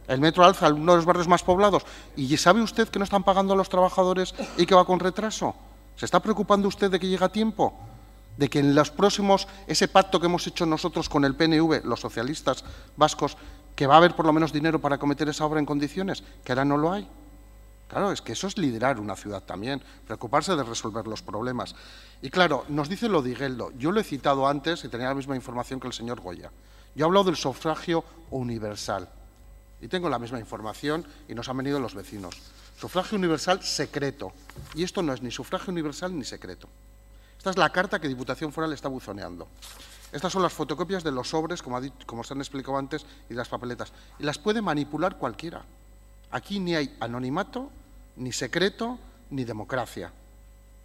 El Metro Alza, uno de los barrios más poblados. ¿Y sabe usted que no están pagando a los trabajadores y que va con retraso? ¿Se está preocupando usted de que llegue a tiempo? ¿De que en los próximos, ese pacto que hemos hecho nosotros con el PNV, los socialistas vascos, que va a haber por lo menos dinero para acometer esa obra en condiciones, que ahora no lo hay? Claro, es que eso es liderar una ciudad también, preocuparse de resolver los problemas. Y claro, nos dice lo de Igeldo. Yo lo he citado antes y tenía la misma información que el señor Goya. Yo he hablado del sufragio universal. Y tengo la misma información y nos han venido los vecinos. Sufragio universal secreto. Y esto no es ni sufragio universal ni secreto. Esta es la carta que Diputación Foral está buzoneando. Estas son las fotocopias de los sobres, como se han explicado antes, y las papeletas. Y las puede manipular cualquiera. Aquí ni hay anonimato, ni secreto, ni democracia.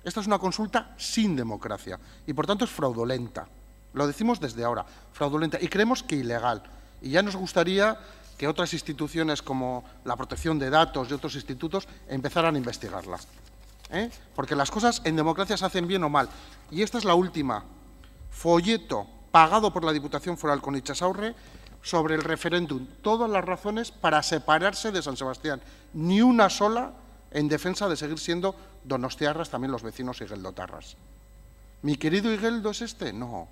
Esta es una consulta sin democracia y, por tanto, es fraudulenta. Lo decimos desde ahora, fraudulenta. Y creemos que ilegal. Y ya nos gustaría que otras instituciones como la protección de datos y otros institutos empezaran a investigarla. Porque las cosas en democracia se hacen bien o mal. Y esta es la última. Folleto pagado por la Diputación Foral con Itxasaurre sobre el referéndum. Todas las razones para separarse de San Sebastián. Ni una sola en defensa de seguir siendo donostiarras también los vecinos igeldotarras. ¿Mi querido Igeldo es este? No.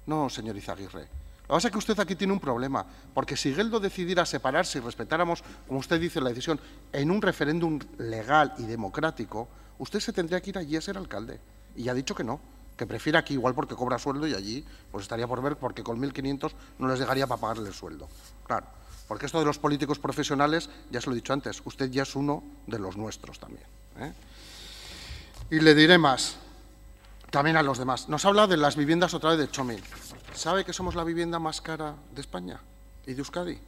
No, señor Izaguirre. Lo que pasa es que usted aquí tiene un problema, porque si Igeldo decidiera separarse y respetáramos, como usted dice, la decisión en un referéndum legal y democrático, usted se tendría que ir allí a ser alcalde. Y ya ha dicho que no, que prefiere aquí igual porque cobra sueldo y allí pues estaría por ver porque con 1.500 no les llegaría para pagarle el sueldo. Claro, porque esto de los políticos profesionales, ya se lo he dicho antes, usted ya es uno de los nuestros también. Y le diré más, también a los demás. Nos habla de las viviendas otra vez de Chomil. ¿Sabe que somos la vivienda más cara de España y de Euskadi?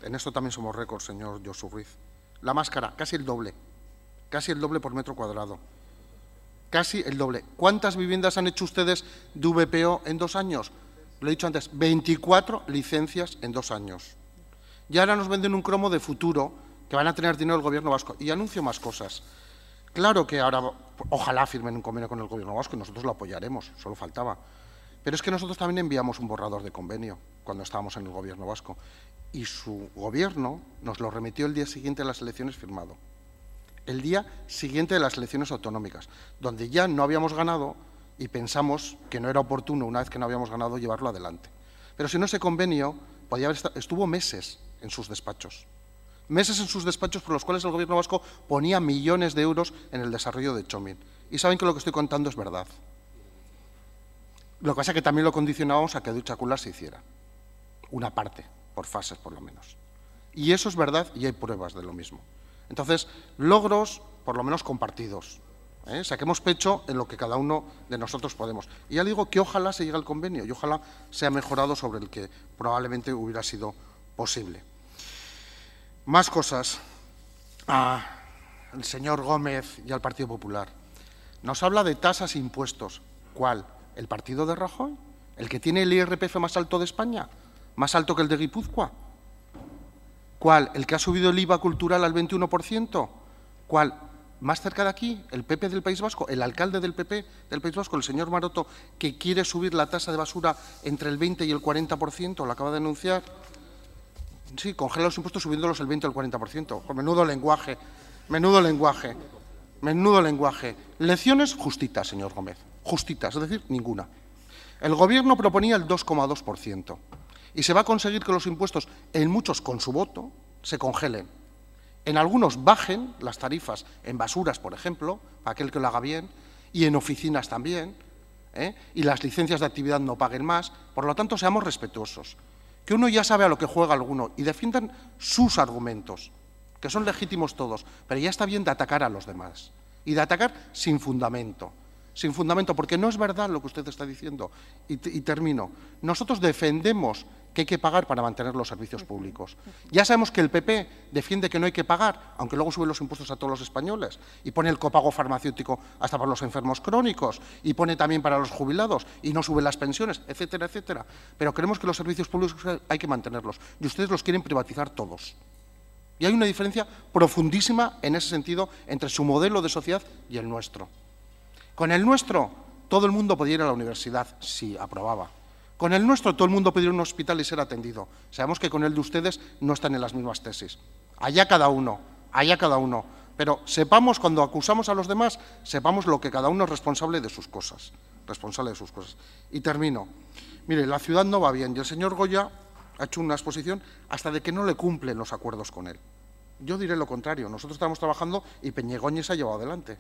En esto también somos récord, señor Josu Ruiz. La más cara, casi el doble por metro cuadrado. Casi el doble. ¿Cuántas viviendas han hecho ustedes de VPO en 2 años? Lo he dicho antes, 24 licencias en 2 años. Y ahora nos venden un cromo de futuro que van a tener dinero el gobierno vasco. Y anuncio más cosas. Claro que ahora, ojalá firmen un convenio con el gobierno vasco y nosotros lo apoyaremos, solo faltaba. Pero es que nosotros también enviamos un borrador de convenio cuando estábamos en el Gobierno vasco y su Gobierno nos lo remitió el día siguiente a las elecciones firmado. El día siguiente de las elecciones autonómicas, donde ya no habíamos ganado y pensamos que no era oportuno, una vez que no habíamos ganado, llevarlo adelante. Pero si no, ese convenio estuvo meses en sus despachos. Meses en sus despachos por los cuales el Gobierno vasco ponía millones de euros en el desarrollo de Txomin. Y saben que lo que estoy contando es verdad. Lo que pasa es que también lo condicionábamos a que Dutxakular se hiciera. Una parte, por fases por lo menos. Y eso es verdad y hay pruebas de lo mismo. Entonces, logros por lo menos compartidos. Saquemos pecho en lo que cada uno de nosotros podemos. Y ya digo que ojalá se llegue al convenio y ojalá sea mejorado sobre el que probablemente hubiera sido posible. Más cosas. El señor Gómez y al Partido Popular. Nos habla de tasas e impuestos. ¿Cuál? ¿El partido de Rajoy? ¿El que tiene el IRPF más alto de España? ¿Más alto que el de Guipúzcoa? ¿Cuál? ¿El que ha subido el IVA cultural al 21%? ¿Cuál? Más cerca de aquí, el PP del País Vasco, el alcalde del PP del País Vasco, el señor Maroto, que quiere subir la tasa de basura entre el 20 y el 40%, lo acaba de anunciar. Sí, congela los impuestos subiéndolos el 20 o el 40%. Pues menudo lenguaje, menudo lenguaje, menudo lenguaje. Lecciones justitas, señor Gómez, justitas, es decir, ninguna. El Gobierno proponía el 2,2% y se va a conseguir que los impuestos, en muchos con su voto, se congelen. En algunos bajen las tarifas, en basuras, por ejemplo, para aquel que lo haga bien, y en oficinas también, y las licencias de actividad no paguen más. Por lo tanto, seamos respetuosos. Que uno ya sabe a lo que juega alguno y defiendan sus argumentos, que son legítimos todos, pero ya está bien de atacar a los demás. Y de atacar sin fundamento. Sin fundamento, porque no es verdad lo que usted está diciendo. Y termino. Nosotros defendemos que hay que pagar para mantener los servicios públicos. Ya sabemos que el PP defiende que no hay que pagar, aunque luego sube los impuestos a todos los españoles, y pone el copago farmacéutico hasta para los enfermos crónicos, y pone también para los jubilados, y no sube las pensiones, etcétera, etcétera. Pero creemos que los servicios públicos hay que mantenerlos, y ustedes los quieren privatizar todos. Y hay una diferencia profundísima en ese sentido entre su modelo de sociedad y el nuestro. Con el nuestro, todo el mundo podía ir a la universidad, si aprobaba. Con el nuestro, todo el mundo podía ir a un hospital y ser atendido. Sabemos que con el de ustedes no están en las mismas tesis. Allá cada uno, allá cada uno. Pero sepamos, cuando acusamos a los demás, sepamos lo que cada uno es responsable de sus cosas. Responsable de sus cosas. Y termino. Mire, la ciudad no va bien y el señor Goya ha hecho una exposición hasta de que no le cumplen los acuerdos con él. Yo diré lo contrario. Nosotros estamos trabajando y Peñegoñes se ha llevado adelante,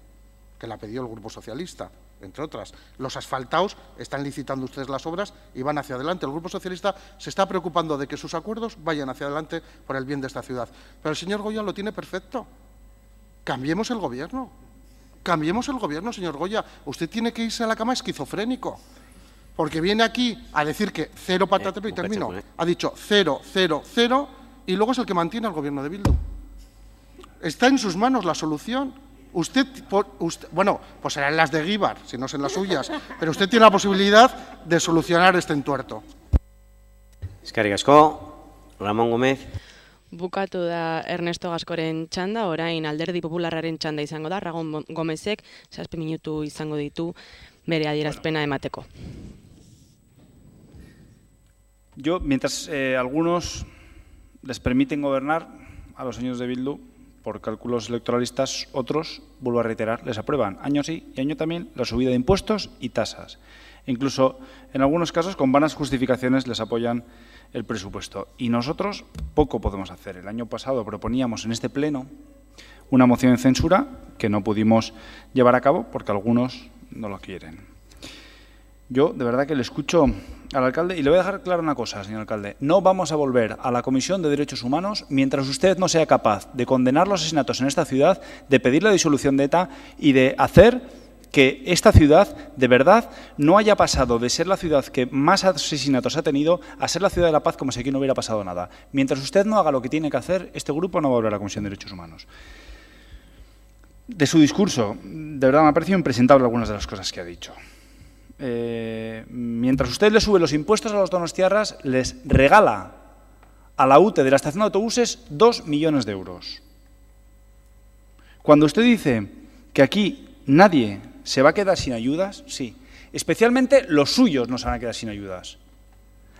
que la pidió el Grupo Socialista, entre otras. Los asfaltados, están licitando ustedes las obras y van hacia adelante. El Grupo Socialista se está preocupando de que sus acuerdos vayan hacia adelante por el bien de esta ciudad. Pero el señor Goya lo tiene perfecto. Cambiemos el Gobierno. Cambiemos el Gobierno, señor Goya. Usted tiene que irse a la cama esquizofrénico. Porque viene aquí a decir que cero patatero y termino. Ha dicho 0, 0, 0 y luego es el que mantiene al Gobierno de Bildu. Está en sus manos la solución. Usted, bueno, pues serán las de Egibar, si no son las suyas, pero usted tiene la posibilidad de solucionar este entuerto. Eskerrik asko, Ramón Gómez. Bukatu da Ernesto Gaskoren txanda, orain Alderdi Popularraren txanda izango da, Ramón Gómezek 7 minutu izango ditu bere adierazpena emateko. Yo, mientras algunos les permiten gobernar a los señores de Bildu, por cálculos electoralistas, otros, vuelvo a reiterar, les aprueban año sí y año también la subida de impuestos y tasas. Incluso, en algunos casos, con vanas justificaciones les apoyan el presupuesto. Y nosotros poco podemos hacer. El año pasado proponíamos en este pleno una moción de censura que no pudimos llevar a cabo porque algunos no lo quieren. Yo, de verdad, que le escucho al alcalde y le voy a dejar claro una cosa, señor alcalde. No vamos a volver a la Comisión de Derechos Humanos mientras usted no sea capaz de condenar los asesinatos en esta ciudad, de pedir la disolución de ETA y de hacer que esta ciudad, de verdad, no haya pasado de ser la ciudad que más asesinatos ha tenido a ser la ciudad de la paz como si aquí no hubiera pasado nada. Mientras usted no haga lo que tiene que hacer, este grupo no va a volver a la Comisión de Derechos Humanos. De su discurso, de verdad me ha parecido impresentable algunas de las cosas que ha dicho. Mientras usted le sube los impuestos a los donostiarras, les regala a la UTE de la estación de autobuses 2 millones de euros. Cuando usted dice que aquí nadie se va a quedar sin ayudas, sí. Especialmente los suyos no se van a quedar sin ayudas.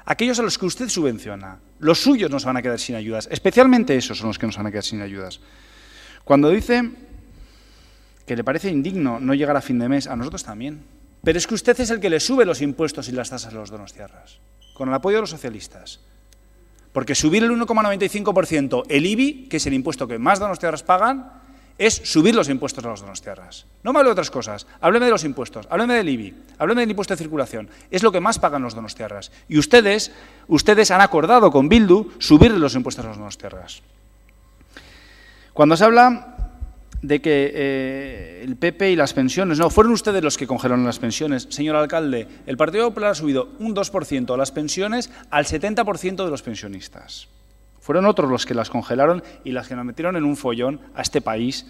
Aquellos a los que usted subvenciona, los suyos no se van a quedar sin ayudas. Especialmente esos son los que nos van a quedar sin ayudas. Cuando dice que le parece indigno no llegar a fin de mes, a nosotros también. Pero es que usted es el que le sube los impuestos y las tasas a los donostiarras, con el apoyo de los socialistas. Porque subir el 1,95% el IBI, que es el impuesto que más donostiarras pagan, es subir los impuestos a los donostiarras. No me hable de otras cosas, hábleme de los impuestos, hábleme del IBI, hábleme del impuesto de circulación. Es lo que más pagan los donostiarras. Y ustedes han acordado con Bildu subir los impuestos a los donostiarras. Cuando se habla de que el PP y las pensiones, no, fueron ustedes los que congelaron las pensiones. Señor alcalde, el Partido Popular ha subido un 2% a las pensiones al 70% de los pensionistas. Fueron otros los que las congelaron y las que nos metieron en un follón a este país,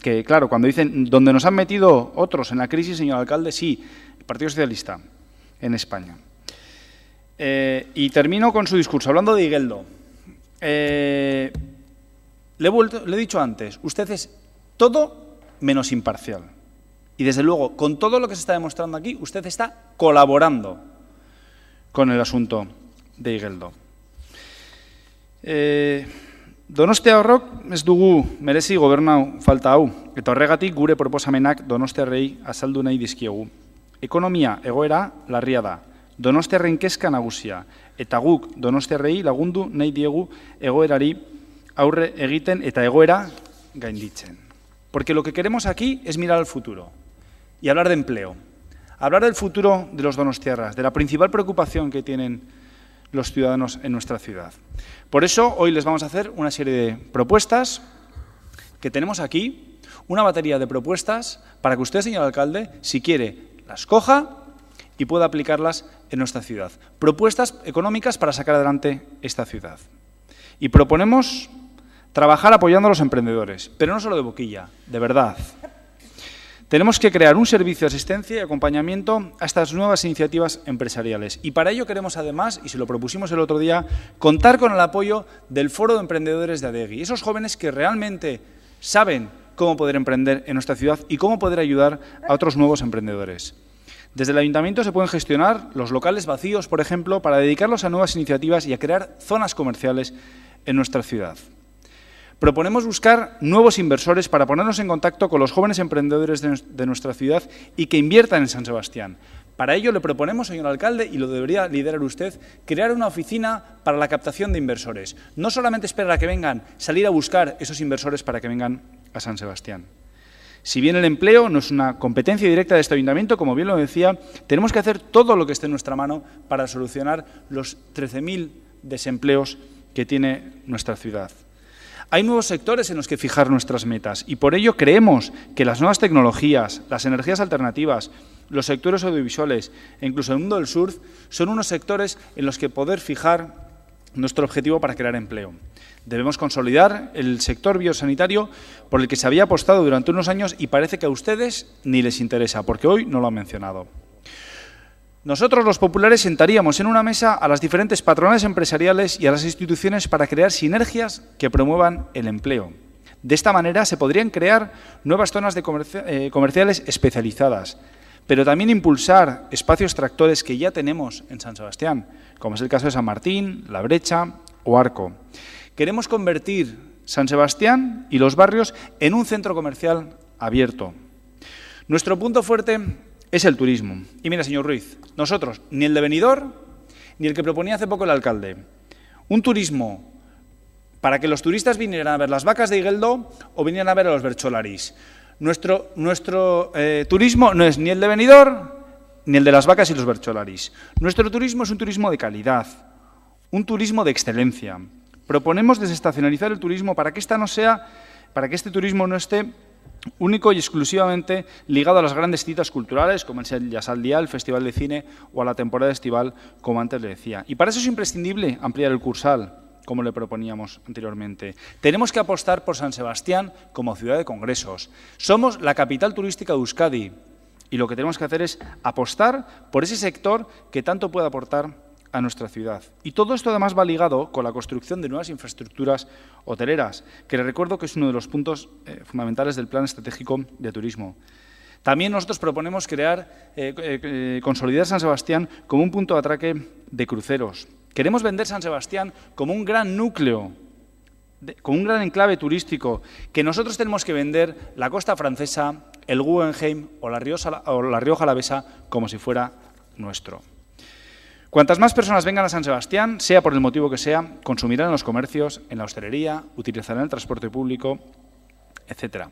que claro, cuando dicen, donde nos han metido otros en la crisis, señor alcalde, sí, el Partido Socialista en España. Y termino con su discurso, hablando de Igeldo. Le he dicho antes, usted es todo menos imparcial. Y desde luego, con todo lo que se está demostrando aquí, usted está colaborando con el asunto de Igeldo. Donostiarrok ez dugu merezi gobernau falta hau, eta horregatik gure proposamenak donostiarrei azaldu nahi dizkiegu. Ekonomia egoera larria da, donostiarren kezka nagusia, eta guk donostiarrei lagundu nahi diegu egoerari aurre egiten eta egoera gainditzen. Porque lo que queremos aquí es mirar al futuro y hablar de empleo, hablar del futuro de los donostiarras, de la principal preocupación que tienen los ciudadanos en nuestra ciudad. Por eso, hoy les vamos a hacer una serie de propuestas que tenemos aquí, una batería de propuestas para que usted, señor alcalde, si quiere, las coja y pueda aplicarlas en nuestra ciudad. Propuestas económicas para sacar adelante esta ciudad. Y proponemos trabajar apoyando a los emprendedores, pero no solo de boquilla, de verdad. Tenemos que crear un servicio de asistencia y acompañamiento a estas nuevas iniciativas empresariales. Y para ello queremos además, y se lo propusimos el otro día, contar con el apoyo del Foro de Emprendedores de Adegi. Esos jóvenes que realmente saben cómo poder emprender en nuestra ciudad y cómo poder ayudar a otros nuevos emprendedores. Desde el Ayuntamiento se pueden gestionar los locales vacíos, por ejemplo, para dedicarlos a nuevas iniciativas y a crear zonas comerciales en nuestra ciudad. Proponemos buscar nuevos inversores para ponernos en contacto con los jóvenes emprendedores de nuestra ciudad y que inviertan en San Sebastián. Para ello le proponemos, señor alcalde, y lo debería liderar usted, crear una oficina para la captación de inversores. No solamente esperar a que vengan, salir a buscar esos inversores para que vengan a San Sebastián. Si bien el empleo no es una competencia directa de este ayuntamiento, como bien lo decía, tenemos que hacer todo lo que esté en nuestra mano para solucionar los 13.000 desempleos que tiene nuestra ciudad. Hay nuevos sectores en los que fijar nuestras metas y por ello creemos que las nuevas tecnologías, las energías alternativas, los sectores audiovisuales e incluso el mundo del surf son unos sectores en los que poder fijar nuestro objetivo para crear empleo. Debemos consolidar el sector biosanitario por el que se había apostado durante unos años y parece que a ustedes ni les interesa, porque hoy no lo han mencionado. Nosotros, los populares, sentaríamos en una mesa a las diferentes patronales empresariales y a las instituciones para crear sinergias que promuevan el empleo. De esta manera se podrían crear nuevas zonas comerciales especializadas, pero también impulsar espacios tractores que ya tenemos en San Sebastián, como es el caso de San Martín, La Brecha o Arco. Queremos convertir San Sebastián y los barrios en un centro comercial abierto. Nuestro punto fuerte es el turismo. Y mira, señor Ruiz, nosotros, ni el de Benidorm, ni el que proponía hace poco el alcalde, un turismo para que los turistas vinieran a ver las vacas de Igeldo o vinieran a ver a los bercholaris. Nuestro turismo no es ni el de Benidorm, ni el de las vacas y los bercholaris. Nuestro turismo es un turismo de calidad, un turismo de excelencia. Proponemos desestacionalizar el turismo para que este turismo no esté único y exclusivamente ligado a las grandes citas culturales, como es el Jazzaldial, el Festival de Cine o a la temporada estival, como antes le decía. Y para eso es imprescindible ampliar el Cursal, como le proponíamos anteriormente. Tenemos que apostar por San Sebastián como ciudad de congresos. Somos la capital turística de Euskadi y lo que tenemos que hacer es apostar por ese sector que tanto puede aportar a nuestra ciudad. Y todo esto además va ligado con la construcción de nuevas infraestructuras hoteleras, que les recuerdo que es uno de los puntos fundamentales del Plan Estratégico de Turismo. También nosotros proponemos consolidar San Sebastián como un punto de atraque de cruceros. Queremos vender San Sebastián como un gran núcleo, como un gran enclave turístico, que nosotros tenemos que vender la costa francesa, el Guggenheim o la Rioja Alavesa como si fuera nuestro. Cuantas más personas vengan a San Sebastián, sea por el motivo que sea, consumirán en los comercios, en la hostelería, utilizarán el transporte público, etc.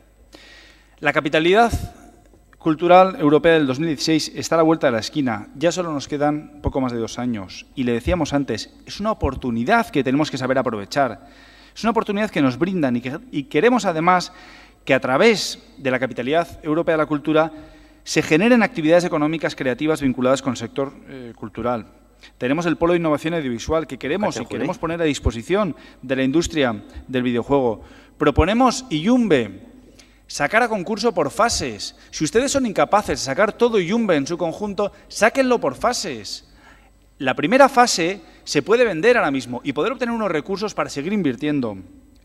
La capitalidad cultural europea del 2016 está a la vuelta de la esquina. Ya solo nos quedan poco más de 2 años. Y le decíamos antes, es una oportunidad que tenemos que saber aprovechar. Es una oportunidad que nos brindan y queremos además que a través de la capitalidad europea de la cultura se generen actividades económicas creativas vinculadas con el sector cultural. Tenemos el Polo de Innovación Audiovisual que queremos poner a disposición de la industria del videojuego. Proponemos IUMBE, sacar a concurso por fases. Si ustedes son incapaces de sacar todo IUMBE en su conjunto, sáquenlo por fases. La primera fase se puede vender ahora mismo y poder obtener unos recursos para seguir invirtiendo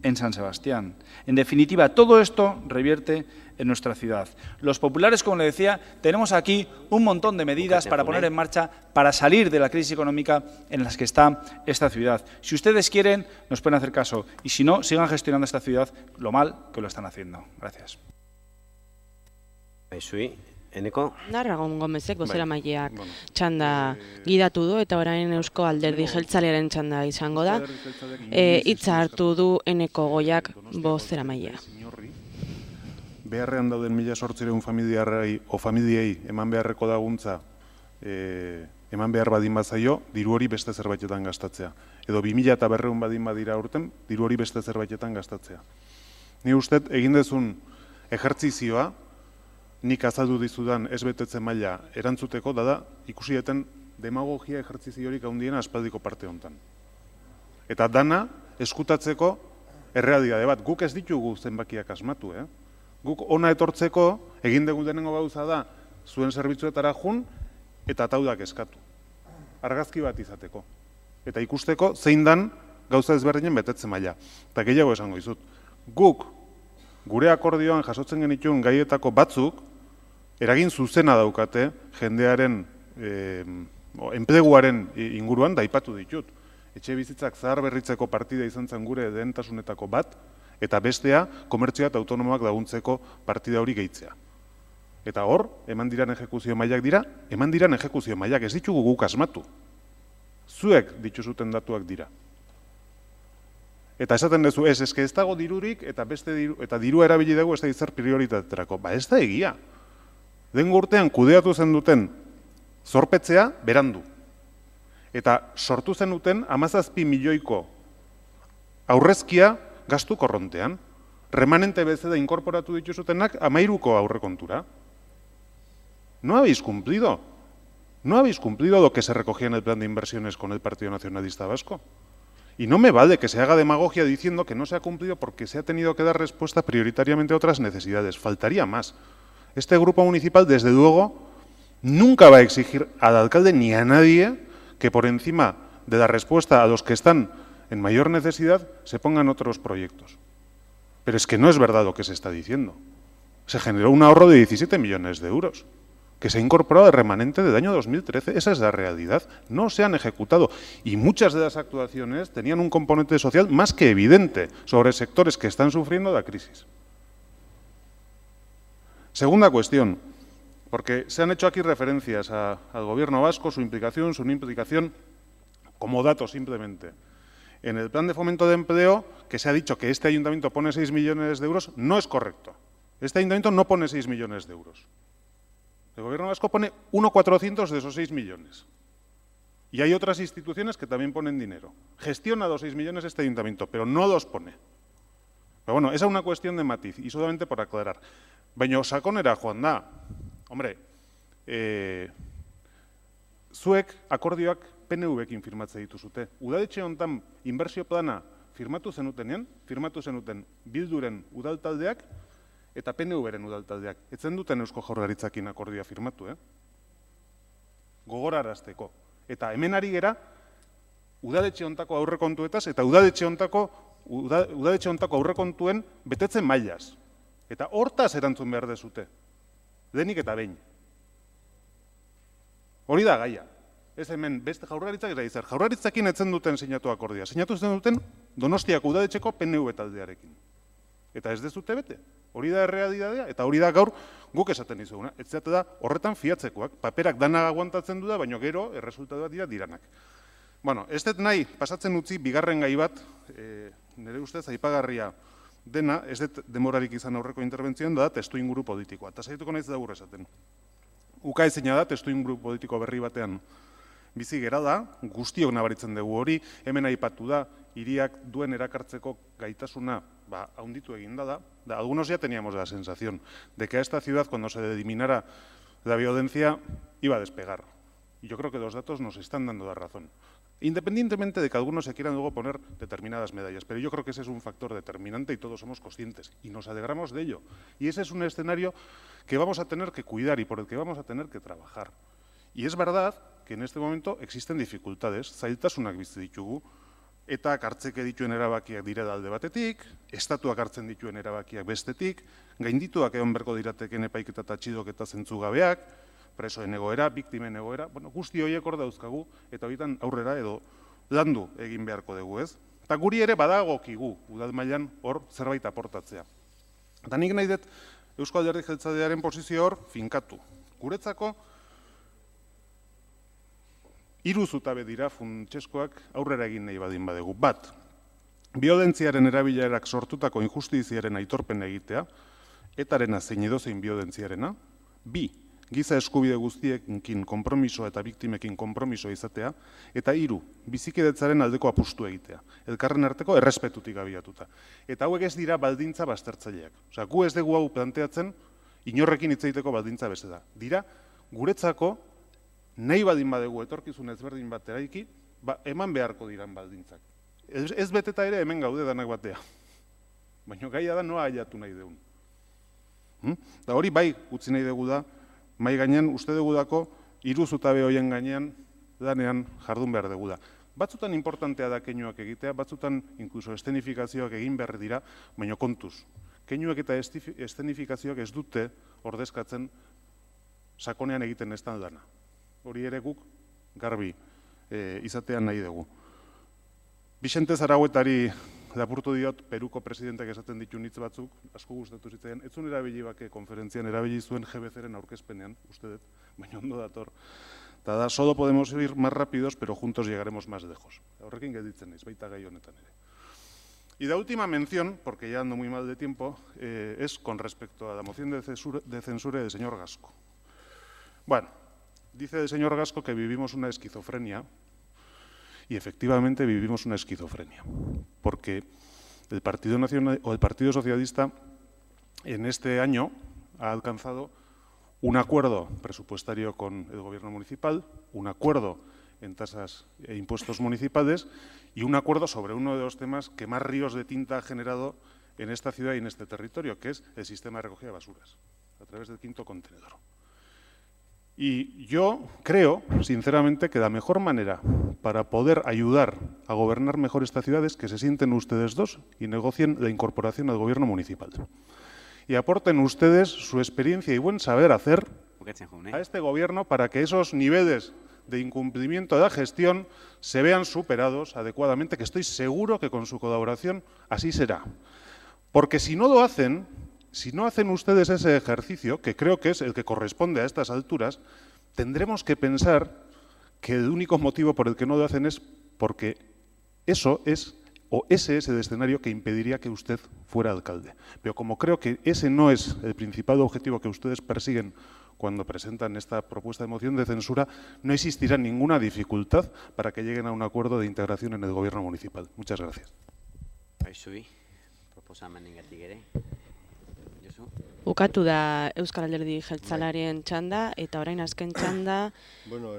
en San Sebastián. En definitiva, todo esto revierte en nuestra ciudad. Los populares, como le decía, tenemos aquí un montón de medidas para poner en marcha para salir de la crisis económica en las que está esta ciudad. Si ustedes quieren, nos pueden hacer caso. Y si no, sigan gestionando esta ciudad lo mal que lo están haciendo. Gracias. Eneko? Narragon Gomezek bozeramaileak txanda gidatu du eta orain Eusko Alderdi Jeltzalearen txanda izango da. Hitza hartu du Eneko Goiak bozeramailea. Beharrean dauden 1.800 familiei eman beharreko laguntza eman behar badin bazaio, diru hori beste zerbaitetan gastatzea. Edo 2.200 badin badira urten, diru hori beste zerbaitetan gastatzea. Ni uste egin dezun ejertzizioa, nik azaldu dizudan ez betetze maila erantzuteko, da ikusieten demagogia ejertziziorik handiena aspaldiko parte hontan. Eta dana eskutatzeko errealitate bat. Guk ez ditugu zenbakiak asmatu, Guk ona etortzeko egin dugun denengo gauza da zuen zerbitzuetara jun eta taudak eskatu. Argazki bat izateko. Eta ikusteko zein dan gauza ezberdinen betetze maila. Eta gehiago esango dizut. Guk gure akordioan jasotzen genituen gaietako batzuk eragin zuzena daukate jendearen enpleguaren inguruan daipatu ditut. Etxe bizitzak zahar berritzeko partida izan zen gure lehentasunetako bat, eta bestea komertzioa eta autonomoak laguntzeko partida hori gehitzea. Eta hor, eman diran ejekuzio mailak dira, eman diran ejekuzio mailak ez ditugu guk asmatu. Zuek dituzuten datuak dira. Eta esaten duzu, ez dago dirurik eta dirua erabili dugu ez da izar prioritaterako. Ba ez da egia. Den urtean kudeatu zen duten zorpetzea berandu. Eta sortu zen duten 17 milioiko aurrezkia gastu korrontean. Remanente bezala inkorporatu dituzutenak 13ko aurrekontura. No habéis cumplido. No habéis cumplido lo que se recogía en el plan de inversiones con el Partido Nacionalista Vasco. Y no me vale que se haga demagogia diciendo que no se ha cumplido porque se ha tenido que dar respuesta prioritariamente a otras necesidades. Faltaría más. Este grupo municipal, desde luego, nunca va a exigir al alcalde ni a nadie que por encima de la respuesta a los que están en mayor necesidad se pongan otros proyectos. Pero es que no es verdad lo que se está diciendo. Se generó un ahorro de 17 millones de euros. Que se ha incorporado al remanente del año 2013. Esa es la realidad. No se han ejecutado. Y muchas de las actuaciones tenían un componente social más que evidente sobre sectores que están sufriendo la crisis. Segunda cuestión, porque se han hecho aquí referencias al Gobierno vasco, su implicación, su no implicación, como dato simplemente. En el plan de fomento de empleo, que se ha dicho que este ayuntamiento pone 6 millones de euros, no es correcto. Este ayuntamiento no pone 6 millones de euros. El Gobierno vasco pone 1.400 de esos 6 millones. Y hay otras instituciones que también ponen dinero. Gestiona los 6 millones este ayuntamiento, pero no los pone. Pero bueno, esa es una cuestión de matiz, y solamente por aclarar. Baina sakonera joan da. Hombre, zuek akordioak PNV-ekin firmatze dituzute. Udaletxe hontan inbertsio plana firmatu zenuten Bilduren udaltaldeak eta PNV-ren udaltaldeak. Etzen duten Eusko Jaurlaritzakin akordioa firmatu, gogorarazteko. Eta hemen ari gera udaletxe hontako aurrekontuetaz eta udaletxe hontako aurrekontuen betetzen mailaz. Eta hortaz erantzun behar dezute. Denik eta behin. Hori da gaia. Ez hemen beste jaurlaritzak eta izar. Jaurlaritzakin etzen duten sinatu akordioa. Sinatu etzen duten Donostiako udadetxeko PNV taldearekin. Eta ez dezute bete. Hori da errealitatea eta hori da gaur guk esaten dizuguna. Ez da horretan fiatzekoak. Paperak danak aguantatzen du da, baina gero erresultatuak diranak. Bueno, ez dut nahi pasatzen utzi bigarren gai bat, nire ustez aipagarria dena, ez dut demorarik izan aurreko interbentzioan da testu inguru politikoa. Eta saituko naiz da burra esaten. Ukaezina da testu inguru politiko berri batean bizi gera da, guztiok nabaritzen dugu hori, hemen aipatu da, hiriak duen erakartzeko gaitasuna haunditu eginda da. Algunos ya teníamos la sensación de que a esta ciudad, cuando se eliminara la violencia, iba a despegar. Y yo creo que los datos nos están dando la razón. Independientemente de que algunos se quieran luego poner determinadas medallas, pero yo creo que ese es un factor determinante y todos somos conscientes y nos alegramos de ello. Y ese es un escenario que vamos a tener que cuidar y por el que vamos a tener que trabajar. Y es verdad que en este momento existen dificultades, zailtasunak bizi ditugu, eta hartzeke dituen erabakiak direla alde batetik, estatuak hartzen dituen erabakiak bestetik, gaindituak egon berko dirateken epaiketa eta atxiloketa zentzugabeak, presoen egoera, biktimen egoera, guzti horiek hor dauzkagu, eta horietan aurrera edo landu egin beharko dugu, ez? Eta guri ere badagokigu, udal mailan hor zerbait aportatzea. Eta nik nahi dut Eusko Alderdi Jeltzalearen posizio hor finkatu. Guretzako, 3 zutabe dira funtsezkoak aurrera egin nahi badin badegu. Bat, biolentziaren erabilerak sortutako injustiziaren aitorpen egitea, etarena zein edozein biolentziarena. 2, giza eskubide guztiekin konpromisoa eta biktimekin konpromisoa izatea. Eta 3, bizikidetzaren aldeko apustu egitea. Elkarren arteko errespetutik abiatuta. Eta hauek ez dira baldintza baztertzaileak. Osea, gu ez dugu hau planteatzen inorrekin hitz egiteko baldintza bezala. Dira, guretzako, nahi badin badegu etorkizun ezberdin bat eraiki, eman beharko diran baldintzak. Ez beteta ere hemen gaude danak batea. Baina gaia da noa aiatu nahi deun. Da hori bai utzi nahi dugu da, mai gainean uste dugu dako, 3 zutabe horien gainean danean jardun behar dugu da. Batzutan importantea da keinuak egitea, batzutan inkluso eszenifikazioak egin behar dira, baina kontuz. Keinuak eta eszenifikazioak ez dute ordezkatzen sakonean egiten ez dana. Hori ere guk garbi izatean nahi dugu. Vicente Zaragoetari lapurtu diot Peruko presidenteak esaten ditu hitz batzuk, asko gustatu zitzaidan, ez zuen erabili bake konferentzian, erabili zuen GBC-ren aurkezpenean, uste dut, baina ondo dator. Eta da, solo podemos ir más rápidos, pero juntos llegaremos más lejos. Horrekin gelditzen naiz, baita gai honetan ere. Y la última mención, porque ya ando muy mal de tiempo, es con respecto a la moción de censura del señor Gasco. Bueno, dice el señor Gasco que vivimos una esquizofrenia, y efectivamente vivimos una esquizofrenia, porque el Partido Nacional o el Partido Socialista en este año ha alcanzado un acuerdo presupuestario con el Gobierno municipal, un acuerdo en tasas e impuestos municipales y un acuerdo sobre uno de los temas que más ríos de tinta ha generado en esta ciudad y en este territorio, que es el sistema de recogida de basuras, a través del 5º contenedor. Y yo creo, sinceramente, que la mejor manera para poder ayudar a gobernar mejor esta ciudad es que se sienten ustedes dos y negocien la incorporación al Gobierno municipal. Y aporten ustedes su experiencia y buen saber hacer a este Gobierno para que esos niveles de incumplimiento de la gestión se vean superados adecuadamente, que estoy seguro que con su colaboración así será. Porque si no lo hacen, si no hacen ustedes ese ejercicio, que creo que es el que corresponde a estas alturas, tendremos que pensar que el único motivo por el que no lo hacen es porque eso es, o ese es el escenario que impediría que usted fuera alcalde. Pero como creo que ese no es el principal objetivo que ustedes persiguen cuando presentan esta propuesta de moción de censura, no existirá ninguna dificultad para que lleguen a un acuerdo de integración en el Gobierno municipal. Muchas gracias. Bukatu da Euskal Alderdi Jeltzalarien txanda, eta orain azken txanda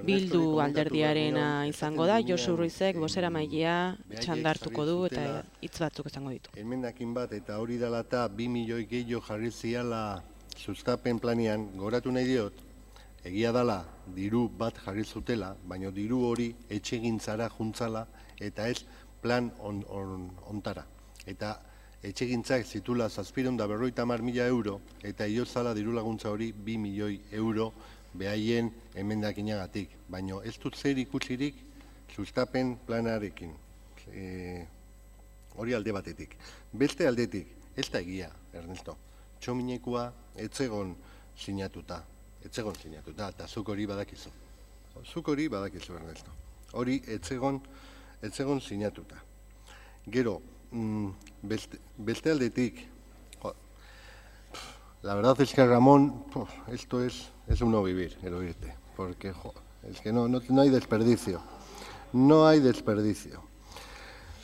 Bildu alderdiarena izango da. Josu Ruizek bozeramailea txanda hartuko du eta hitz batzuk izango ditu. Emendakin bat eta hori dela eta 2 milioi gehiago jarri ziala sustapen planean, goratu nahi diot, egia dela diru bat jarri zutela, baina diru hori etxegintzara juntzala eta ez plan ontara. Eta etxegintzak zitula 750.000 euro, eta iozala diru laguntza hori 2 milioi euro behaien emendakinagatik. Baina ez dut zer ikusirik sustapen planarekin. Hori alde batetik. Beste aldetik, ez da egia, Ernesto. Txominekua etzegon sinatuta, eta zuk hori badakizu. Zuk hori badakizu, Ernesto. Hori etzegon sinatuta. Gero, beste aldetik, la verdad es que Ramón, esto es un no vivir, el oírte, porque es que no hay desperdicio. No hay desperdicio.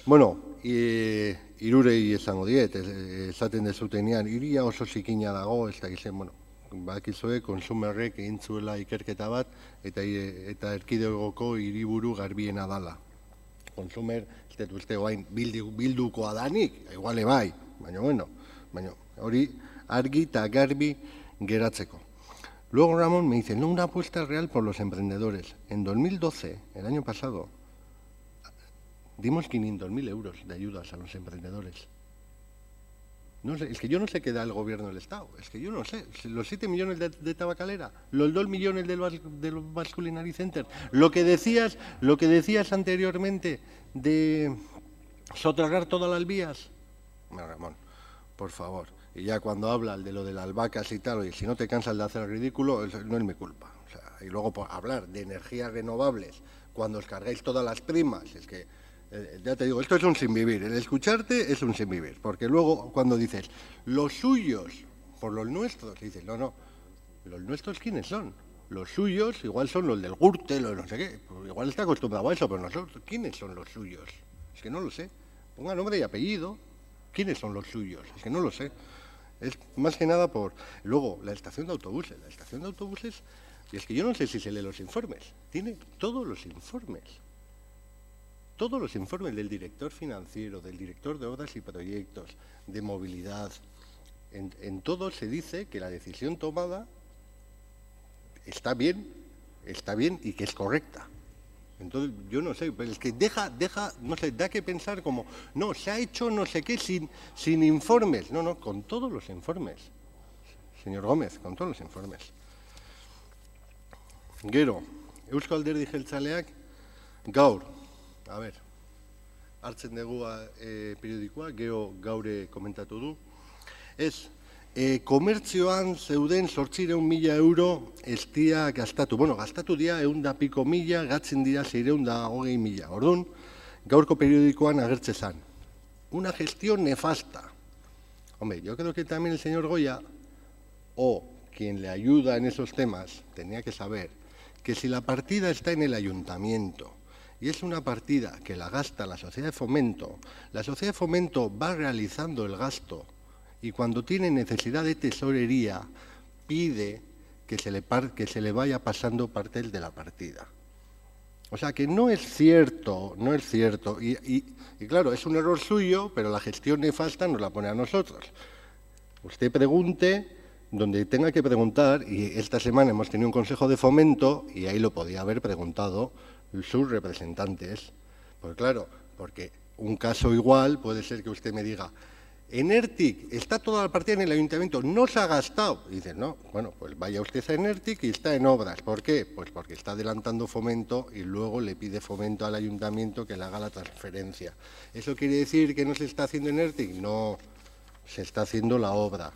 Bueno, irurei esango diet, esaten dezutenean, iria oso zikina dago, ez da gizien, bueno, bakizue, konsumerrek egin zuela ikerketa bat, eta erkidegoko hiriburu garbiena dala. Konsumer, ez dut uste guain bildukoa danik, iguale bai, baina hori argi eta garbi geratzeko. Luego Ramón me dice, no, una apuesta real por los emprendedores. En 2012, el año pasado, dimos 500.000 euros de ayudas a los emprendedores. No sé, es que yo no sé qué da el gobierno del Estado, es que yo no sé. Los 7 millones de tabacalera, los 2 millones del Basque Culinary Center, lo que decías anteriormente de sotragar todas las vías. Bueno, Ramón, por favor. Y ya cuando habla de lo de las albahacas y tal, oye, si no te cansas de hacer el ridículo, no es mi culpa. O sea, y luego por hablar de energías renovables, cuando os cargáis todas las primas, es que, ya te digo, esto es un sinvivir. El escucharte es un sinvivir, porque luego cuando dices, los suyos por los nuestros, dices, no, ¿los nuestros quiénes son? Los suyos igual son los del Gürtel o no sé qué, pues igual está acostumbrado a eso, pero nosotros, ¿quiénes son los suyos? Es que no lo sé. Ponga nombre y apellido. ¿Quiénes son los suyos? Es que no lo sé. Es más que nada por... Luego, la estación de autobuses. La estación de autobuses, y es que yo no sé si se lee los informes. Tiene todos los informes. Todos los informes del director financiero, del director de obras y proyectos, de movilidad. En todo se dice que la decisión tomada está bien y que es correcta. Entonces, yo no sé, pero es que deja, no sé, da que pensar como, no, se ha hecho no sé qué sin informes. No, con todos los informes. Señor Gómez, con todos los informes. Gero, Eusko Alderdi Jeltzaleak, gaur, a ver, hartzen dugu periodikoa, gero gaure komentatu du, ez, komertzioan zeuden 800.000 euro ez dira gastatu. Bueno, gastatu dira 100.000, gatzen dira 620.000. Orduan, gaurko periodikoan agertze zan. Una gestión nefasta. Hombre, yo creo que también el señor Goya, o quien le ayuda en esos temas, tenía que saber que si la partida está en el ayuntamiento y es una partida que la gasta la sociedad de fomento va realizando el gasto y cuando tiene necesidad de tesorería pide que se le vaya pasando parte de la partida. O sea que no es cierto. Y claro, es un error suyo, pero la gestión nefasta nos la pone a nosotros. Usted pregunte donde tenga que preguntar, y esta semana hemos tenido un consejo de fomento y ahí lo podía haber preguntado sus representantes. Pues claro, porque un caso igual puede ser que usted me diga, en ERTIC está toda la partida en el ayuntamiento, no se ha gastado. Y dice, no, bueno, pues vaya usted a ERTIC y está en obras. ¿Por qué? Pues porque está adelantando fomento y luego le pide fomento al ayuntamiento que le haga la transferencia. ¿Eso quiere decir que no se está haciendo en ERTIC? No, se está haciendo la obra.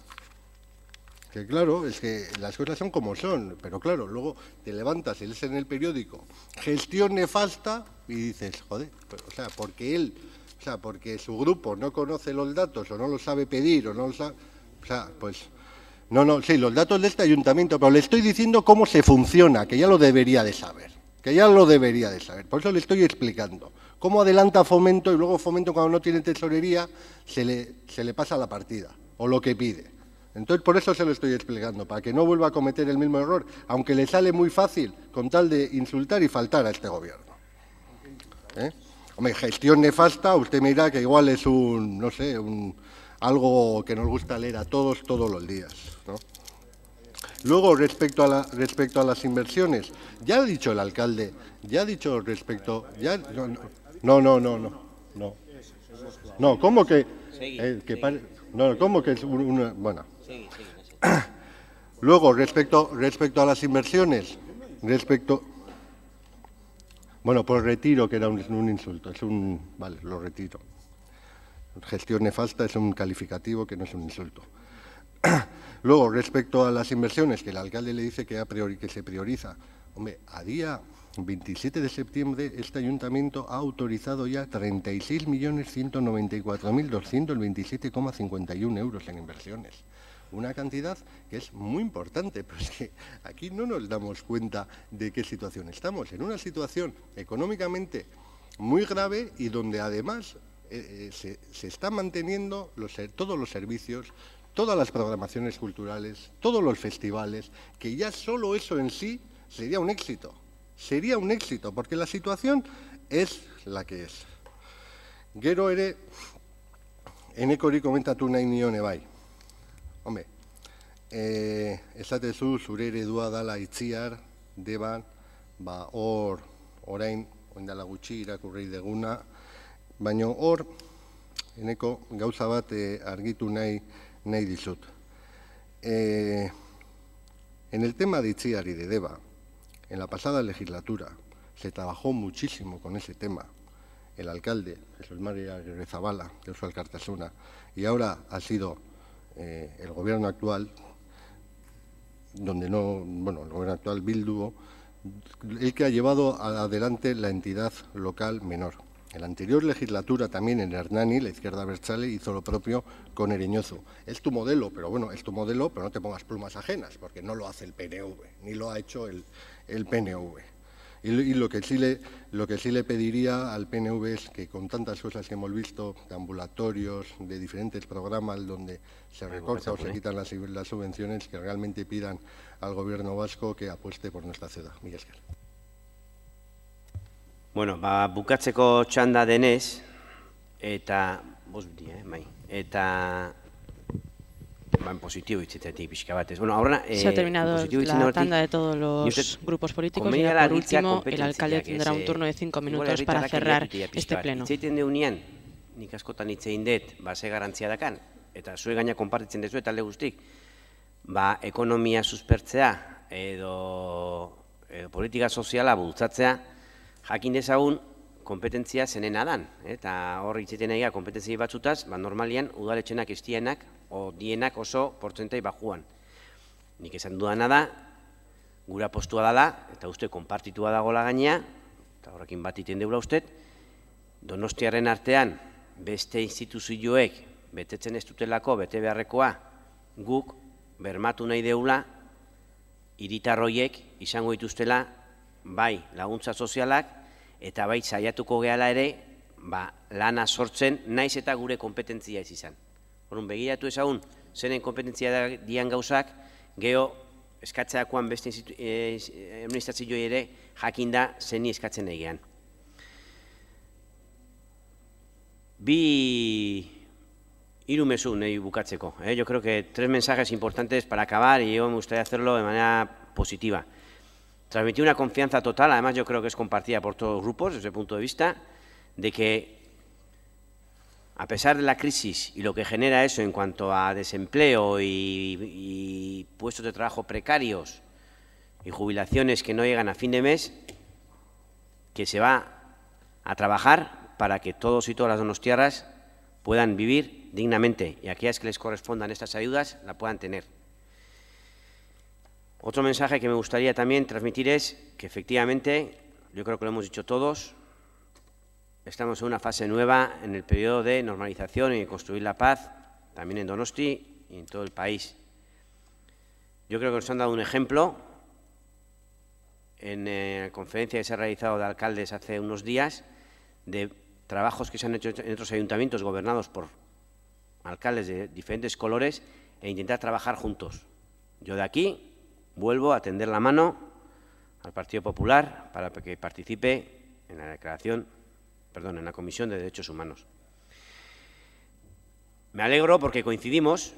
Que claro, es que las cosas son como son, pero claro, luego te levantas y lees en el periódico gestión nefasta y dices, joder, pues, o sea, porque su grupo no conoce los datos o no los sabe pedir o no los sabe... O sea, pues... No, sí, los datos de este ayuntamiento, pero le estoy diciendo cómo se funciona, que ya lo debería de saber. Por eso le estoy explicando. Cómo adelanta fomento y luego fomento cuando no tiene tesorería se le pasa la partida o lo que pide. Entonces, por eso se lo estoy explicando, para que no vuelva a cometer el mismo error, aunque le sale muy fácil con tal de insultar y faltar a este gobierno. Hombre, gestión nefasta, usted me dirá que igual es algo que nos gusta leer a todos los días, ¿no? Luego, respecto a las inversiones, ya ha dicho el alcalde, No, ¿cómo que? No, ¿cómo que es una? Bueno. Luego, respecto a las inversiones, bueno, por retiro, que era un insulto, vale, lo retiro. Gestión nefasta es un calificativo que no es un insulto. Luego, respecto a las inversiones, que el alcalde le dice que se prioriza. Hombre, a día 27 de septiembre este ayuntamiento ha autorizado ya 36.194.227,51 euros en inversiones. Una cantidad que es muy importante, pero es que aquí no nos damos cuenta de qué situación estamos. En una situación económicamente muy grave y donde además se están manteniendo todos los servicios, todas las programaciones culturales, todos los festivales, que ya solo eso en sí sería un éxito. Sería un éxito, porque la situación es la que es. Gero ere, eneko hori komentatu nahi nione bai. Hombre, esatezu zure eredua dala Itziar, Deban, orain dela gutxi irakurri deguna, baina hor, eneko gauza bat argitu nahi dizut. En el tema de Itziar y de Deba, en la pasada legislatura se trabajó muchísimo con ese tema. El alcalde, Jesús María Agirrezabala, de Euskal Alkartasuna, y ahora ha sido el gobierno actual, el gobierno actual Bildu, el que ha llevado adelante la entidad local menor. En la anterior legislatura también en Hernani, la izquierda abertzale, hizo lo propio con Ereñozu. Es tu modelo, pero bueno, es tu modelo, pero no te pongas plumas ajenas, porque no lo hace el PNV, ni lo ha hecho el PNV. Y lo que sí le pediría al PNV es que con tantas cosas que hemos visto, de ambulatorios, de diferentes programas donde se recorta o se quitan las subvenciones, que realmente pidan al gobierno vasco que apueste por nuestra ciudad. Mila esker. Bueno, bukatzeko txanda denez, eta positibo hitzetetik pixka batez. Bueno, ahora, se ha terminado la tanda de todos los grupos políticos y por último el alcalde tendrá un turno de 5 minutos para cerrar este pleno. Hitzeiten deunean, nik askotan hitzein dut, ze garantzia dakan, eta zue gaina konpartitzen dezu talde guztik, ekonomia suspertzea edo politika soziala bultzatzea, jakin dezagun kompetentzia zenena dan, eta hor hitzeiten egia kompetentzia batzutaz, normalian udaletxenak estienak o dienak oso portzentai bajuan. Nik esan dudana da, gura postua dala, eta uste konpartitua dagoela gainea, eta horrekin bat iten deula uste, Donostiaren artean beste instituzioek betetzen ez dutelako bete beharrekoa guk bermatu nahi deula hiritarroiek izango dituztela bai laguntza sozialak eta bai saiatuko gehala ere lana sortzen naiz eta gure kompetentzia ez izan. Orduan begiratu ezagun zenen kompetentzia dian gauzak, geho eskatzeakoan beste administrazioei ere jakinda zeni eskatzen egean. Hiru mezu nahi bukatzeko. Yo creo que 3 mensajes importantes para acabar y yo me gustaría hacerlo de manera positiva. Transmitir una confianza total, además yo creo que es compartida por todos los grupos desde el punto de vista de que a pesar de la crisis y lo que genera eso en cuanto a desempleo y puestos de trabajo precarios y jubilaciones que no llegan a fin de mes, que se va a trabajar para que todos y todas las donostiarras puedan vivir dignamente y aquellas que les correspondan estas ayudas la puedan tener. Otro mensaje que me gustaría también transmitir es que efectivamente, yo creo que lo hemos dicho todos, estamos en una fase nueva en el periodo de normalización y de construir la paz, también en Donosti y en todo el país. Yo creo que nos han dado un ejemplo en la conferencia que se ha realizado de alcaldes hace unos días de trabajos que se han hecho en otros ayuntamientos gobernados por alcaldes de diferentes colores e intentar trabajar juntos. Yo de aquí vuelvo a tender la mano al Partido Popular para que participe en la Comisión de Derechos Humanos. Me alegro porque coincidimos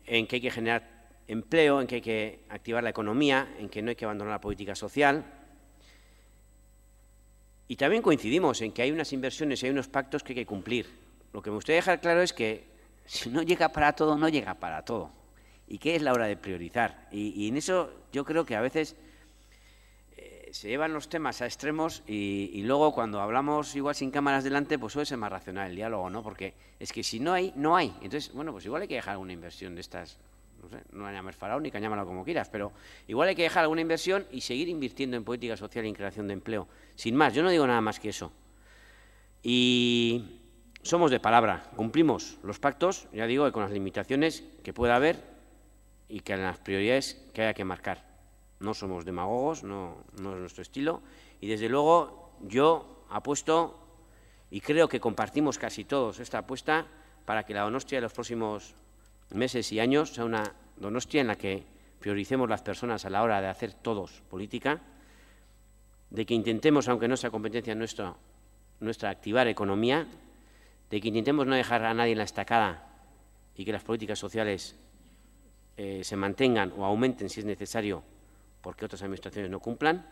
en que hay que generar empleo, en que hay que activar la economía, en que no hay que abandonar la política social. Y también coincidimos en que hay unas inversiones y hay unos pactos que hay que cumplir. Lo que me gustaría dejar claro es que Si no llega para todo, no llega para todo. ¿Y qué es la hora de priorizar? Y en eso yo creo que a veces se llevan los temas a extremos y luego cuando hablamos igual sin cámaras delante, pues suele ser más racional el diálogo, ¿no? Porque es que si no hay, no hay. Entonces, bueno, pues igual hay que dejar alguna inversión de estas, no sé, no la llames faraónica, llámala como quieras, pero igual hay que dejar alguna inversión y seguir invirtiendo en política social y en creación de empleo. Sin más, yo no digo nada más que eso. Y somos de palabra, cumplimos los pactos, ya digo, con las limitaciones que pueda haber y que en las prioridades que haya que marcar. No somos demagogos, no es nuestro estilo, y desde luego yo apuesto, y creo que compartimos casi todos esta apuesta, para que la Donostia de los próximos meses y años sea una Donostia en la que prioricemos las personas a la hora de hacer todos política, de que intentemos, aunque no sea competencia nuestra, activar economía, de que intentemos no dejar a nadie en la estacada y que las políticas sociales se mantengan o aumenten si es necesario porque otras administraciones no cumplan,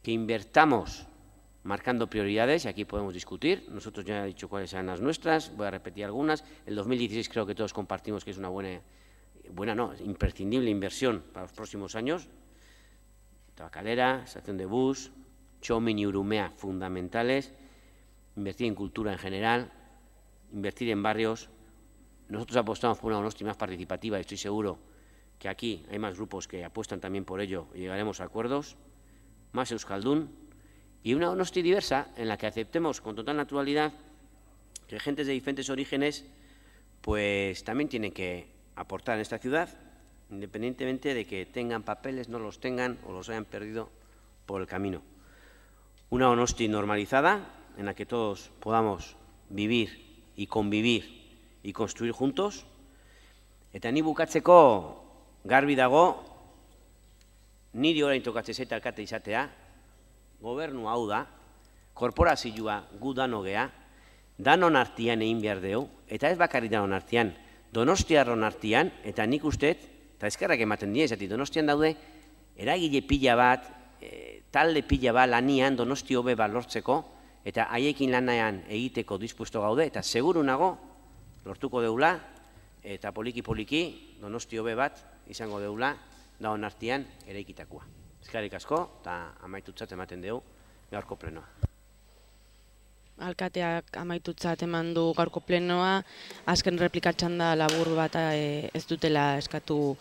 que invertamos marcando prioridades, y aquí podemos discutir, nosotros ya he dicho cuáles sean las nuestras, voy a repetir algunas, el 2016 creo que todos compartimos que es una imprescindible inversión para los próximos años, Tabacalera, estación de bus, Txomin y Urumea fundamentales, invertir en cultura en general, invertir en barrios. Nosotros apostamos por una Donostia más participativa y estoy seguro que aquí hay más grupos que apuestan también por ello y llegaremos a acuerdos, más euskaldun y una Donostia diversa en la que aceptemos con total naturalidad que gentes de diferentes orígenes pues también tienen que aportar en esta ciudad, independientemente de que tengan papeles, no los tengan o los hayan perdido por el camino. Una Donostia normalizada en la que todos podamos vivir y convivir y construir juntos. Eta ni bukatzeko garbi dago, niri orain tokatzen zait alkate izatea, gobernu hau da, korporazioa gu dano gea, danon artean egin behar dugu, eta ez bakarrik danon artean, donostiarron artean, eta nik usteet, eta eskerrak ematen dira, zati Donostian daude, eragile pila bat, talde pila bat lanian Donosti hobe bat lortzeko, eta haiekin lanaean egiteko dispuesto gaude, eta seguru nago, lortuko deula, eta poliki-poliki Donosti hobe bat izango deula daon artean eraikitakoa. Eskerrik asko, eta amaitutzat ematen dugu gaurko plenoa. Alkateak amaitutzat eman du gaurko plenoa, azken replikatxan da labur bat ez dutela eskatu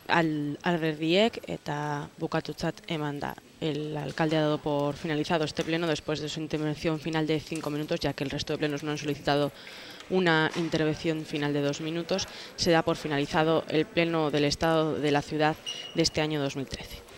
alderdiek eta bukatutzat eman da. El alcalde ha dado por finalizado este pleno después de su intervención final de 5 minutos, ya que el resto de plenos no han solicitado una intervención final de 2 minutos. Se da por finalizado el pleno del Estado de la Ciudad de este año 2013.